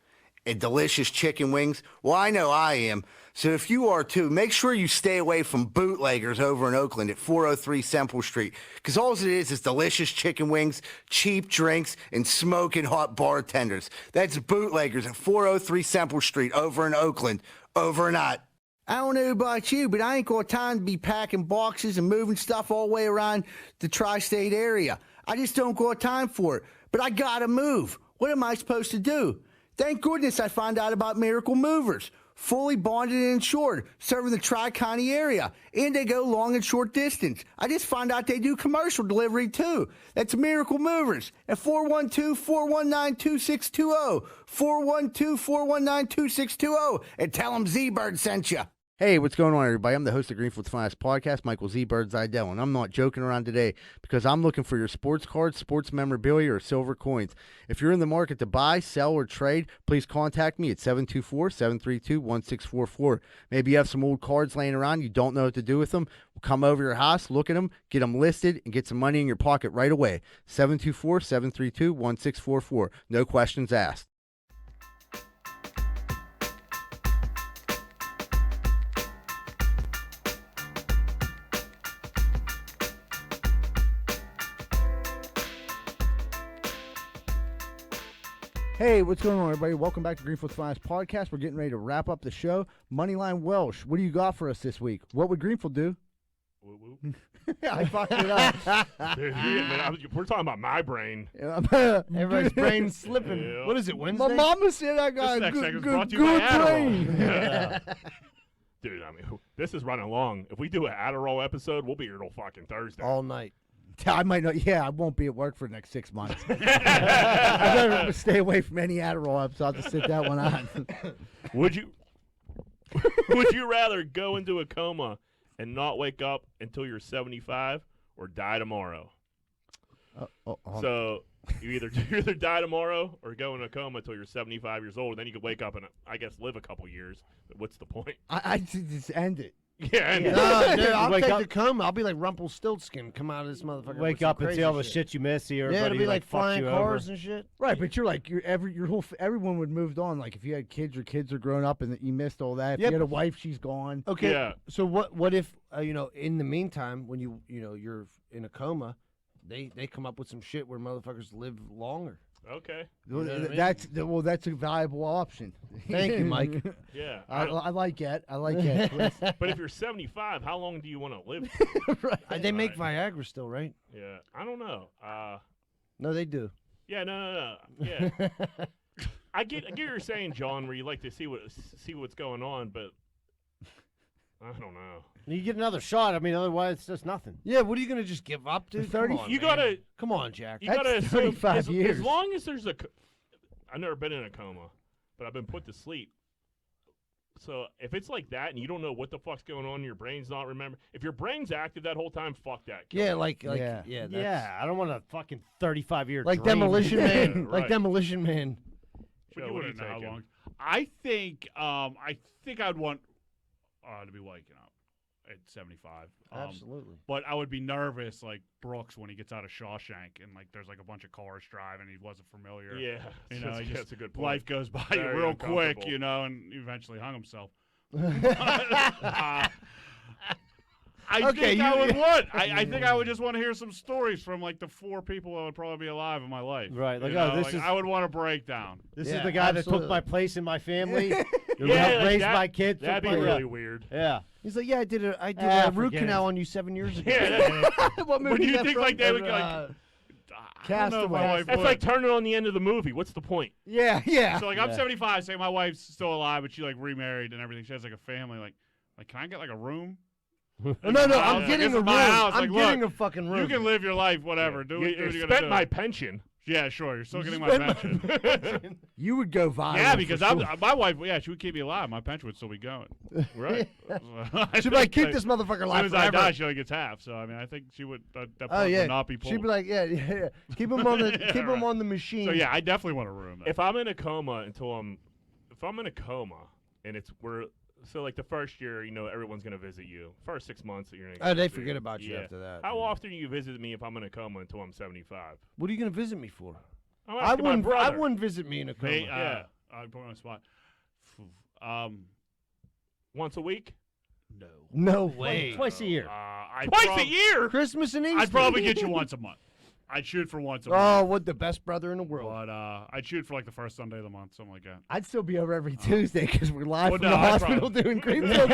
and delicious chicken wings? Well, I know I am. So if you are too, make sure you stay away from bootleggers over in Oakland at 403 Semple Street. Because all it is delicious chicken wings, cheap drinks, and smoking hot bartenders. That's bootleggers at 403 Semple Street over in Oakland. Over and out. I don't know about you, but I ain't got time to be packing boxes and moving stuff all the way around the tri-state area. I just don't got time for it. But I gotta move. What am I supposed to do? Thank goodness I found out about Miracle Movers. Fully bonded and insured, serving the Tri-County area. And they go long and short distance. I just found out they do commercial delivery too. That's Miracle Movers at 412-419-2620. 412-419-2620. And tell them Z-Bird sent you. Hey, what's going on, everybody? I'm the host of Greenfield's Finest podcast, Michael Z. Bird Zidell, and I'm not joking around today because I'm looking for your sports cards, sports memorabilia, or silver coins. If you're in the market to buy, sell, or trade, please contact me at 724-732-1644. Maybe you have some old cards laying around, you don't know what to do with them. We'll come over your house, look at them, get them listed, and get some money in your pocket right away. 724-732-1644. No questions asked. Hey, what's going on, everybody? Welcome back to Greenfield's Finest podcast. We're getting ready to wrap up the show. Moneyline Welsh, what do you got for us this week? What would Greenfield do? Whoop, whoop. I fucked it up. Dude, man, we're talking about my brain. Everybody's brain's slipping. Yeah. What is it, Wednesday? My mama said I got This a next good, segment's good, brought to you by good Adderall. brain. Yeah. Dude, I mean, this is running long. If we do an Adderall episode, we'll be here till fucking Thursday. All night. I might not. Yeah, I won't be at work for the next 6 months. I better stay away from any Adderall episodes. I'll just sit that one on. Would you rather go into a coma and not wake up until you're 75 or die tomorrow? So you either die tomorrow or go in a coma until you're 75 years old. Then you could wake up and, I guess, live a couple years. But what's the point? I just end it. Yeah. No, dude, I'll Wake take up- the coma. I'll be like Rumpelstiltskin. Come out of this motherfucker. Wake with some up and see crazy all the shit. shit you miss. See Yeah, everybody it'll be like fucks flying you cars over. and shit. Right, but you're like everyone would moved on. Like if you had kids, your kids are grown up, and you missed all that. If Yep. you had a wife, she's gone. Okay. Yeah. So what if in the meantime when you're in a coma, they come up with some shit where motherfuckers live longer. Okay. Well, know what I mean? that's a valuable option. Thank you, Mike. Yeah. I like it. I like it. Chris. But if you're 75, how long do you want to live? They make Right. Viagra still, right? Yeah. I don't know. No, they do. Yeah. No. Yeah. I get what you're saying, John, where you like to see what's going on, but I don't know. You get another shot. I mean, otherwise it's just nothing. Yeah, what are you gonna just give up, dude? 30 Come on, You man. gotta. Come on, Jack. You That's gotta assume 35 as years. long as there's I've never been in a coma, but I've been put to sleep. So if it's like that and you don't know what the fuck's going on, your brain's not remember. If your brain's active that whole time, fuck that. Kill Yeah, me. like Yeah. yeah, that's, Yeah, I don't want a fucking 35-year like dream. Demolition Man, Yeah, like right. Demolition Man. Joe, But you what are wouldn't know how taking? long. I think I'd want to be waking up at 75. Absolutely. But I would be nervous, like Brooks when he gets out of Shawshank and like there's like a bunch of cars driving and he wasn't familiar. Yeah, He that's a good point. life goes by Very you real quick, uncomfortable. and he eventually hung himself. I Okay, think I you- would want. I think I would just want to hear some stories from like the 4 people that would probably be alive in my life. Right, like, You oh, know, this like, is- I would want a breakdown. This Yeah, is the guy that absolutely. took my place in my family. like raised that- my kids. That'd be Yeah. really weird. Yeah. He's like, yeah, I did a root forget canal it. on you 7 years ago. Yeah, What When movie do is you that think from? like they would go? Uh, I don't know if my Castaway. wife that's would. like turning on the end of the movie. What's the point? Yeah, yeah. So like I'm Yeah. 75. Say my wife's still alive, but she like remarried and everything. She has like a family. Like can I get like a room? no, I'm Like, getting this a is room. my house. I'm Like, getting look, a fucking room. You can live your life, whatever. Do You, what you you're gonna spent do. my pension. Yeah, sure. You're still getting my spent my pension. You would go viral. Yeah, for because sure. my wife, yeah, she would keep me alive. My pension would still be going. Right. She'd be like, keep this motherfucker As soon alive as I forever. die, she only gets half. So I mean, I think she would. That Oh part yeah, would not be pulled. she'd be like, yeah. Keep him on the Yeah, keep him right. on the machine. So yeah, I definitely want a room. Then. If I'm in a coma if I'm in a coma and so like the first year, everyone's gonna visit you. First 6 months that you're. Oh, they forget about you Yeah. after that. How often do you visit me if I'm in a coma until I'm 75? What are you gonna visit me for? I'm I asking my wouldn't. I brother. wouldn't visit me in a coma. Me, Yeah. I'd put her on the spot. Once a week. No. No way. Twice a year. Twice a year. Christmas and Easter. I'd probably get you once a month. I'd shoot for once a month. Oh, what the best brother in the world. But I'd shoot for like the first Sunday of the month, something like that. I'd still be over every Tuesday because we're live Well, from no, the I'd hospital doing Greenfield.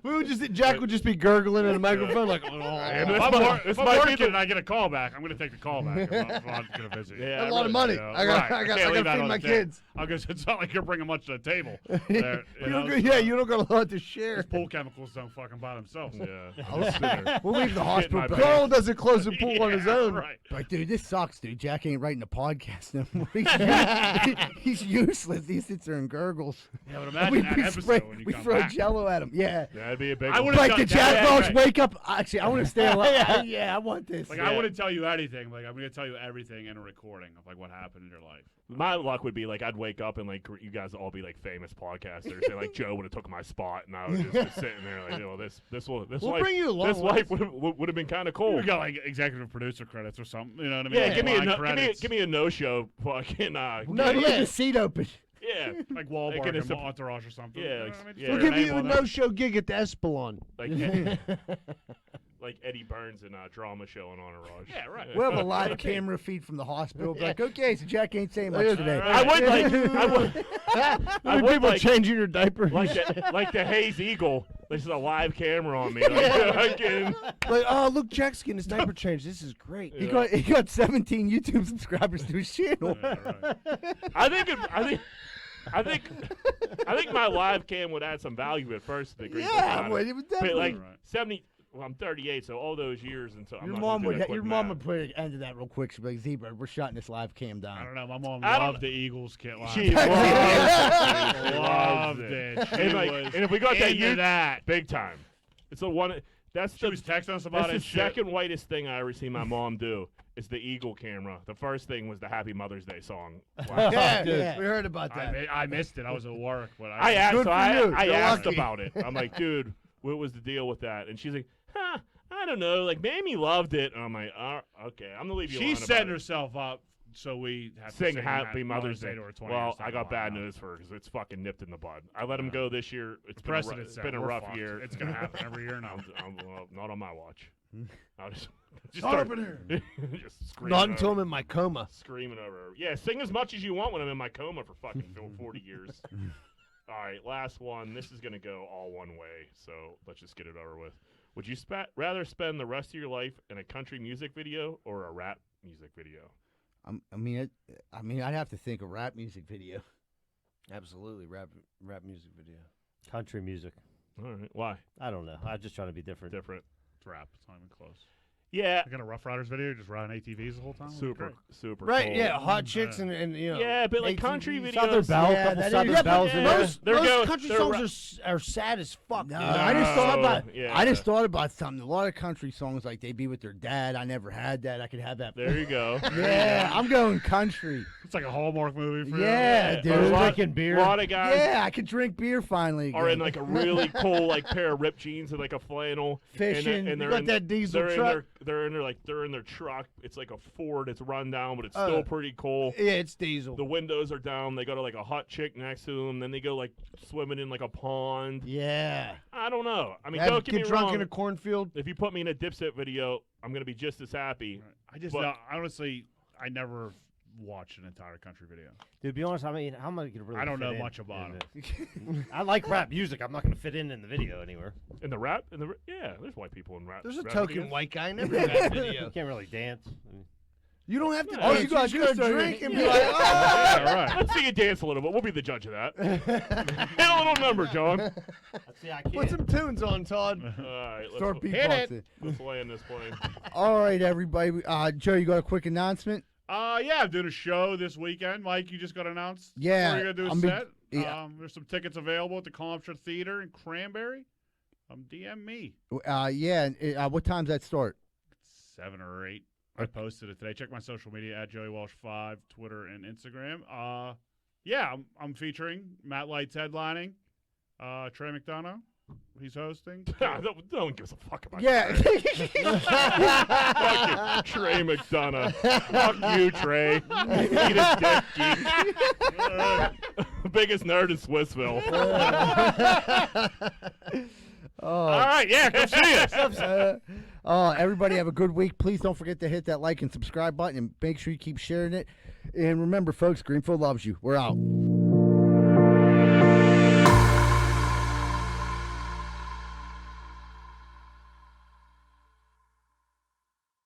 we would just Jack would just be gurgling in a microphone like, oh, If this I'm, might- wor- this if I'm might be working the- and I get a call back, I'm going to take the call back. I'm not going to visit you. Yeah, a lot of money. Yeah, I got right. I got can't I leave got that to feed on my the table. kids. Because it's not like you're bringing much to the table. There, You don't go, yeah, you don't got a lot to share. Those pool chemicals don't fucking by themselves. Yeah. I'll just sit there. We'll leave the hospital. my Carl doesn't close the pool on his Yeah, own. Right. Like, dude, this sucks, dude. Jack ain't writing a podcast no more. He's useless. He sits there and gurgles. Yeah, but imagine that episode when you we come throw back. Jello at him. Yeah. That'd be a big I one. would've Like done the that. Jack Yeah, Dogs right. wake up. Actually, I want to stay alive. Yeah, I want this. Like Yeah. I wouldn't tell you anything. Like I'm gonna tell you everything in a recording of like what happened in your life. My luck would be like I'd wake up and like you guys would all be like famous podcasters, and like Joe would have took my spot, and I would just be sitting there like, this We'll life, bring you along this with life us. would have been kind of You cool. got like executive producer credits or something. You know what I mean? Yeah, Like, give me a line no, credits. give me a no show fucking No, Not you yet. leave the seat open. yeah like Wahlberg Like in a and sup- Entourage or something. Yeah, You know like- what I mean? yeah. Just We'll put your give you name a on there. no-show gig at the Espelon. like Eddie Burns in a drama show on Entourage. Yeah, right. We'll have a live camera feed from the hospital. Be like, okay, so Jack ain't saying much today. I would like I would people like changing your diaper. like the Hayes Eagle. There's a live camera on me. Like, fucking- Like, oh, look, Jack's getting his diaper changed. This is great. He got 17 YouTube subscribers to his channel. Yeah, right. I think my live cam would add some value at first. To the Green Yeah, Book well, Honor. it would But definitely. like Right. 70. Well, I'm 38, so all those years until I'm Your not mom gonna do would. that quick Your mom math. would put an end to that real quick. She'd be like, "Zebra, we're shutting this live cam I down." don't know. My mom I don't- loved the Eagles kit live. She loved it. She And, like, was and if we got that, into that. big time. It's the one. That's She the was texting us about That's it. the second whitest thing I ever seen my mom do. Is the Eagle camera. The first thing was the Happy Mother's Day song. Yeah, dude. we heard about that. I missed it. I was at work, but I asked, Good so for I, you. I You're asked lucky. about it. I'm like, dude, what was the deal with that? And she's like, I don't know. Like, Mamie loved it. And I'm like, okay, I'm gonna leave you alone. She's setting about it. herself up so we have to Sing sing Happy Mother's Day to her 20 Well, years I down got the line bad now. news for her because it's fucking nipped in the bud. I let him go this year. It's been a, Precedent it's set. been a We're rough fucked. year. It's gonna happen every year now. Well, not on my watch. I'll just Start start up in here. just screaming Not until over I'm in my coma. screaming over her. Yeah, sing as much as you want when I'm in my coma for fucking 40 years. All right, last one. This is going to go all one way, so let's just get it over with. Would you rather spend the rest of your life in a country music video or a rap music video? I mean, I'd have to think a rap music video. Absolutely, rap music video. Country music. All right, why? I don't know. I'm just trying to be different. Different. It's rap. It's not even close. Yeah, I got a Rough Riders video, just riding ATVs the whole time. super, super. Right, cool. yeah, hot chicks and you know. Yeah, but like country ATVs. videos. Southern Belle, Yeah, couple that is- Southern yeah, but Bells in there. Most They're going- country they're songs are sad as fuck. No, dude. I just thought about. yeah. I just thought about something. A lot of country songs, like they be with their dad. I never had that. I could have that. There you go. Yeah, I'm going country. It's like a Hallmark movie for you. Yeah, Or dude. a lot, Drinking beer. lot of guys Yeah, I could drink beer finally. are again. in like a really cool like pair of ripped jeans and like a flannel. Fishing. And You they're got in, that diesel they're truck. they're in their truck. It's like a Ford. It's run down, but it's Oh. still pretty cool. Yeah, it's diesel. The windows are down. They got like a hot chick next to them. Then they go like swimming in like a pond. Yeah. I don't know. I mean, Have- don't get me drunk wrong. in a cornfield. If you put me in a Dipset video, I'm gonna be just as happy. I just But- honestly, I never watch an entire country video. Dude, to be honest, I mean, how am I gonna really? I don't fit know in much about in it. this? I like rap music. I'm not gonna fit in the video anywhere. In the rap? Yeah, there's white people in rap. There's a rap token videos. white guy in every rap video. You can't really dance. I mean, You don't have to All dance. you You gotta just do go is start- drink and be Yeah. like, oh. Yeah, right. Let's see you dance a little bit. We'll be the judge of that. Hit a little number, John. see, I can't. Put some tunes on, Todd. All right, Start let's beatboxing. land this plane. All right, everybody. Joe, you got a quick announcement? Yeah, I'm doing a show this weekend. Mike, you just got announced. Yeah, We're going to do a I'm be- set. yeah. There's some tickets available at the Comstra Theater in Cranberry. DM me. Yeah. And, what time's that start? 7 or 8. I posted it today. Check my social media at Joey Walsh 5, Twitter and Instagram. Yeah, I'm featuring Matt Light's headlining. Trey McDonough, he's hosting. No one gives a fuck about Yeah. Trey. Fuck you, Trey McDonough. Fuck you, Trey. Eat a dick, geek. Biggest nerd in Swissville. All right, yeah, come see us. Everybody have a good week. Please don't forget to hit that like and subscribe button and make sure you keep sharing it. And remember, folks, Greenfield loves you. We're out.